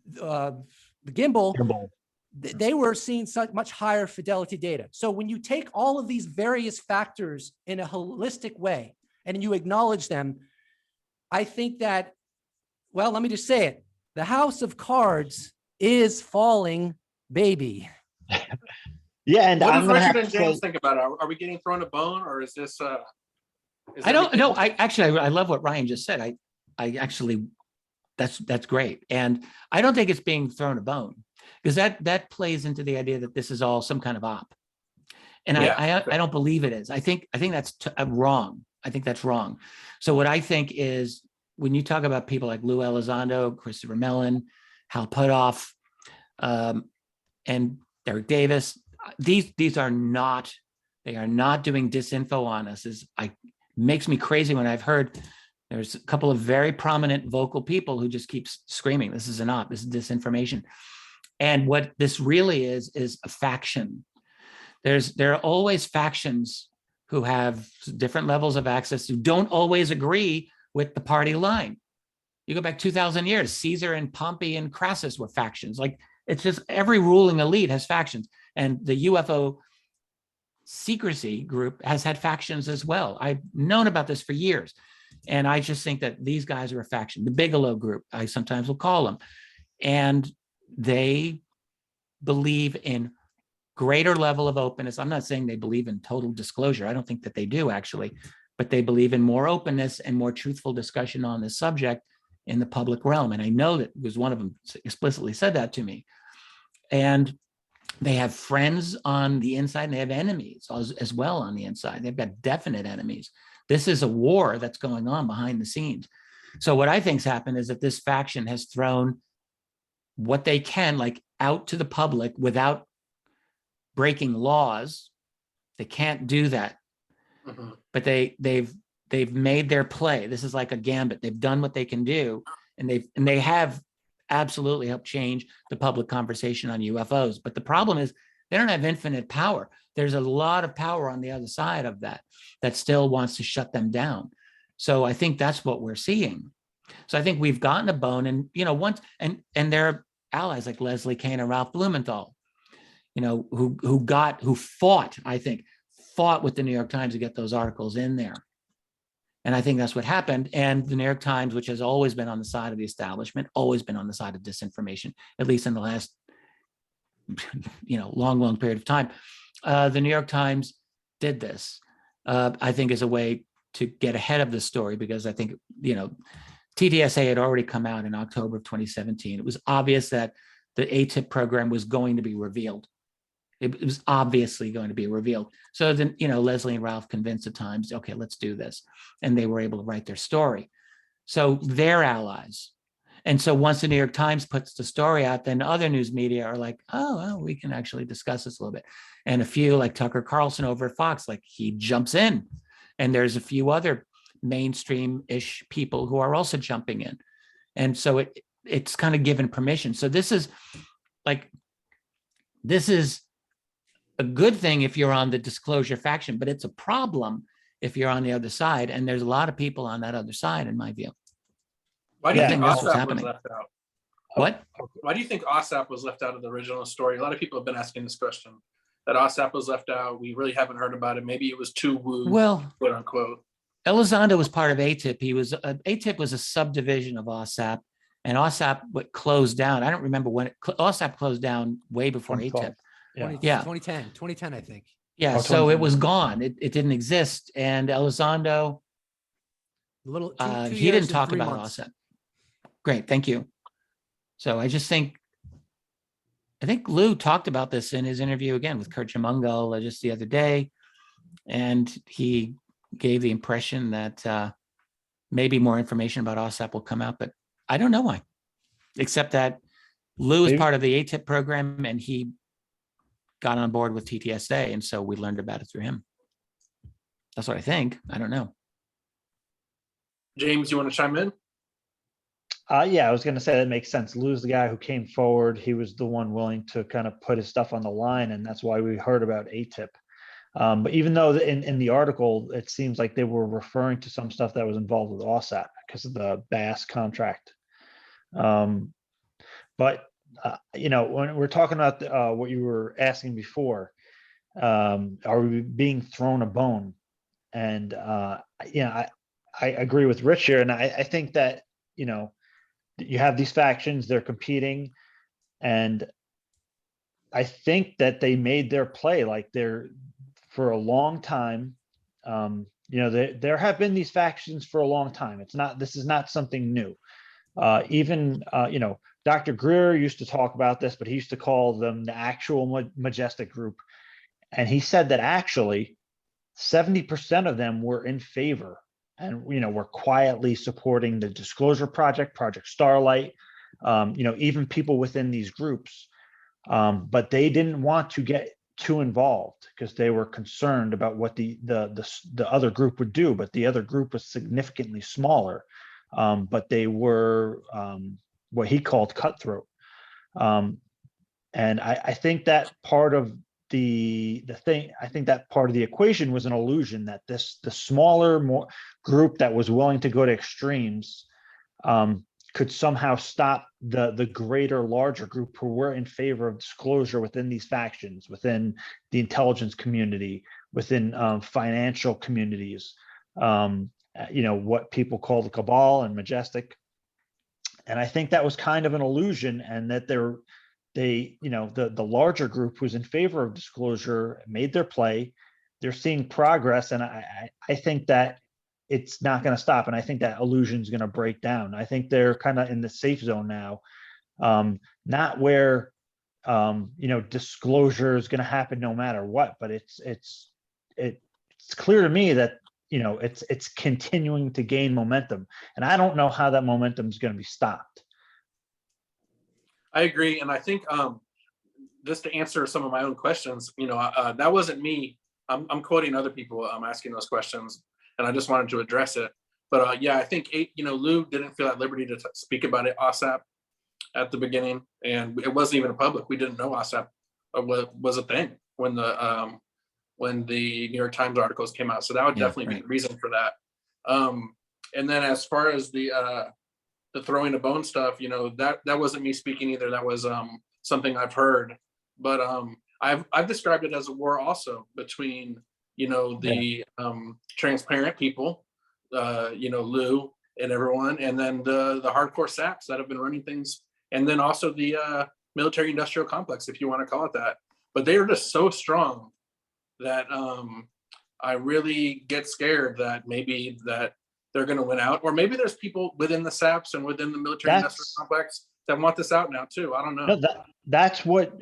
the gimbal. They were seeing such much higher fidelity data. So when you take all of these various factors in a holistic way and you acknowledge them, I think that, well, let me just say it. The house of cards is falling, baby. Yeah, and What I'm does going to Richard have and to James say, think about it? Are we getting thrown a bone, or is this? I don't know. I love what Ryan just said. I actually, that's great. And I don't think it's being thrown a bone because that plays into the idea that this is all some kind of op. And Yeah. I don't believe it is. I think that's wrong. I think that's wrong. So what I think is when you talk about people like Lou Elizondo, Christopher Mellon, Hal Puthoff, and Derek Davis, these are not, they are not doing disinfo on us. Makes me crazy when I've heard there's a couple of very prominent vocal people who just keep screaming, this is an op, this is disinformation. And what this really is a faction. There are always factions who have different levels of access who don't always agree with the party line. You go back 2,000 years, Caesar and Pompey and Crassus were factions. Like it's just every ruling elite has factions. And the UFO secrecy group has had factions as well. I've known about this for years. And I just think that these guys are a faction, the Bigelow group, I sometimes will call them. And they believe in greater level of openness. I'm not saying they believe in total disclosure. I don't think that they do actually, but they believe in more openness and more truthful discussion on this subject in the public realm. And I know that because one of them explicitly said that to me. And they have friends on the inside and they have enemies as well on the inside. They've got definite enemies. This is a war that's going on behind the scenes. So what I think's happened is that this faction has thrown what they can like out to the public without breaking laws. They can't do that. Mm-hmm. But they've made their play. This is like a gambit. They've done what they can do, and they have absolutely helped change the public conversation on UFOs. But the problem is they don't have infinite power. There's a lot of power on the other side of that still wants to shut them down. So I think that's what we're seeing. So I think we've gotten a bone, and once and their allies like Leslie Kean and Ralph Blumenthal, who fought with the New York Times to get those articles in there. And I think that's what happened. And the New York Times, which has always been on the side of the establishment, always been on the side of disinformation, at least in the last, long period of time. The New York Times did this, I think, as a way to get ahead of the story, because I think, TTSA had already come out in October of 2017. It was obvious that the ATIP program was going to be revealed. It was obviously going to be revealed. So then, Leslie and Ralph convinced the Times, okay, let's do this. And they were able to write their story. So they're allies. And so once the New York Times puts the story out, then other news media are like, oh, well, we can actually discuss this a little bit. And a few like Tucker Carlson over at Fox, like he jumps in. And there's a few other mainstream-ish people who are also jumping in. And so it's kind of given permission. So this is a good thing if you're on the disclosure faction, but it's a problem if you're on the other side. And there's a lot of people on that other side, in my view. Why do you think that's what's OSAP happening. was left out? What? Why do you think OSAP was left out of the original story? A lot of people have been asking this question, that OSAP was left out. We really haven't heard about it. Maybe it was too woo, quote unquote. Elizondo was part of ATIP. ATIP was a subdivision of OSAP, and OSAP closed down. I don't remember when OSAP closed down way before ATIP. Yeah. 2010, I think. Yeah, so it was gone. It didn't exist. And Elizondo, he didn't talk about OSAP. Great, thank you. So I think Lou talked about this in his interview again with Kurt Jamungal just the other day. And he gave the impression that maybe more information about OSAP will come out, but I don't know why, except that Lou is part of the ATIP program and he got on board with TTSA. And so we learned about it through him. That's what I think. I don't know. James, you want to chime in? Yeah, I was going to say that makes sense. Lou's the guy who came forward. He was the one willing to kind of put his stuff on the line. And that's why we heard about ATIP. But even though in the article, it seems like they were referring to some stuff that was involved with OSAP because of the Bass contract. When we're talking about what you were asking before, are we being thrown a bone? And, I agree with Rich here. And I think that, you have these factions, they're competing. And I think that they made their play for a long time. There have been these factions for a long time. This is not something new. Even Dr. Greer used to talk about this, but he used to call them the actual majestic group. And he said that actually 70% of them were in favor and, were quietly supporting the Disclosure Project, Project Starlight, even people within these groups. But they didn't want to get too involved because they were concerned about what the other group would do. But the other group was significantly smaller. But they were what he called cutthroat. And I think that part of the equation was an illusion that the smaller group that was willing to go to extremes could somehow stop the greater, larger group who were in favor of disclosure within these factions, within the intelligence community, within financial communities, what people call the cabal and majestic. And I think that was kind of an illusion, and that the larger group who's in favor of disclosure made their play. They're seeing progress, and I think that it's not going to stop. And I think that illusion is going to break down. I think they're kind of in the safe zone now, not where disclosure is going to happen no matter what. But it's clear to me that it's continuing to gain momentum, and I don't know how that momentum is going to be stopped. I agree, and I think just to answer some of my own questions, that wasn't me. I'm quoting other people. I'm asking those questions, and I just wanted to address it. But yeah, I think Lou didn't feel at liberty to speak about it OSAP at the beginning, and it wasn't even public. We didn't know OSAP was a thing when the New York Times articles came out. So that would definitely be the reason for that. And then as far as the throwing a bone stuff, that wasn't me speaking either. That was something I've heard. But I've described it as a war also between the transparent people, Lou and everyone, and then the hardcore saps that have been running things, and then also the military industrial complex, if you want to call it that. But they are just so strong that I really get scared that maybe that they're going to win out, or maybe there's people within the SAPs and within the military industrial complex that want this out now too. I don't know. No, that's what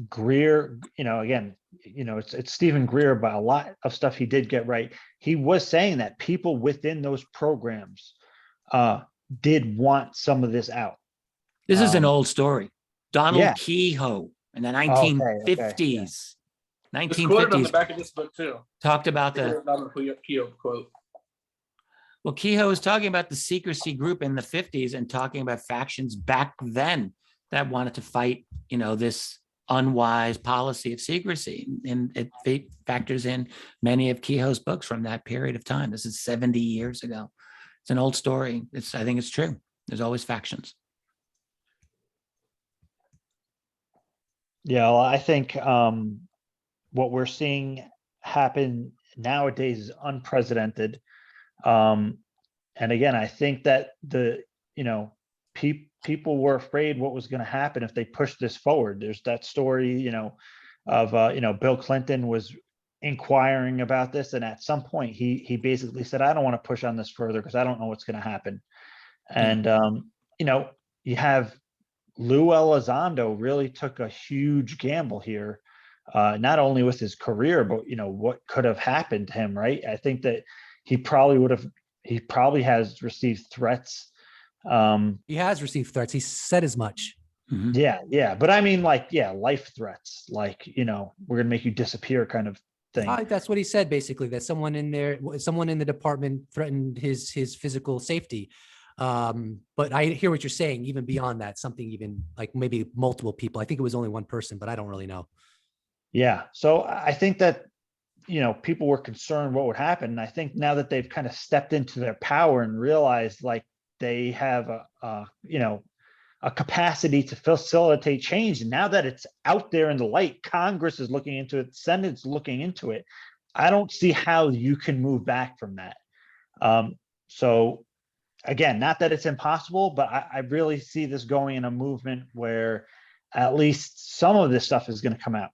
Greer, again, it's Stephen Greer, but a lot of stuff he did get right. He was saying that people within those programs did want some of this out. This is an old story. Donald Yeah. Kehoe in the 1950s. 1950s. It's quoted on the back of this book too. Talked about the Kehoe quote. Well, Kehoe was talking about the secrecy group in the 50s and talking about factions back then that wanted to fight, this unwise policy of secrecy. And it factors in many of Kehoe's books from that period of time. This is 70 years ago. It's an old story. I think it's true. There's always factions. Yeah, well, I think what we're seeing happen nowadays is unprecedented. And again, I think that people were afraid what was going to happen if they pushed this forward. There's that story, of Bill Clinton was inquiring about this, and at some point he basically said, I don't want to push on this further because I don't know what's going to happen. And you have Lou Elizondo really took a huge gamble here, not only with his career, but what could have happened to him, right? I think that he probably has received threats. He has received threats. He said as much. Mm-hmm. Yeah. But I mean, life threats, we're gonna make you disappear kind of thing. That's what he said, basically, that someone in the department threatened his physical safety. But I hear what you're saying, even beyond that, something even like maybe multiple people. I think it was only one person, but I don't really know. Yeah. So I think that, people were concerned what would happen. And I think now that they've kind of stepped into their power and realized they have a capacity to facilitate change. And now that it's out there in the light, Congress is looking into it, Senate's looking into it. I don't see how you can move back from that. So again, not that it's impossible, but I really see this going in a movement where at least some of this stuff is going to come out.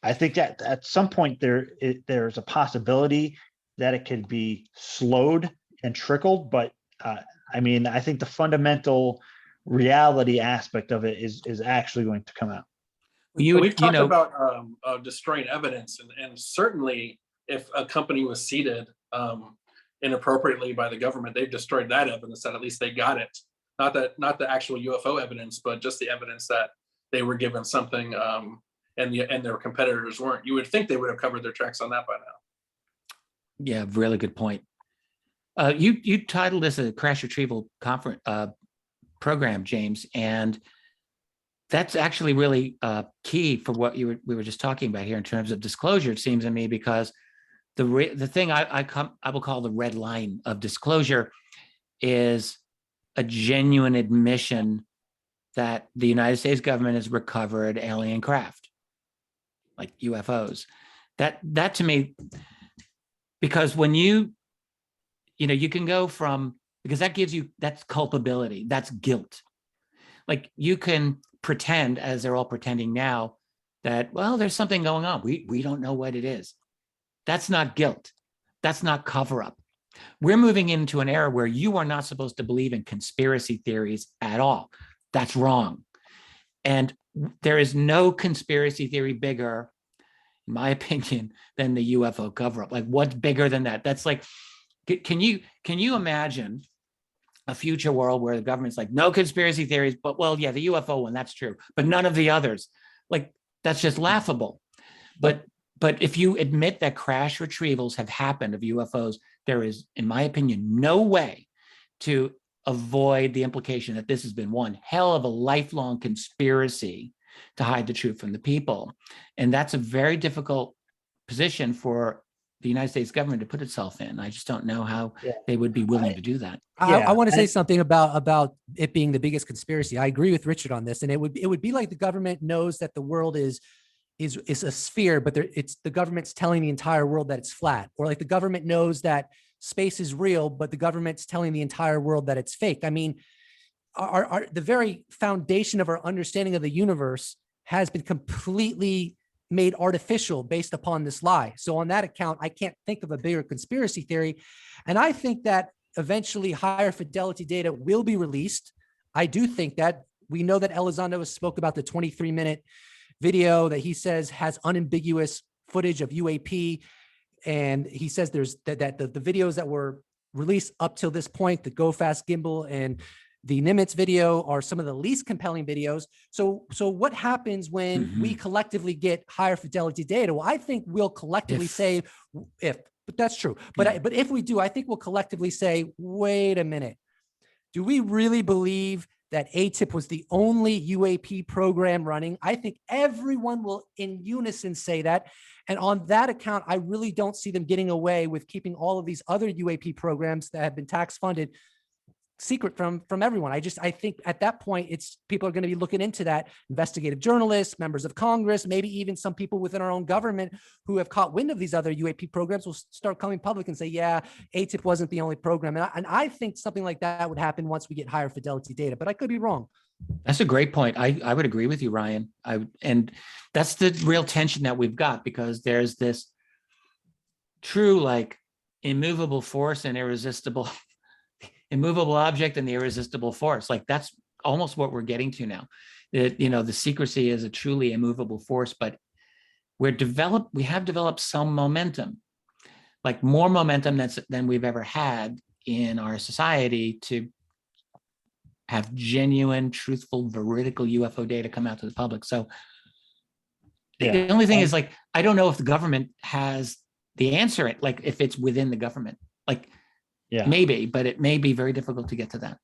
I think that at some point there's a possibility that it could be slowed and trickled, but I think the fundamental reality aspect of it is actually going to come out. We've talked about destroying evidence, and certainly if a company was seeded inappropriately by the government, they've destroyed that evidence. That at least they got it, not the actual UFO evidence, but just the evidence that they were given something. And their competitors weren't. You would think they would have covered their tracks on that by now. Yeah, really good point. You titled this a Crash Retrieval conference program, James, and that's actually really key for what we were just talking about here in terms of disclosure. It seems to me, because the thing I will call the red line of disclosure is a genuine admission that the United States government has recovered alien craft, like UFOs. That to me, because when you can go from, because that gives you, that's culpability, that's guilt. Like you can pretend, as they're all pretending now, that, well, there's something going on. We don't know what it is. That's not guilt. That's not cover up. We're moving into an era where you are not supposed to believe in conspiracy theories at all. That's wrong. And there is no conspiracy theory bigger, in my opinion, than the UFO cover up. Like, what's bigger than that? That's like, can you imagine a future world where the government's like, no conspiracy theories, but well, yeah, the UFO one, that's true, but none of the others. Like, that's just laughable. But if you admit that crash retrievals have happened of UFOs, there is, in my opinion, no way to avoid the implication that this has been one hell of a lifelong conspiracy to hide the truth from the people. And that's a very difficult position for the United States government to put itself in. I just don't know how they would be willing to do that. I want to say something about it being the biggest conspiracy. I agree with Richard on this, and it would be like the government knows that the world is a sphere, but it's the government's telling the entire world that it's flat, or like the government knows that space is real, but the government's telling the entire world that it's fake. I mean, the very foundation of our understanding of the universe has been completely made artificial based upon this lie. So on that account, I can't think of a bigger conspiracy theory. And I think that eventually higher fidelity data will be released. I do think that. We know that Elizondo spoke about the 23-minute video that he says has unambiguous footage of UAP. And he says there's that the videos that were released up till this point, the Go Fast Gimbal and the Nimitz video, are some of the least compelling videos. So what happens when we collectively get higher fidelity data? Well, I think we'll collectively say, but that's true. But if we do, I think we'll collectively say, wait a minute, do we really believe that ATIP was the only UAP program running? I think everyone will in unison say that. And on that account, I really don't see them getting away with keeping all of these other UAP programs that have been tax funded secret from everyone. I think at that point, people are going to be looking into that. Investigative journalists, members of Congress, maybe even some people within our own government who have caught wind of these other UAP programs will start coming public and say, yeah, ATIP wasn't the only program. And I think something like that would happen once we get higher fidelity data, but I could be wrong. That's a great point. I would agree with you, Ryan. And that's the real tension that we've got, because there's this true, like, immovable force and immovable object and the irresistible force. Like, that's almost what we're getting to now. That, the secrecy is a truly immovable force, but we have developed some momentum, like more momentum than we've ever had in our society to have genuine, truthful, veridical UFO data come out to the public. So the only thing is, like, I don't know if the government has the answer, like if it's within the government, like, maybe, but it may be very difficult to get to that.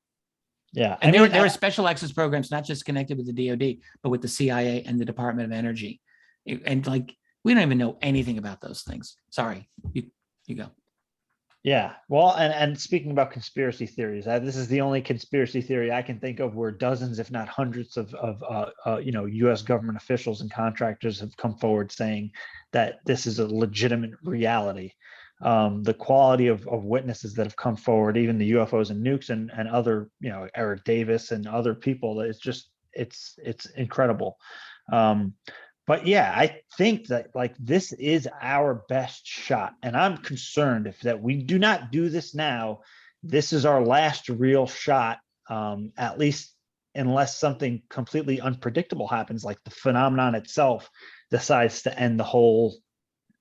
Yeah. And there are special access programs, not just connected with the DoD, but with the CIA and the Department of Energy. And like, we don't even know anything about those things. Sorry, you go. Yeah. Well, and speaking about conspiracy theories, this is the only conspiracy theory I can think of where dozens, if not hundreds of U.S. government officials and contractors have come forward saying that this is a legitimate reality. The quality of witnesses that have come forward, even the UFOs and nukes and other, Eric Davis and other people, it's incredible. But yeah, I think that, like, this is our best shot, and I'm concerned if that we do not do this now, this is our last real shot, at least unless something completely unpredictable happens, like the phenomenon itself decides to end the whole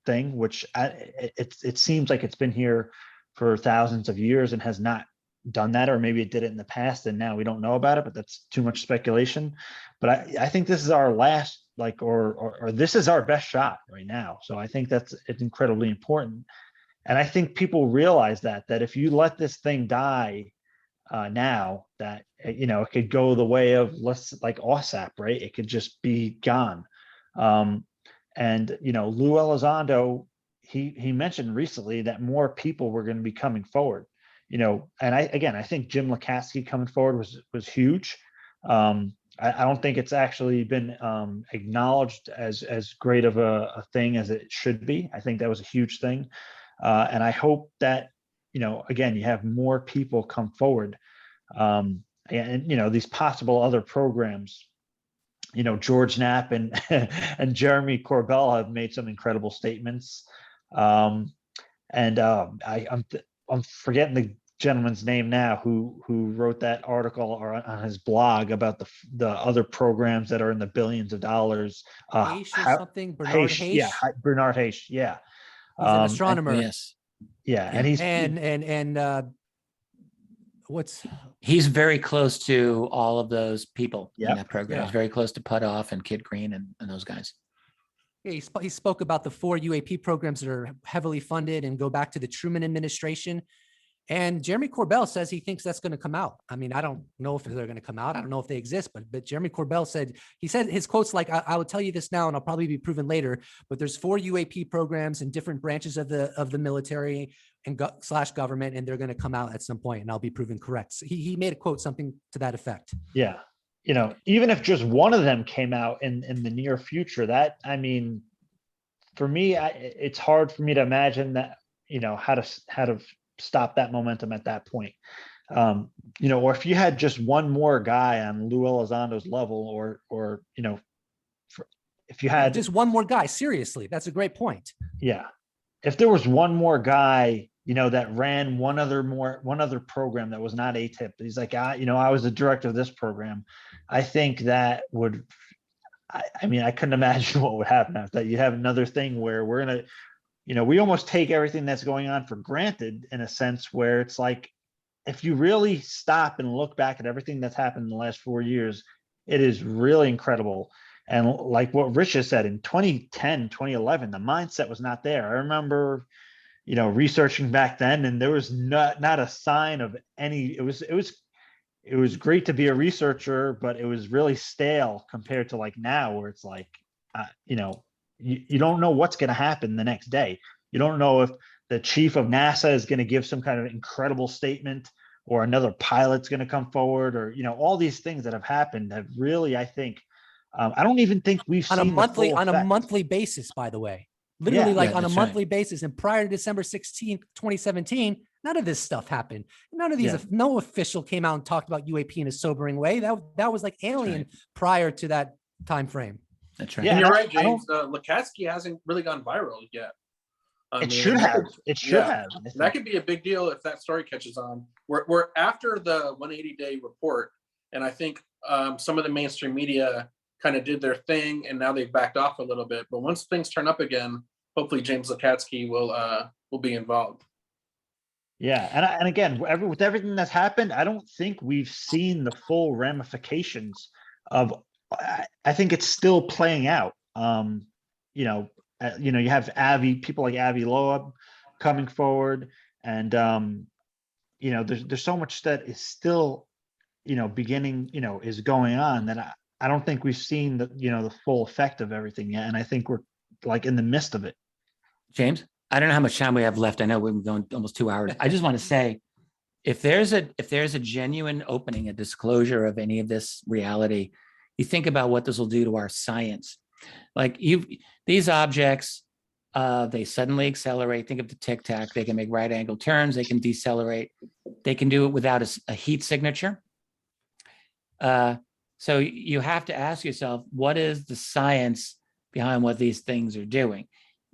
thing, which it seems like it's been here for thousands of years and has not done that, or maybe it did it in the past and now we don't know about it, but that's too much speculation. But I think this is our last, like, or this is our best shot right now. So I think it's incredibly important. And I think people realize that if you let this thing die now, that, it could go the way of, like OSAP, right? It could just be gone. And, Lou Elizondo, he mentioned recently that more people were going to be coming forward. And I think Jim Lukatsky coming forward was huge. I don't think it's actually been acknowledged as great of a thing as it should be. I think that was a huge thing. And I hope that, again, you have more people come forward. And these possible other programs, George Knapp and and Jeremy Corbell have made some incredible statements. I'm forgetting the gentleman's name now who wrote that article on his blog about the other programs that are in the billions of dollars. Hayes or something, Bernard Hayes. Yeah, Bernard Hayes. Yeah, he's an astronomer. Yes. Yeah, and he's he's very close to all of those people in Yep. that program. Yeah. He's very close to Putoff and Kid Green and those guys. Yeah, he spoke about the 4 UAP programs that are heavily funded and go back to the Truman administration. And Jeremy Corbell says he thinks that's going to come out. I mean, I don't know if they're going to come out. I don't know if they exist, but Jeremy Corbell said his quotes like, I will tell you this now and I'll probably be proven later, but there's 4 UAP programs in different branches of the military and / government, and they're going to come out at some point and I'll be proven correct. So he made a quote, something to that effect. Yeah. Even if just one of them came out in the near future, for me, it's hard for me to imagine that, how to stop that momentum at that point. Or if you had just one more guy on Lou Elizondo's level, or if you had just one more guy, seriously, that's a great point. Yeah. If there was one more guy, that ran one other program that was not ATIP, he's like, I was the director of this program. I think that would, I couldn't imagine what would happen after that. You have another thing where we're going to, we almost take everything that's going on for granted, in a sense where it's like, if you really stop and look back at everything that's happened in the last 4 years, it is really incredible. And like what Rich has said, in 2010, 2011, the mindset was not there. I remember, researching back then, and there was not a sign of any. It was great to be a researcher, but it was really stale compared to like now, where it's like, you don't know what's going to happen the next day. You don't know if the chief of NASA is going to give some kind of incredible statement, or another pilot's going to come forward, or all these things that have happened have really, I think, I don't even think we've on seen a monthly basis, by the way, literally on a monthly basis. And prior to December 16th, 2017, none of this stuff happened. None of these, no official came out and talked about UAP in a sobering way. That was like alien prior to that time frame. That's right. Yeah, And you're right, James. Lukatsky hasn't really gone viral yet. It should have. It should have. That could be a big deal if that story catches on. We're after the 180-day report, and I think some of the mainstream media kind of did their thing, and now they've backed off a little bit. But once things turn up again, hopefully James Lukatsky will be involved. Yeah, and again, with everything that's happened, I don't think we've seen the full ramifications of. I think it's still playing out. You have people like Avi Loeb coming forward, and there's so much that is still, beginning, is going on, that I don't think we've seen the full effect of everything yet, and I think we're like in the midst of it. James, I don't know how much time we have left. I know we've been going almost 2 hours. I just want to say, if there's a genuine opening, a disclosure of any of this reality, you think about what this will do to our science. Like these objects, they suddenly accelerate. Think of the Tic Tac. They can make right angle turns. They can decelerate. They can do it without a heat signature. So you have to ask yourself, what is the science behind what these things are doing?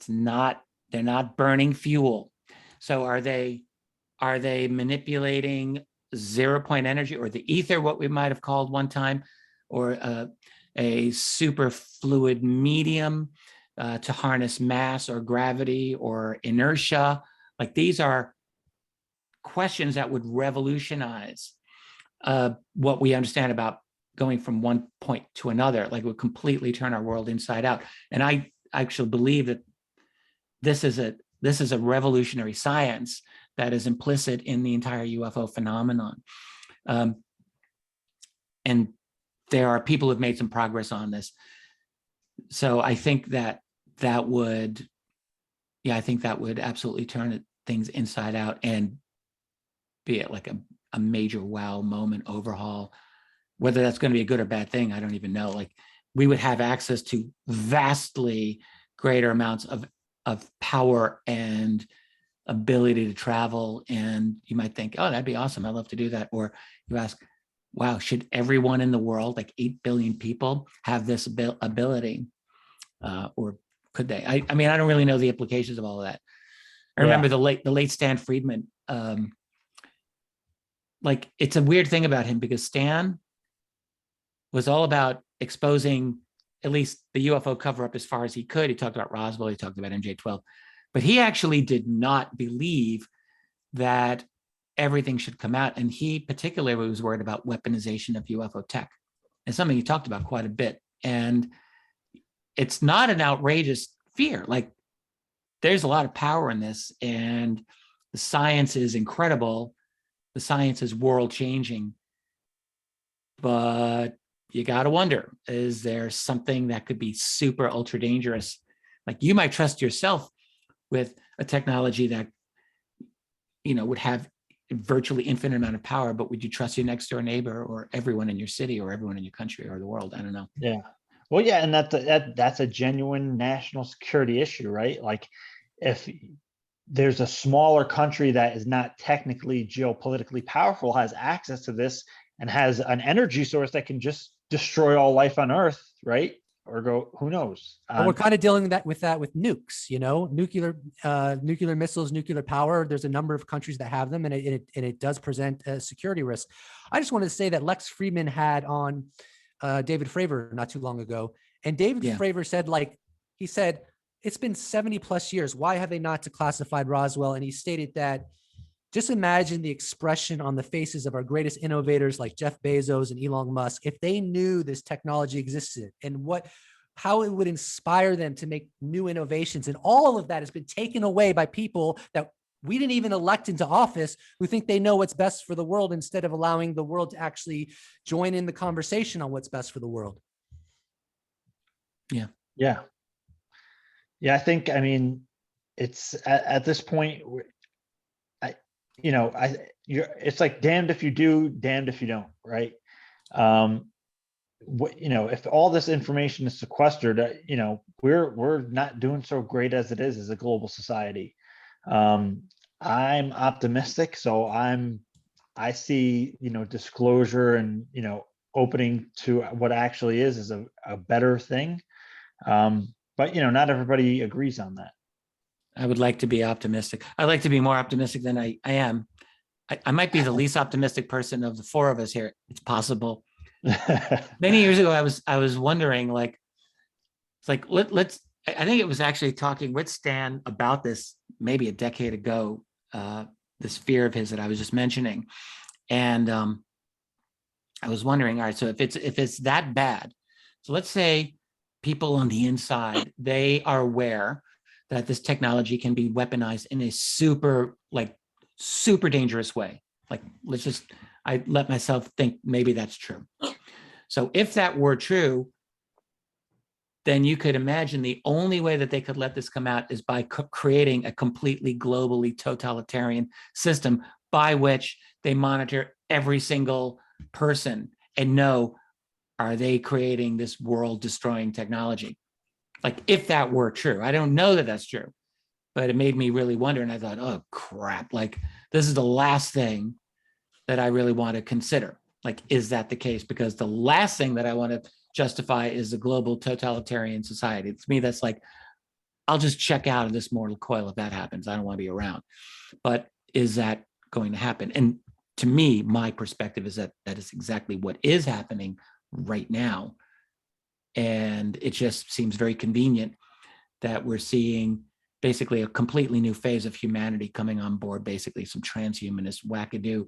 They're not burning fuel. So are they manipulating 0-point energy, or the ether, what we might have called one time, or a super fluid medium to harness mass or gravity or inertia? Like, these are questions that would revolutionize what we understand about going from one point to another. Like, it would completely turn our world inside out. And I actually believe that this is a revolutionary science that is implicit in the entire UFO phenomenon. And there are people who've made some progress on this. So I think that would absolutely turn things inside out. And be it like a major wow moment overhaul. Whether that's going to be a good or bad thing, I don't even know. Like we would have access to vastly greater amounts of power and ability to travel. And you might think, oh, that'd be awesome. I'd love to do that. Or you ask, wow, should everyone in the world, like 8 billion people, have this ability? Or could they? I mean, I don't really know the implications of all of that. I remember the late Stan Friedman. Like it's a weird thing about him because Stan was all about exposing at least the UFO cover up as far as he could. He talked about Roswell, he talked about MJ-12, but he actually did not believe that everything should come out. And he particularly was worried about weaponization of UFO tech. It's something he talked about quite a bit. And it's not an outrageous fear. Like there's a lot of power in this, and the science is incredible. The science is world changing, but you got to wonder, is there something that could be super ultra dangerous? Like you might trust yourself with a technology that, you know, would have virtually infinite amount of power, but would you trust your next door neighbor or everyone in your city or everyone in your country or the world? I don't know. Yeah. Well, yeah, and that's a genuine national security issue, right? Like if there's a smaller country that is not technically geopolitically powerful, has access to this and has an energy source that can just destroy all life on Earth, right? Or go, who knows? But we're kind of dealing with that with nukes, you know, nuclear missiles, nuclear power. There's a number of countries that have them, and it does present a security risk. I just wanted to say that Lex Friedman had on David Fravor not too long ago, and David Fravor said, like, he said, it's been 70 plus years. Why have they not declassified Roswell? And he stated that, just imagine the expression on the faces of our greatest innovators like Jeff Bezos and Elon Musk if they knew this technology existed and how it would inspire them to make new innovations. And all of that has been taken away by people that we didn't even elect into office, who think they know what's best for the world instead of allowing the world to actually join in the conversation on what's best for the world. Yeah. Yeah. Yeah. I think, I mean, it's at this point, it's like damned if you do, damned if you don't, right? If all this information is sequestered, we're not doing so great as it is as a global society. I'm optimistic, so I see, disclosure and, opening to what actually is a better thing. But not everybody agrees on that. I would like to be optimistic. I'd like to be more optimistic than I am. I might be the least optimistic person of the four of us here. It's possible. Many years ago, I was wondering, like, it's like, I think it was actually talking with Stan about this maybe a decade ago, this fear of his that I was just mentioning. And I was wondering, all right, so if it's that bad, so let's say people on the inside, they are aware that this technology can be weaponized in a super dangerous way. Like, I let myself think maybe that's true. So if that were true, then you could imagine the only way that they could let this come out is by creating a completely globally totalitarian system by which they monitor every single person and know, are they creating this world destroying technology? Like, if that were true, I don't know that that's true, but it made me really wonder. And I thought, oh crap, like this is the last thing that I really want to consider. Like, is that the case? Because the last thing that I want to justify is a global totalitarian society. To me, that's like, I'll just check out of this mortal coil if that happens. I don't want to be around. But is that going to happen? And to me, my perspective is that is exactly what is happening right now. And it just seems very convenient that we're seeing basically a completely new phase of humanity coming on board, basically some transhumanist wackadoo,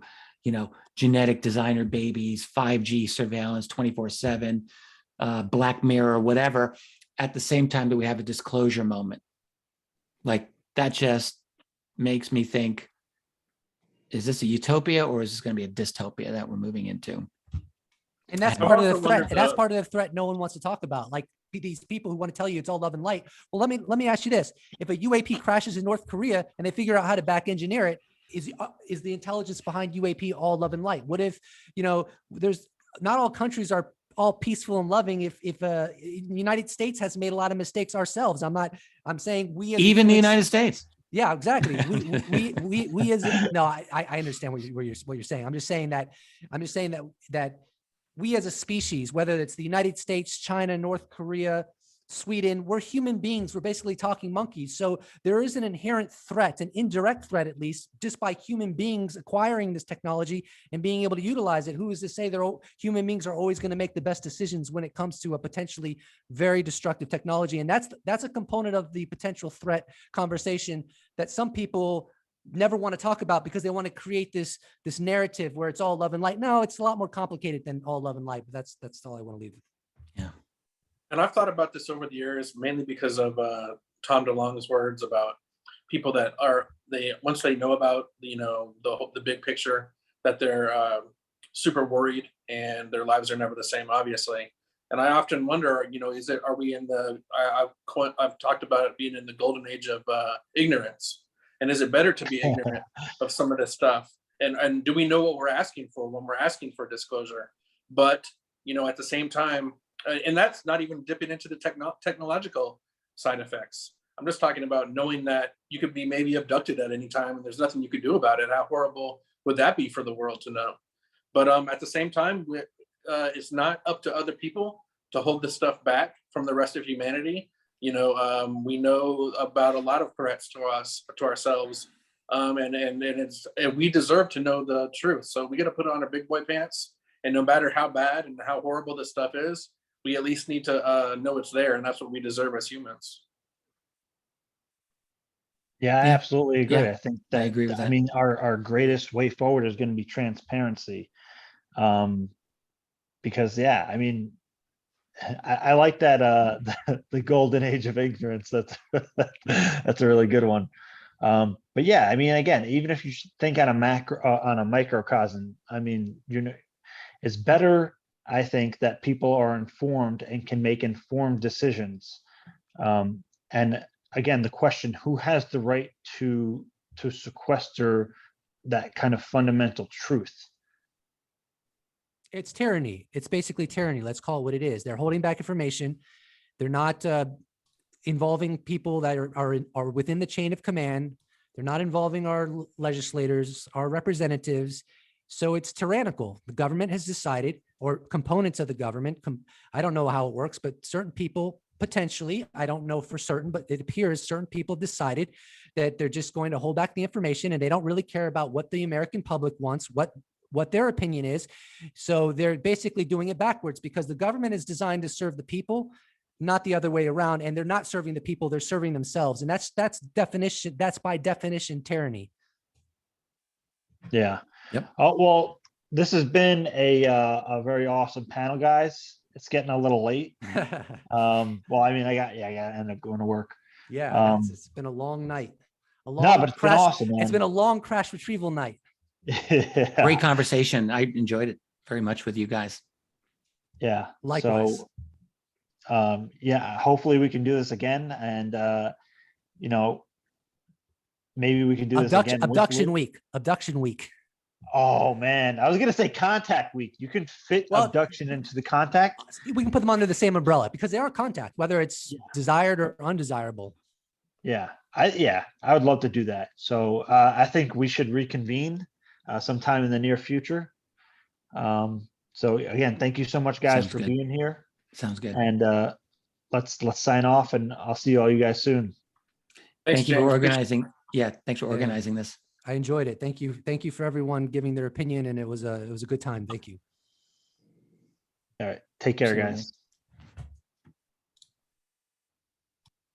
genetic designer babies, 5G surveillance, 24/7, Black Mirror, whatever, at the same time that we have a disclosure moment. Like, that just makes me think, is this a utopia or is this going to be a dystopia that we're moving into? And that's part of the threat. And that's part of the threat no one wants to talk about. Like, these people who want to tell you it's all love and light. Well, let me ask you this. If a UAP crashes in North Korea and they figure out how to back engineer it, is the intelligence behind UAP all love and light? What if, there's not all countries are all peaceful and loving. If the United States has made a lot of mistakes ourselves. I'm saying we as Even the humans- United States. Yeah, exactly. We as no, I understand what you're saying. I'm just saying that we as a species, whether it's the United States, China, North Korea, Sweden, we're human beings. We're basically talking monkeys. So there is an inherent threat, an indirect threat, at least, just by human beings acquiring this technology and being able to utilize it. Who is to say human beings are always going to make the best decisions when it comes to a potentially very destructive technology? And that's a component of the potential threat conversation that some people never want to talk about because they want to create this narrative where it's all love and light. No, it's a lot more complicated than all love and light. But that's all I want to leave. Yeah. And I've thought about this over the years, mainly because of Tom DeLonge's words about people that once they know about the big picture, that they're super worried and their lives are never the same, obviously. And I often wonder, are we in I've talked about it being in the golden age of ignorance, and is it better to be ignorant of some of this stuff? And do we know what we're asking for when we're asking for disclosure? But at the same time. And that's not even dipping into the technological side effects. I'm just talking about knowing that you could be maybe abducted at any time and there's nothing you could do about it. How horrible would that be for the world to know? But at the same time, it's not up to other people to hold this stuff back from the rest of humanity. We know about a lot of threats to ourselves, and we deserve to know the truth. So we got to put on our big boy pants, and no matter how bad and how horrible this stuff is, we at least need to know it's there, and that's what we deserve as humans. Yeah, I Yeah. absolutely agree. Yeah, I think I that, agree with that. I mean, our greatest way forward is going to be transparency. Because I mean, I like that, the golden age of ignorance. That's a really good one. But yeah, I mean, again, even if you think on a microcosm, I mean, it's better, I think, that people are informed and can make informed decisions. And again, the question, who has the right to sequester that kind of fundamental truth? It's tyranny. It's basically tyranny. Let's call it what it is. They're holding back information. They're not involving people that are within the chain of command. They're not involving our legislators, our representatives. So it's tyrannical. The government has decided, or components of the government, I don't know how it works, but certain people potentially, I don't know for certain, but it appears certain people decided that they're just going to hold back the information and they don't really care about what the American public wants, what their opinion is. So they're basically doing it backwards because the government is designed to serve the people, not the other way around. And they're not serving the people, they're serving themselves. And that's by definition tyranny. Yeah. Yep. Oh, well, this has been a very awesome panel, guys. It's getting a little late. Well, I mean, I got to end up going to work. Yeah, it's been a long night. But it's been awesome, man. It's been a long crash retrieval night. Yeah. Great conversation. I enjoyed it very much with you guys. Yeah. Likewise. So, hopefully we can do this again, and maybe we can do this again. Abduction week. Oh man, I was gonna say contact week. You can fit abduction into the contact. We can put them under the same umbrella because they are contact, whether it's desired or undesirable. Yeah, I would love to do that. So I think we should reconvene sometime in the near future. So again, thank you so much, guys, Sounds for good. being here. Sounds good. And let's sign off, and I'll see all you guys soon. Thanks, Thank you for James. organizing. Yeah, thanks for organizing this. I enjoyed it. Thank you. Thank you for everyone giving their opinion, and it was a good time. Thank you. All right, take care, Absolutely. guys.